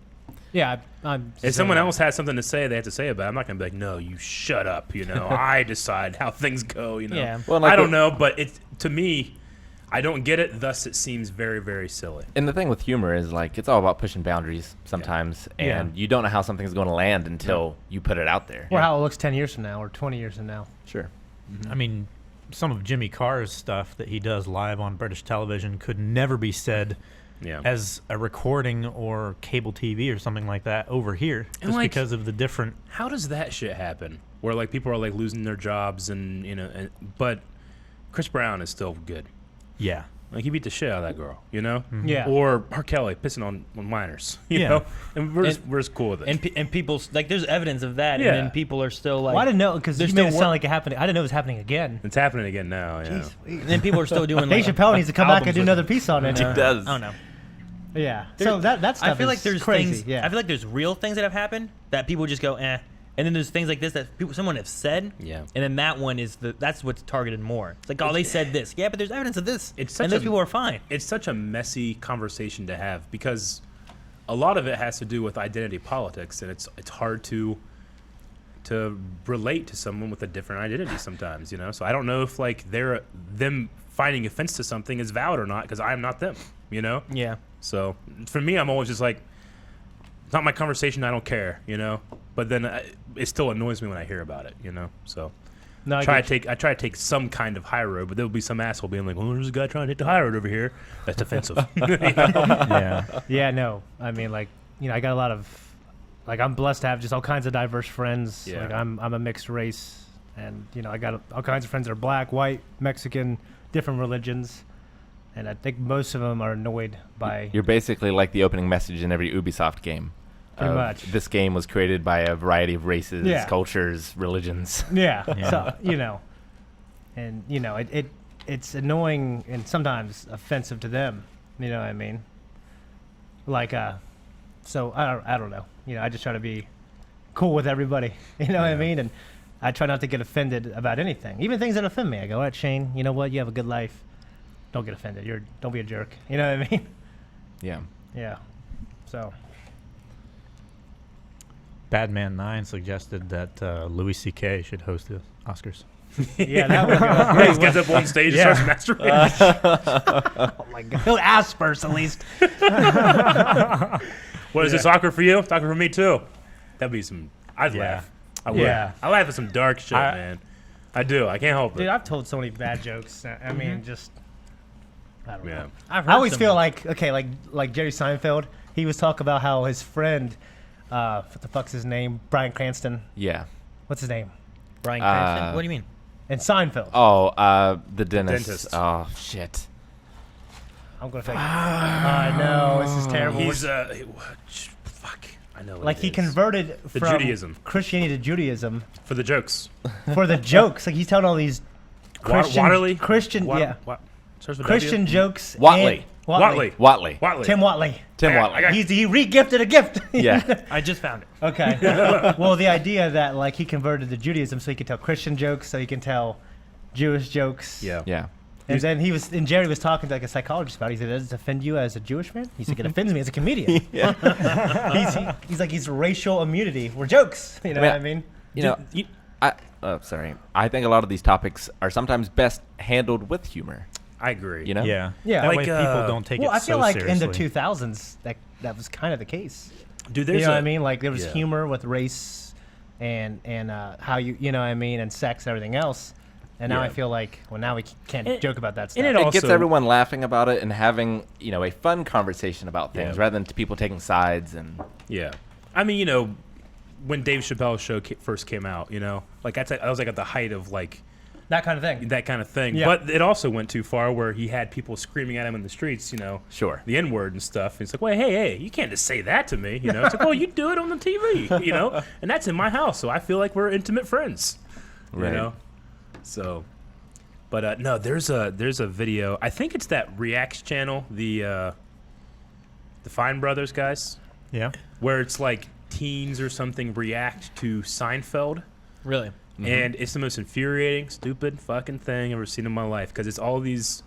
Yeah, I'm. If someone else has something to say, they have to say about it. I'm not going to be like, no, you shut up, I decide how things go, Yeah. Well, like I don't know, but to me, I don't get it, thus it seems very, very silly. And the thing with humor is like it's all about pushing boundaries sometimes, and you don't know how something's going to land until you put it out there. Or how it looks 10 years from now or 20 years from now. Sure. I mean, some of Jimmy Carr's stuff that he does live on British television could never be said Yeah. as a recording or cable TV or something like that over here, And, just like, because of the different. How does that shit happen? Where like people are like losing their jobs but Chris Brown is still good. Yeah. Like he beat the shit out of that girl, Yeah. Or R. Kelly pissing on minors, you Yeah. know, and we're just cool with it. And people like there's evidence of that, Yeah. and then people are still like. Well, I didn't know because They're you made it still sound like it happened. I didn't know it was happening again. It's happening again now. Yeah. And then people are still doing. Dave Like, Chappelle needs to come back and albums do with another him. piece on it. He does. I don't know. Yeah. So that stuff I feel like is there's crazy. things. Yeah. I feel like there's real things that have happened that people just go eh, and then there's things like this that someone have said. Yeah. And then that one is that's what's targeted more. It's like oh they said this. Yeah, but there's evidence of this. It's such and those a- people are fine. It's such a messy conversation to have because a lot of it has to do with identity politics, and it's hard to relate to someone with a different identity sometimes, So I don't know if like them finding offense to something is valid or not because I'm not them, Yeah. So for me, I'm always just like, it's not my conversation. I don't care, But then it still annoys me when I hear about it, So No, I try to take some kind of high road, but there'll be some asshole being like, "Well, there's a guy trying to take the high road over here." That's offensive. Yeah. Yeah, no. I mean, like, I got a lot of, like, I'm blessed to have just all kinds of diverse friends. Yeah. Like, I'm a mixed race And I got all kinds of friends that are black, white, Mexican, different religions, and I think most of them are annoyed by. You're basically like the opening message in every Ubisoft game. Pretty much. This game was created by a variety of races, Yeah. cultures, religions. Yeah. Yeah. So and it's annoying and sometimes offensive to them. You know what I mean? Like so I don't know. I just try to be cool with everybody. You know what I mean? And I try not to get offended about anything, even things that offend me. I go, all right, Shane, you know what? You have a good life. Don't get offended. Don't be a jerk. You know what I mean? Yeah. Yeah. So. Badman 9 suggested that Louis C.K. should host the Oscars. Yeah, that would be He gets up on stage Yeah. and starts masturbating. Oh my God. He'll ask first, at least. What is it, soccer for you? Soccer for me too. That'd be some. I'd Yeah. laugh. I would. Yeah. I laugh at some dark shit, man. I do. I can't help Dude, it. I've told so many bad jokes. I mean, just I don't Yeah. know. I've I heard always some- feel like like Jerry Seinfeld. He was talking about how his friend, what the fuck's his name? Bryan Cranston. Yeah. What's his name? Bryan Cranston. Uh, What do you mean? And Seinfeld. Oh, the dentist. dentist. Oh, shit. I'm gonna think. I know this is terrible. He's fuck. I know. What like it he is. converted The from Judaism. Christianity to Judaism For the jokes. for the jokes. Like he's telling all these Christian, Waterly. Christian, yeah, Starts with Christian W? jokes. Watley. and- Watley. Watley. Watley. Tim Watley. Tim I got- Watley. I got- He re-gifted a gift. Yeah. I just found it. Okay. Well, the idea that like he converted to Judaism so he could tell Christian jokes, so he can tell Jewish jokes. Yeah. Yeah. And then Jerry was talking to like a psychologist about it. He said, does it offend you as a Jewish man? He said, it offends me as a comedian. he's like, he's racial immunity. We're jokes. You know what I mean? You know, sorry. I think a lot of these topics are sometimes best handled with humor. I agree. You know? Yeah. Yeah. That Like, way people don't take Well, it I feel so like seriously. in the 2000s, that was kind of the case. Dude, You there's know what I mean? Like there was yeah. humor with race and how you know what I mean, and sex and everything else. And now Yeah. I feel like, well, now we can't And- joke about that stuff. and it It also gets everyone laughing about it and having, a fun conversation about things Yeah. rather than people taking sides and Yeah. I mean, when Dave Chappelle's show first came out, like I was like at the height of like that kind of thing. that kind of thing. Yeah. But it also went too far where he had people screaming at him in the streets, Sure. the N-word and stuff. And it's like, well, hey, you can't just say that to me, It's like, well, you do it on the TV, and that's in my house, so I feel like we're intimate friends, Right. So, but no, there's a video. I think it's that Reacts channel, the Fine Brothers guys, Yeah. where it's like teens or something react to Seinfeld. Really? And it's the most infuriating, stupid fucking thing I've ever seen in my life because it's all these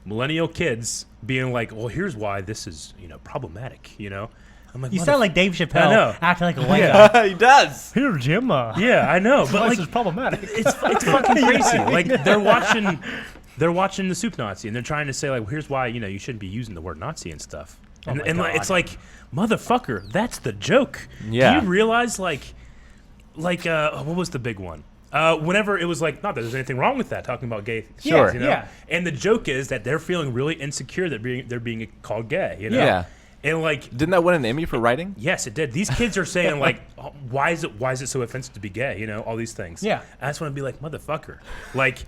millennial kids being like, well, here's why this is, problematic, I'm like, You sound like Dave I Chappelle know. acting like a white guy. He does. Here, Jim. yeah, I know, but This like, is problematic. it's fucking crazy. Like they're watching the Soup Nazi and they're trying to say like, here's why, you shouldn't be using the word Nazi and stuff. And, my like, God. it's like, motherfucker, that's the joke. Yeah. Do you realize like what was the big one? Whenever it was like, not that there's anything wrong with that, talking about gay Sure. things, Yeah. And the joke is that they're feeling really insecure that they're being called gay, Yeah. And like, Didn't that win an Emmy for writing? yes, it did. These kids are saying like, oh, why is it so offensive to be gay? All these things. Yeah. I just want to be like, motherfucker, like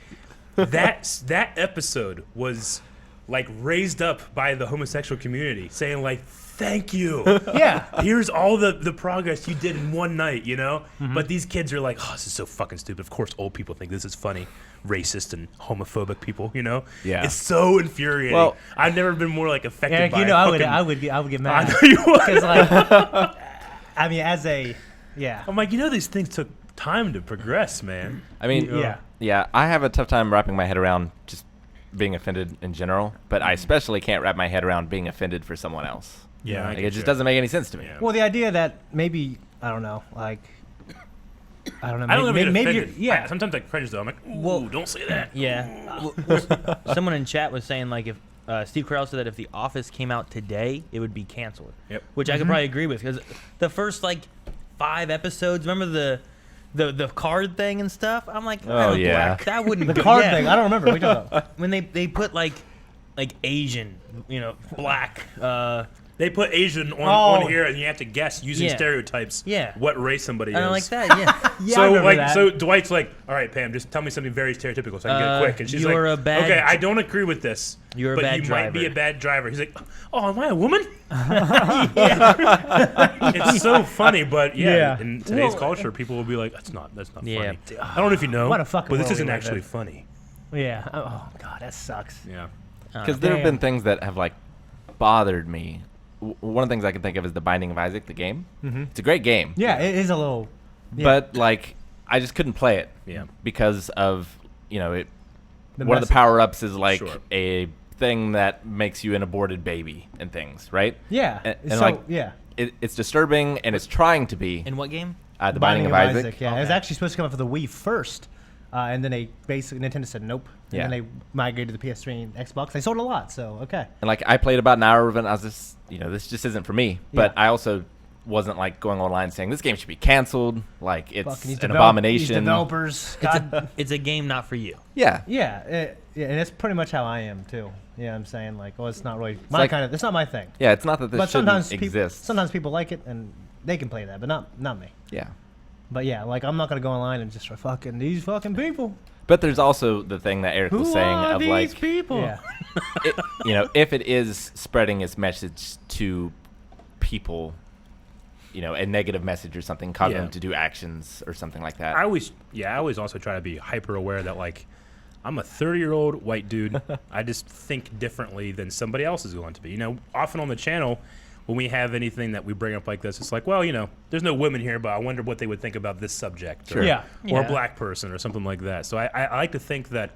that episode was like raised up by the homosexual community, saying like, thank you. Yeah. Here's all the progress you did in one night, Mm-hmm. But these kids are like, oh, this is so fucking stupid. Of course, old people think this is funny. Racist and homophobic people, Yeah. It's so infuriating. Well- I've never been more like affected Eric, by I fucking- would get I mad. know you would. Because like, I mean, yeah. I'm like, these things took time to progress, man. I mean, Yeah. yeah, I have a tough time wrapping my head around just being offended in general, but I especially can't wrap my head around being offended for someone else. Yeah, Like, it just doesn't make any sense to me. Yeah. Well, the idea that maybe I don't know, like I don't know, I don't maybe, ever get maybe offended. you're- yeah. Sometimes I cringe though. I'm like, ooh, Well, don't say that. Yeah. Someone in chat was saying like if Steve Carell said that if The Office came out today, it would be canceled. Yep. Which I could probably agree with because the first like 5 episodes, remember the card thing and stuff? I'm like, Oh, yeah. that wouldn't The go- card yeah. thing, I don't remember. What are you talking about? When they put like Asian, black, They put Asian on here, and you have to guess using Yeah. stereotypes. Yeah. What race somebody is. I don't like that. Yeah. Yeah, I So remember like, that. so Dwight's like, all right, Pam, just tell me something very stereotypical so I can get it quick. And she's you're like, a bad okay, I don't agree with this. You're a but bad you might be a driver." bad driver. He's like, oh, am I a woman? It's so funny, but Yeah. in today's Well, culture, people will be like, that's not Yeah. funny. I don't know if you know, What a fucking but this world we isn't live actually in. funny. Yeah. Oh God, that sucks. Yeah. Because there have been Damn. things that have like bothered me. One of the things I can think of is The Binding of Isaac, the game. It's a great game. Yeah, it is a little. Yeah. But like, I just couldn't play it. Yeah. Because of it. The One of the message. power ups is like Sure. a thing that makes you an aborted baby and things, right? Yeah. And so like, yeah. it's disturbing and it's trying to be. In what game? The Binding of Isaac. Yeah, it was Okay. actually supposed to come out for the Wii first, and then they basically Nintendo said nope, and Yeah. then they migrated to the PS3 and Xbox. They sold a lot, so okay. And like, I played about an hour of it and I was just, this just isn't for me. But Yeah. I also wasn't like going online saying this game should be canceled. Like, it's Fucking these an These abomination. developers, God, It's a game not for you. Yeah. yeah, and it's pretty much how I am too. Yeah, I'm saying like, well, it's not really my like- kind of. It's not my thing. Yeah, it's not that this But shouldn't sometimes exist. people like it and they can play that, but not me. Yeah. But yeah, like I'm not gonna go online and just start fucking these fucking people. But there's also the thing that Eric was saying of like, people? Yeah, if it is spreading its message to people, a negative message or something, causing Yeah. them to do actions or something like that. I always also try to be hyper aware that like I'm a 30-year-old white dude. I just think differently than somebody else is going to be. Often on the channel, when we have anything that we bring up like this, it's like, well, there's no women here, but I wonder what they would think about this subject, Sure. Yeah. or Yeah. a black person, or something like that. So I like to think that,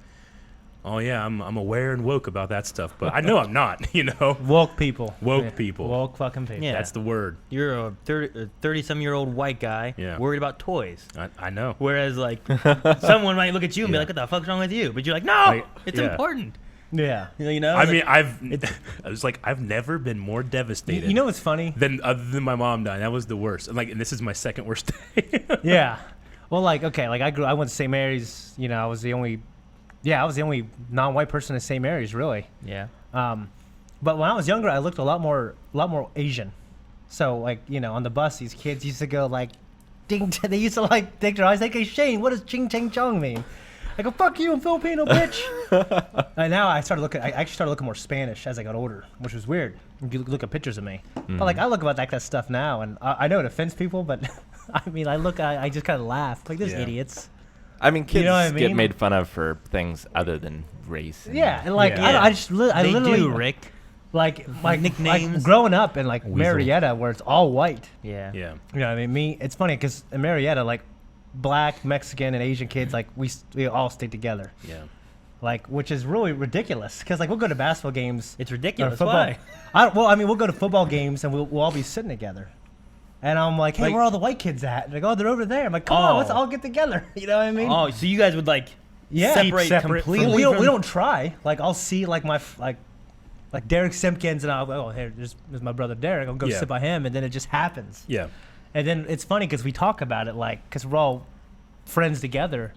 oh yeah, I'm aware and woke about that stuff, but I know I'm not. woke people. Woke Yeah. people. Woke fucking people. Yeah. That's the word. You're a 30-some-year-old white guy Yeah. worried about toys. I know. Whereas, like, someone might look at you and be like, what the fuck's wrong with you? But you're like, no, Like, it's yeah. important. Yeah. I mean, I've never been more devastated. You know what's funny? than other than my mom dying. That was the worst. And this is my second worst day. Yeah. Well, like, okay, like I went to St. Mary's. I was the only non-white person in St. Mary's, really. Yeah. But when I was younger, I looked a lot more Asian. So, like, on the bus, these kids used to go like, ding. They used to like think their eyes like, hey Shane, what does ching ching chong mean? I go, fuck you, I'm Filipino, bitch. And now I actually started looking more Spanish as I got older, which was weird. You look at pictures of me, but like I look about that stuff now, and I know it offends people, but I mean, I just kind of laugh like these Yeah. idiots. I mean, kids know what I get mean? made fun of for things other than race. Yeah, and like Yeah. I They literally do, Rick. like Nicknames. like growing up in like Marietta where it's all white. Yeah. Yeah. You know what I mean? It's funny because in Marietta, like black, Mexican, and Asian kids, like we all stay together. Yeah. Like, which is really ridiculous because like we'll go to basketball games. It's or ridiculous. football. Why? We'll go to football games and we'll all be sitting together. And I'm like, hey, Like- where are all the white kids at? And like, oh, they're over there. I'm like, come on, let's Oh. all get together. You know what I mean? Oh, so you guys would, like, Yeah, separate Well, completely we from- don't try. Like I'll see like my like Derek Simpkins and I'll go, oh, here, there's my brother Derek. I'll go Yeah. sit by him, and then it just happens. Yeah. And then it's funny because we talk about it like because we're all friends together.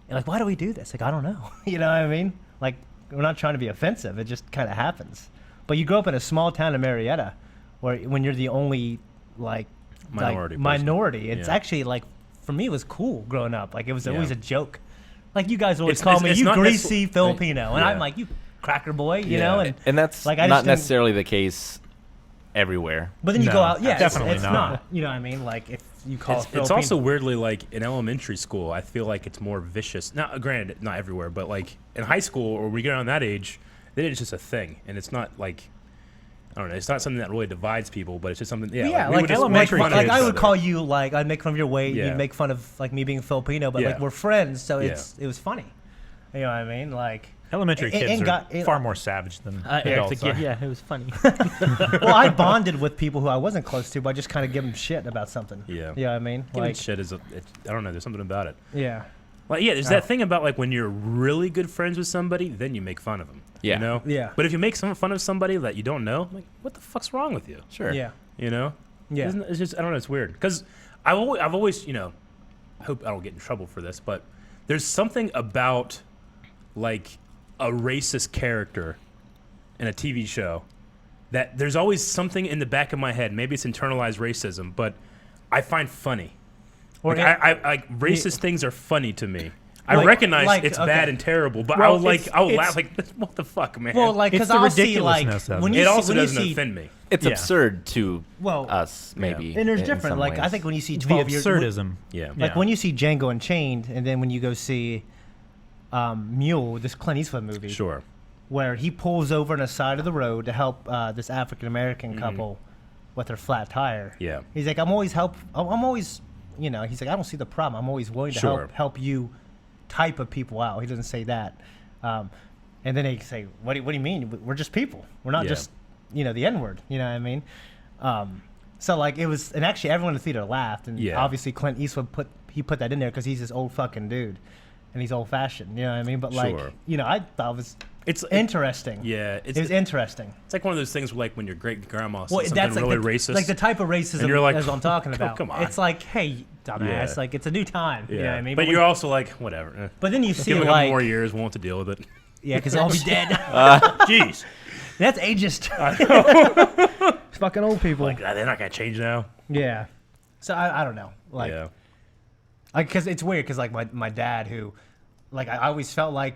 And like, why do we do this? Like, I don't know. You know what I mean? Like, we're not trying to be offensive. It just kind of happens. But you grow up in a small town in Marietta, where when you're the only like Minority person. minority, it's Yeah. actually like for me it was cool growing up. Like it was always Yeah. a joke. Like you guys always It's- call it's- me it's you not greasy necessar- Filipino, and Yeah. I'm like you cracker boy, you Yeah. know. And that's Like, I just not didn't- necessarily the case everywhere. But then you No, go out, yeah, definitely it's not. not. You know what I mean? Like if you call It's, it it's Filipino. also weirdly like in elementary school, I feel like it's more vicious. Now, granted, not everywhere, but like in high school or we get around that age, then it's just a thing, and it's not like I don't know. It's not something that really divides people, but it's just something. Yeah, Yeah, we like would just elementary. make fun of Like each I would other. call you like I'd make fun of your weight. Yeah. You'd make fun of like me being Filipino, but like Yeah. we're friends, so Yeah. it was funny. You know what I mean? Like Elementary And- kids and are got- and- far more savage than Eric's adults a kid. are. Yeah, it was funny. well, I bonded with people who I wasn't close to, but I just kind of give them shit about something. Yeah. You know what I mean? Giving Like shit is I don't know. There's something about it. yeah. Like yeah, there's that thing about like when you're really good friends with somebody, then you make fun of them. Yeah. You know. Yeah. But if you make fun of somebody that you don't know, like what the fuck's wrong with you? Sure. Yeah. You know. Yeah. It's just I don't know. It's weird because I've always I hope I don't get in trouble for this, but there's something about like a racist character in a TV show that there's always something in the back of my head. Maybe it's internalized racism, but I find funny. Or Like racist things are funny to me. I Like- recognize like, it's okay. bad and terrible, but Well, I'll it's- laugh like, what the fuck, man? well, like It's because the I'll see like ridiculousness of when it. you it see, also when you doesn't see, offend me. It's Yeah. absurd to Well, us, maybe. and there's in different. some Like I ways. think when you see The 12 years, absurdism. Yeah. like Yeah. when you see Django Unchained, and then when you go see Mule, this Clint Eastwood movie, Sure. where he pulls over on the side of the road to help this African American couple with their flat tire. Yeah. He's like, I'm always, you know, he's like, I don't see the problem. I'm always willing to Sure. help you type of people out. He doesn't say that. And then they say, what do you mean? We're just people. We're not Yeah. just, you know, the N-word. You know what I mean? So like it was, and actually everyone in the theater laughed. And Yeah. obviously Clint Eastwood put that in there because he's this old fucking dude. And he's old fashioned. You know what I mean? But like, Sure. you know, I thought it was It's interesting. Yeah, It was interesting. It's like one of those things where, like, when your great grandma says Well, something that's like really the, racist. like the type of racism And you're like, that's what I'm talking "Oh, about. come on." It's like, hey, dumbass, Yeah. like it's a new time. yeah. You know what I mean? But when- you're also like, whatever. but then you see Give it a it couple like, more years, won't have to deal with it. yeah, because I'll be dead. Jeez. That's ageist. It's fucking old people. Like, they're not going to change now. Yeah. So I don't know. Like, yeah. because it's weird because like my dad who, like I always felt like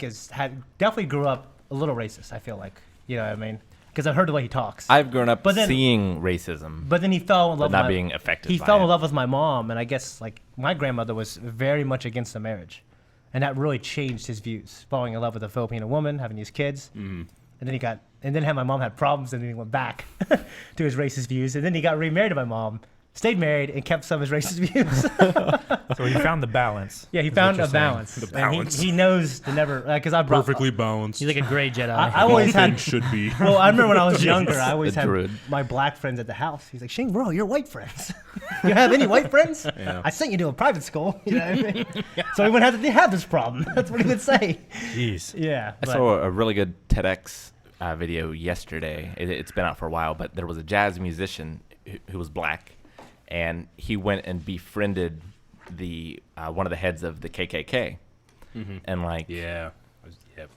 definitely grew up a little racist. I feel like, you know what I mean? Because I've heard the way he talks. I've grown up But then- seeing racism, But then he fell in love but not with being affected He by fell it. in love with my mom, and I guess like my grandmother was very much against the marriage, and that really changed his views. Falling in love with a Filipino woman, having these kids, and then my mom had problems, and then he went back to his racist views, and then he got remarried to my mom, stayed married, and kept some of his racist views. So he found the balance. Yeah, he is what found you're a saying. balance. The And balance. he knows to never because I brought Perfectly balanced. He's like a gray Jedi. I always had should be. Well, I remember when I was younger, I always A had druid. my black friends at the house. He's like, Shane, bro, you're white friends. You have any white friends? Yeah. I sent you to a private school. You know what I mean? So we wouldn't have this problem. That's what he would say. Jeez. Yeah. I but- saw a really good TEDx video yesterday. It's been out for a while, but there was a jazz musician who was black, and he went and befriended the one of the heads of the KKK, and like Yeah. Yep.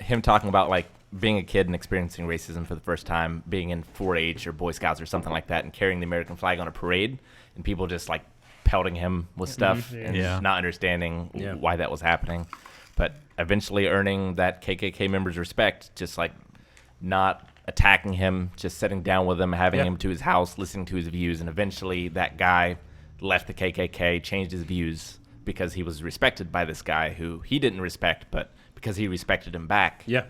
him talking about like being a kid and experiencing racism for the first time, being in 4-H or Boy Scouts or something like that, and carrying the American flag on a parade, and people just like pelting him with stuff and Yeah. not understanding Yeah. why that was happening, but eventually earning that KKK member's respect, just like not attacking him, just sitting down with him, having Yeah. him to his house, listening to his views, and eventually that guy left the KKK, changed his views because he was respected by this guy who he didn't respect, but because he respected him back. Yeah.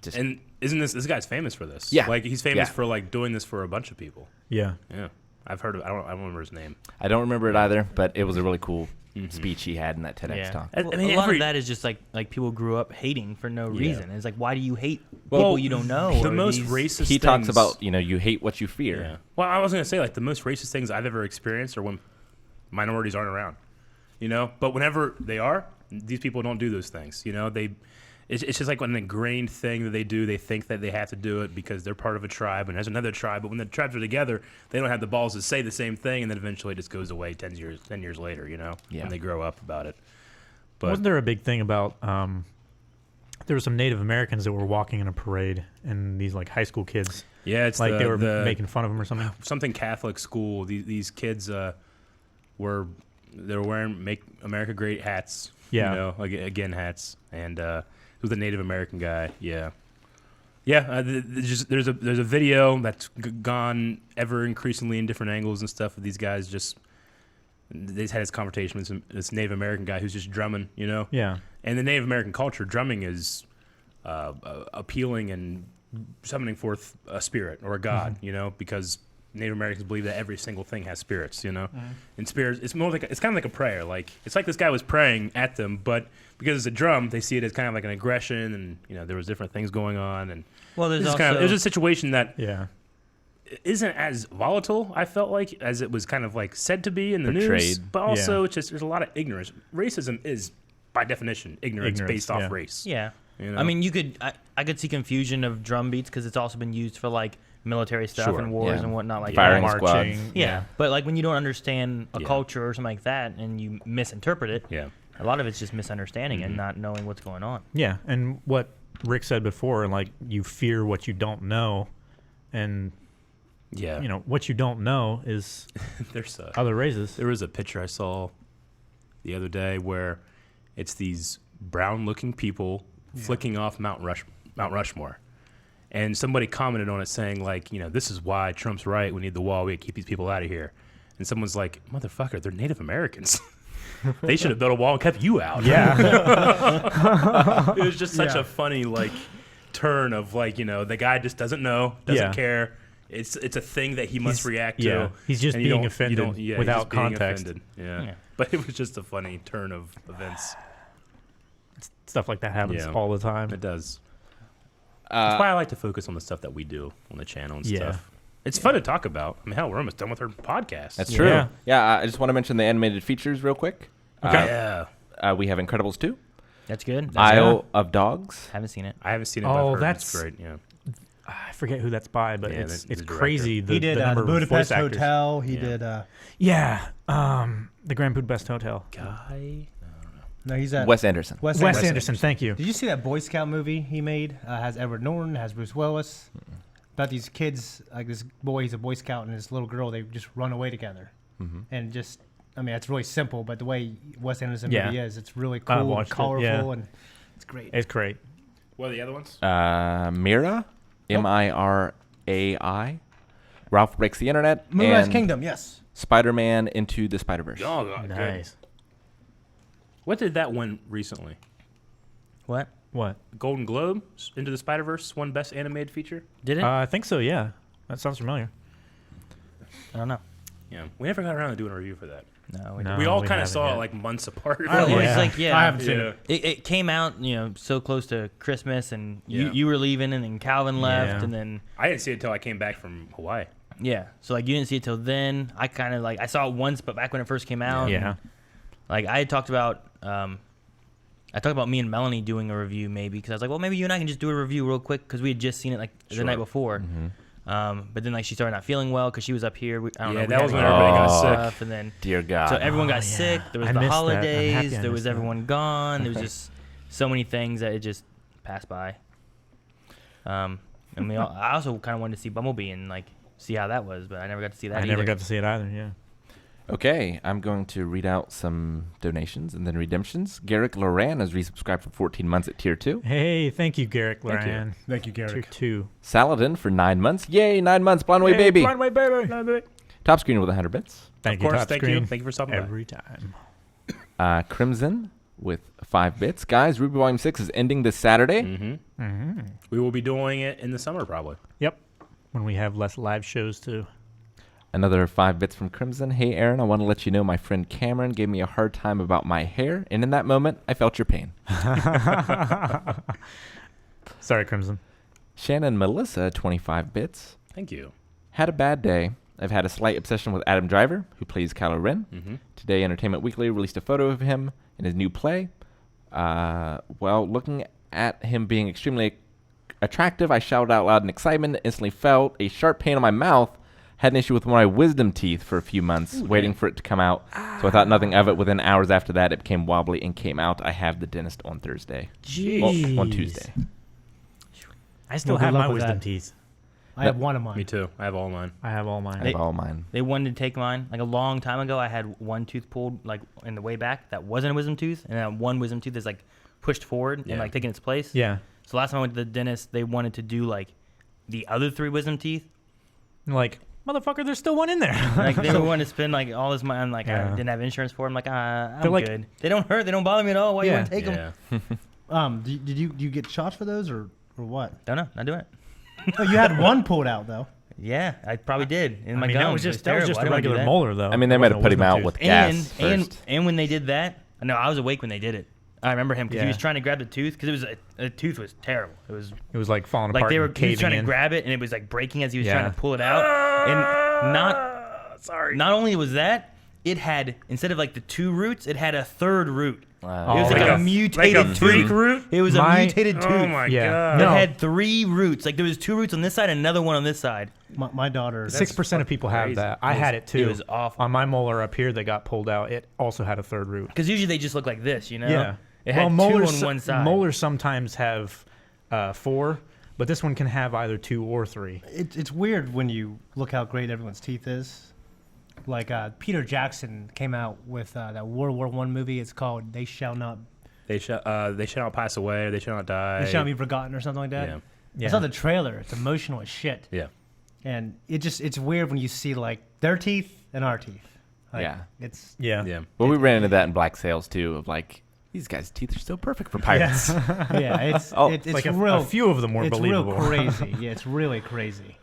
Just And isn't this guy's famous for this? Yeah. Like, he's famous Yeah. for, like, doing this for a bunch of people. Yeah. Yeah. I've heard of I don't remember his name. I don't remember it either, but it was a really cool speech he had in that TEDx Yeah. talk. I Well, mean, a lot every- of that is just like people grew up hating for no Yeah. reason. It's like, why do you hate Well, people you don't know? The or most these- racist He talks things- about, you hate what you fear. Yeah. Well, I was going to say, like, the most racist things I've ever experienced are when minorities aren't around, But whenever they are, these people don't do those things, It's just like an ingrained thing that they do. They think that they have to do it because they're part of a tribe and there's another tribe. But when the tribes are together, they don't have the balls to say the same thing, and then eventually it just goes away 10 years later, Yeah. when they grow up about it. But Wasn't there a big thing about there were some Native Americans that were walking in a parade, and these like high school kids, yeah, it's like the, they were the, making fun of them or something. something Catholic school. These kids they're wearing "Make America Great" hats. Yeah. like again hats, and it was a Native American guy. Yeah, yeah. There's a video that's gone ever increasingly in different angles and stuff. Of these guys they just had this conversation with this Native American guy who's just drumming. Yeah. And the Native American culture, drumming is appealing and summoning forth a spirit or a god, because Native Americans believe that every single thing has spirits, And spirits, it's more like it's kind of like a prayer. Like it's like this guy was praying at them, but because it's a drum, they see it as kind of like an aggression, and there was different things going on, and well, there's it's also there's a situation that Yeah. isn't as volatile, I felt like, as it was kind of like said to be in the news. Portrayed. But also, Yeah. it's just there's a lot of ignorance. Racism is, by definition, ignorance based off yeah. race. yeah. You know? I mean, I could see confusion of drum beats because it's also been used for like military stuff Sure, and wars yeah. and whatnot like Firing that. squads. Marching. Yeah, but like when you don't understand a Yeah. culture or something like that and you misinterpret it, Yeah. a lot of it's just misunderstanding and not knowing what's going on. Yeah, and what Rick said before, like you fear what you don't know. and Yeah. what you don't know is There's other races. There was a picture I saw the other day where it's these brown-looking people flicking off Mount Rushmore. And somebody commented on it saying, like, this is why Trump's right. We need the wall. We gotta keep these people out of here. And someone's like, motherfucker, they're Native Americans. They should have built a wall and kept you out. Yeah. It was just such a funny, like, turn of, like, the guy just doesn't know, doesn't care. It's a thing that he must react to. Yeah. He's just and you being don't- offended you don't- yeah, he's without just being context. offended. Yeah. Yeah. But it was just a funny turn of events. Stuff like that happens Yeah. all the time. It does. That's why I like to focus on the stuff that we do on the channel and stuff. It's fun to talk about. I mean, hell, we're almost done with our podcast. That's true. Yeah. Yeah, I just want to mention the animated features real quick. Yeah. We have Incredibles 2, That's good. Isle of Dogs. Haven't seen it. I haven't seen it, but Oh, I've heard that's- it's great. Yeah. I forget who that's by, but Yeah, it's the director. crazy. He did the the number of voice Budapest actors. Hotel. He Yeah. did. Yeah, the Grand Budapest Hotel. Guy. No, he's at Wes Anderson. Wes Wes Anderson. Anderson, thank you. Did you see that Boy Scout movie he made? Has Edward Norton, has Bruce Willis. About these kids, like this boy, he's a Boy Scout, and this little girl, they just run away together. And just, I mean, it's really simple, but the way Wes Anderson movie is, it's really cool and watched it, colorful, yeah. and it's great. It's great. What are the other ones? Mira, Mirai. Ralph Breaks the Internet. Moonrise and Kingdom, yes. Spider-Man Into the Spider-Verse. Oh, God, good. Nice. What did that win recently? What? What? Golden Globe? Into the Spider-Verse won Best Animated Feature? Did it? I think so. Yeah, that sounds familiar. I don't know. Yeah. We never got around to doing a review for that. No. No. We all we kind of haven't saw yet. it like months apart. Well, it was Yeah. like, I haven't seen Yeah. it. It came out, so close to Christmas, and Yeah. you were leaving, and then Calvin left, Yeah. and then I didn't see it until I came back from Hawaii. so like you didn't see it till then. I kind of I saw it once, but back when it first came out, Yeah. like I had talked about, me and Melanie doing a review maybe because I was like, well, maybe you and I can just do a review real quick because we had just seen it like the night before. But then like she started not feeling well because she was up here. I don't know. Yeah, we that had was to when go everybody got and sick. stuff, and then Dear God. so everyone got yeah. sick. There was I the missed that. I'm happy holidays. I There was missed that. everyone gone. There was just so many things that it just passed by. And I also kind of wanted to see Bumblebee and like see how that was, but I never got to see that. I either. never got to see it either. Yeah. Okay, I'm going to read out some donations and then redemptions. Garrick Loran has resubscribed for 14 months at Tier 2. Hey, thank you, Garrick Thank you. Loran. Thank you, Tier Garrick. 2. Saladin for 9 months. Yay, 9 months. Blind Way Baby. Broadway baby. Top Screen with 100 bits. Thank Of you, course, Top thank Screen. you. Thank you for stopping by. Every time. Crimson with 5 bits. Guys, Ruby Volume 6 is ending this Saturday. Mm-hmm. We will be doing it in the summer probably. Yep. When we have less live shows too. Another 5 bits from Crimson. Hey, Aaron, I want to let you know my friend Cameron gave me a hard time about my hair, and in that moment, I felt your pain. Sorry, Crimson. Shannon Melissa, 25 bits. Thank you. Had a bad day. I've had a slight obsession with Adam Driver, who plays Kylo Ren. Mm-hmm. Today, Entertainment Weekly released a photo of him in his new play. Looking at him being extremely attractive, I shouted out loud in excitement, instantly felt a sharp pain on my mouth. Had an issue with one of my wisdom teeth for a few months, waiting for it to come out. So I thought nothing of it. Within hours after that, it became wobbly and came out. I have the dentist on Thursday. Jeez. Well, on Tuesday. I still Well, good have luck my with wisdom that. teeth. I have one of mine. Me too. I have all mine. I have all I mine. have all mine. They wanted to take mine. Like a long time ago, I had one tooth pulled like in the way back that wasn't a wisdom tooth, and then one wisdom tooth is like pushed forward Yeah. and like taking its place. Yeah. So last time I went to the dentist, they wanted to do like the other 3 wisdom teeth. Like, motherfucker, there's still one in there. Like they were wanting to spend like all this money. I'm like, I Yeah. didn't have insurance for them. Like, I'm They're like- good. They don't hurt. They don't bother me at all. Why you Yeah. want to take them? Yeah. Did you get shots for those or what? Don't know. Not doing it. Oh, you had one pulled out though. Yeah, I probably did. In I my mean, gums. that was just a regular molar, though. I mean, they It might have wasn't put a him wisdom out tooth. with And gas and first. and when they did that, no, I was awake when they did it. I remember him because he Yeah. was trying to grab the tooth because it was the tooth was terrible. It was It was like falling like apart. he was and caving trying to in. grab it and it was like breaking as he was Yeah. trying to pull it out. And not only was that, it had instead of like the 2 roots, it had a 3rd root. Wow. It was Oh, like like a a- mutated like a tooth. freak root? It was My- a mutated tooth. Oh my Yeah. god. It No. had 3 roots. Like there was 2 roots on this side and another one on this side. My daughter. 6% of people have crazy. that. I had it too. It was awful. On my molar up here that got pulled out, it also had a 3rd root. Because usually they just look like this, you know? Yeah. It had 2 on one side. Molars sometimes have 4, But this one can have either 2 or 3. It's weird when you look how great everyone's teeth is. Like Peter Jackson came out with that World War I movie. It's called They Shall Not pass away. Or they shall not die. They Shall Be Forgotten or something like that. Yeah. I saw the trailer. It's emotional as shit. Yeah. And it's weird when you see like their teeth and our teeth. Like, Yeah. It's Yeah. Yeah. Well, we ran into that in Black Sails too. Of like, these guys' teeth are so perfect for pirates. yeah. It's Oh, it's Like real. a few of them were it's believable. real crazy. Yeah, it's really crazy.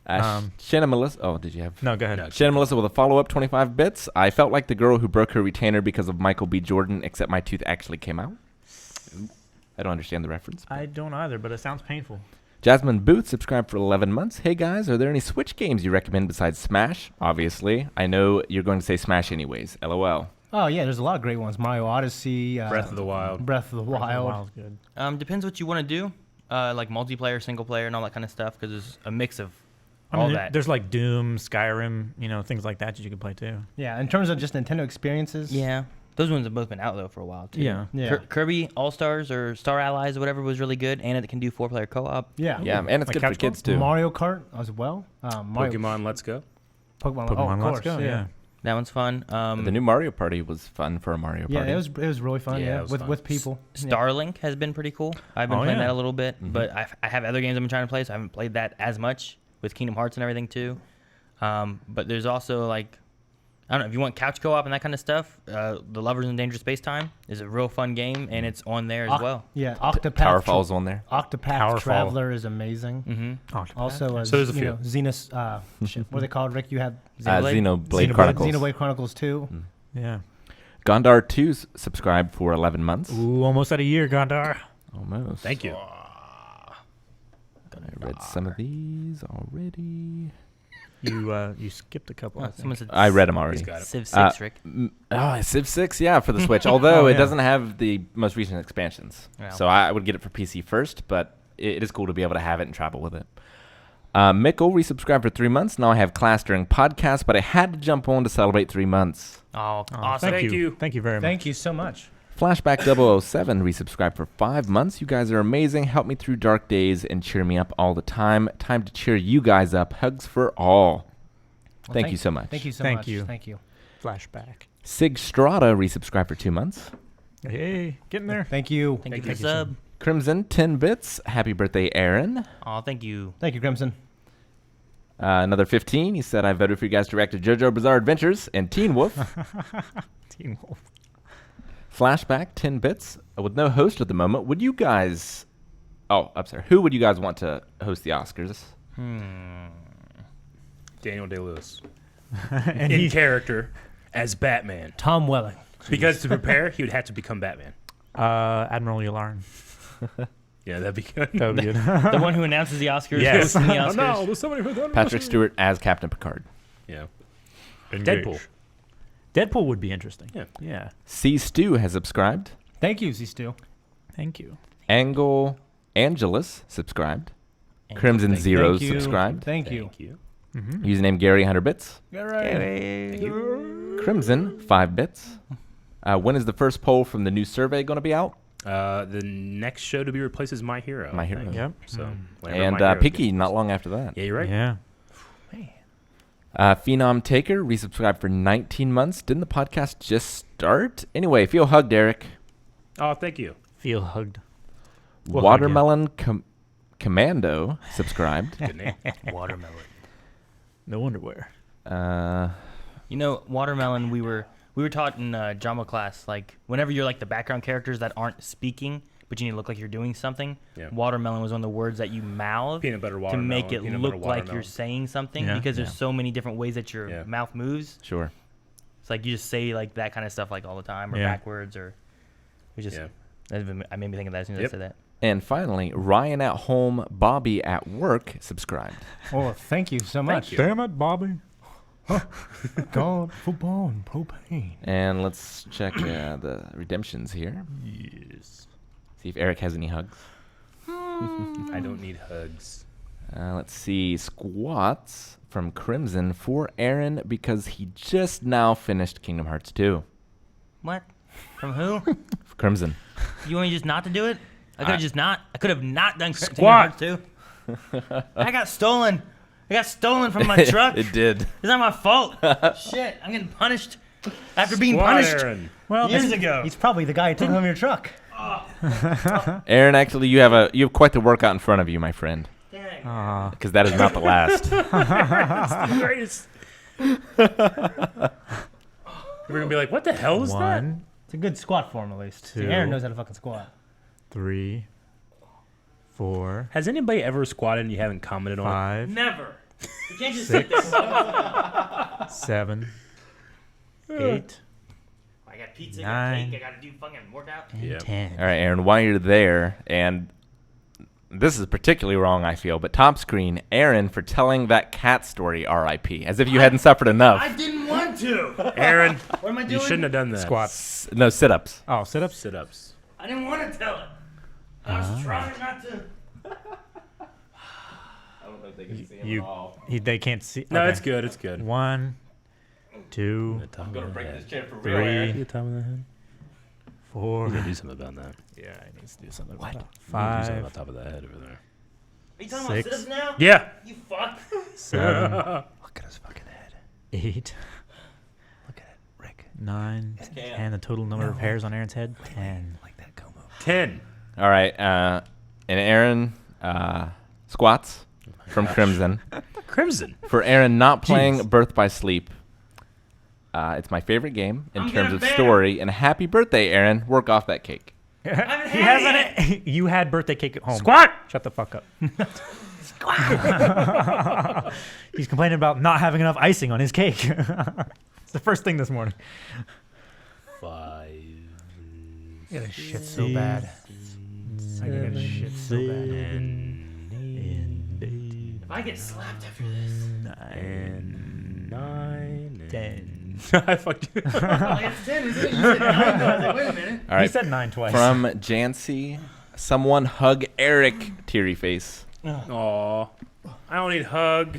Shannon Melissa. Oh, did you have? No, go ahead. No. Shannon Melissa with a follow-up 25 bits. I felt like the girl who broke her retainer because of Michael B. Jordan, except my tooth actually came out. I don't understand the reference. I don't either, but it sounds painful. Jasmine Booth subscribed for 11 months. Hey guys, are there any Switch games you recommend besides Smash? Obviously. I know you're going to say Smash anyways. LOL. Oh yeah, there's a lot of great ones. Mario Odyssey, Breath of the Wild. Breath of the Wild. Wild's good. Depends what you want to do, like multiplayer, single player, and all that kind of stuff. Because there's a mix of I all mean, that. there's like Doom, Skyrim, things like that you can play too. Yeah, in terms of just Nintendo experiences. Yeah, those ones have both been out though for a while too. Yeah. Yeah. Kirby All Stars or Star Allies or whatever was really good, and it can do 4-player co-op. Yeah. Yeah, and it's Like good for couch kids too. Mario Kart as well. Pokemon Let's Go. Pokemon. Pokemon Oh, of Let's course. Go, yeah. That one's fun. The new Mario Party was fun for a Mario Yeah, Party. it was really fun. Yeah, Yeah, it was with fun. with people. Yeah. Starlink has been pretty cool. I've been Oh, playing yeah. that a little bit, but I have other games I've been trying to play, so I haven't played that as much with Kingdom Hearts and everything too. But there's also like, I don't know, if you want couch co-op and that kind of stuff, The Lovers in Dangerous Space Time is a real fun game, and it's on there as well. Yeah, Octopath. Tower Falls on there. Octopath Towerfall. Traveler is amazing. Mm-hmm. Also, So there's a few. Xenos. Shit, what are they called? Rick, you have Xenoblade Chronicles. Xenoblade Chronicles 2. Yeah. Gondar 2 subscribed for 11 months. Ooh, almost at a year, Gondar. Almost. Thank you. I read some of these already. You skipped a couple. I think. Someone said I read them already. He's got it. Civ 6, Rick. Civ 6, yeah, for the Switch. Although Oh, it yeah. doesn't have the most recent expansions. Yeah. So I would get it for PC first, but it is cool to be able to have it and travel with it. Mickle resubscribed for 3 months. Now I have class during podcast, but I had to jump on to celebrate 3 months. Oh, awesome. Thank Thank you. you. Thank you very much. Thank you so much. Flashback 007 resubscribed for 5 months. You guys are amazing. Help me through dark days and cheer me up all the time. Time to cheer you guys up. Hugs for all. Well, Thank you so much. Thank you so Thank much. you. Thank you. Flashback. Sig Strata resubscribed for 2 months. Hey, getting there. Thank you. Thank you for Thank the you, sub. Crimson 10 bits. Happy birthday, Aaron. Oh, thank you. Thank you, Crimson. Another 15. He said, I voted for you guys to react to JoJo Bizarre Adventures and Teen Wolf. Teen Wolf. Flashback 10 bits. With no host at the moment, would you guys... Oh, I'm sorry. Who would you guys want to host the Oscars? Daniel Day-Lewis. And In he, character as Batman. Tom Welling. Because to prepare, he would have to become Batman. Admiral Yularen. Yeah, that'd be good. That would be good. The one who announces the Oscars. Yes. hosting the Oscars. there's somebody who done Patrick Stewart as Captain Picard. Yeah. Engage. Deadpool. Deadpool would be interesting. Yeah. Yeah. C. Stu has subscribed. Thank you, Z-Stu. Thank you. Angle Angelus subscribed. Crimson Thank Zero Thank you. subscribed. Thank you. Thank you. Username Gary 100 bits. Gary. Crimson 5 bits. When is the first poll from the new survey going to be out? The next show to be replaced is My Hero. My I Hero. think. Yep. So, whenever And My Hero Picky gets- not long after that. Yeah, you're right. Yeah. Phenom Taker resubscribed for 19 months. Didn't the podcast just start? Anyway, feel hugged, Eric. Oh, thank you. Feel hugged. We'll hug Watermelon Commando subscribed. Good name. Watermelon. No underwear. You know, Watermelon, we were taught in drama class, like, whenever you're, like, the background characters that aren't speaking, but you need to look like you're doing something, Yeah. Watermelon was one of the words that you mouth Peanut butter to watermelon. make it peanut look butter like watermelon. you're saying something, Yeah. because there's so many different ways that your Yeah. mouth moves. Sure. It's like you just say, like, that kind of stuff, like, all the time, or Yeah. backwards, or... It just... Yeah. I made me think of that as soon as Yep. I said that. And finally, Ryan at home, Bobby at work subscribed. Oh, thank you so much. you. Damn it, Bobby. God, football, and propane. And let's check the redemptions here. Yes. See if Eric has any hugs. I don't need hugs. Let's see. Squats from Crimson for Aaron because he just now finished Kingdom Hearts 2. What? From who? Crimson. You want me just not to do it? I could have just not. I could have not done Kingdom Squat. Hearts too. I got stolen. I got stolen from my truck. It did. It's not my fault. Shit, I'm getting punished after being Squat, punished Aaron. Well, years ago. He's probably the guy who took home your truck. Aaron, actually, you have quite the workout in front of you, my friend, Dang. because that is not the last. It's the greatest. We're gonna be like, what the hell is that? 1, It's a good squat form, at least. See, 2. Aaron knows how to fucking squat. 3, 4, Has anybody ever squatted and you haven't commented on it? 5, Never. You can't just sit there. 7, 8, I got pizza, I 9, got cake, I gotta do fucking workout. and Yeah. 10. All right, Aaron, while you're there, and this is particularly wrong, I feel, but top screen, Aaron, for telling that cat story, R.I.P., as if you hadn't suffered enough. I didn't want to. Aaron, What am I doing? you shouldn't have done that. Squats. No, sit-ups. Oh, sit-ups? Sit-ups. I didn't want to tell it. I was trying not to. I don't know if they can see They can't see. No, okay. it's good. It's good. 1, 2, I'm going to break this chair for 3, The top of the head. 4. You gotta do something about that. Yeah, I need to do something. What? You gotta do something 5, about the top of the head over there. Are you talking 6. about sit-ups now? Yeah. You fuck. 7, Look at his fucking head. 8, Look at it, Rick. 9, and the total number of hairs on Aaron's head, 10. Like that Como. 10. All right, and Aaron squats from Crimson. Crimson. For Aaron not playing Birth by Sleep. It's my favorite game in I'm terms gonna of ban story. And happy birthday, Aaron. Work off that cake. He haven't had hasn't. You had birthday cake at home. Squat. Shut the fuck up. He's complaining about not having enough icing on his cake. It's the first thing this morning. 5. Yeah, this shit's so bad. I get shit so bad. If I get slapped after this. 9. 10. I fucked you. Oh, it's 10, isn't it? You said 9. I was like, wait a minute. All right. He said 9 twice. From Jancy, someone hug Eric, teary face. Aw. I don't need hug.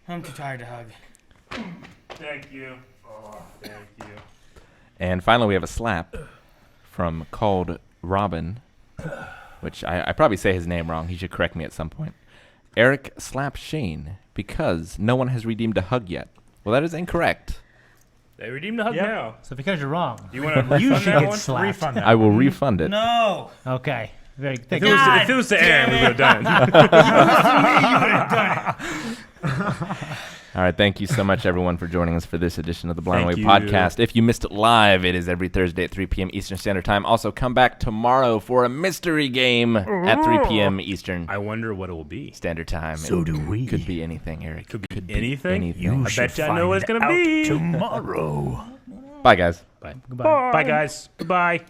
I'm too tired to hug. Thank you. Oh, thank you. And finally, we have a slap from called Robin, which I probably say his name wrong. He should correct me at some point. Eric slaps Shane because no one has redeemed a hug yet. Well, that is incorrect. They redeemed the hug Yep. now. So because you're wrong. Do you want to You refund should that get one? slapped. Refund that. I will refund it. No. Okay. Very If thank it, you. was, if it was to Aaron, we would have done it. All right, thank you so much, everyone, for joining us for this edition of the Blind Way Thank you. Podcast. If you missed it live, it is every Thursday at 3 p.m. Eastern Standard Time. Also, come back tomorrow for a mystery game at 3 p.m. Eastern I wonder what it will be. Standard Time. So do we. Could be anything, Eric. Could be anything. anything. I bet you I know what it's going to be. Tomorrow. Bye, guys. Bye. Goodbye. Bye, guys. Goodbye.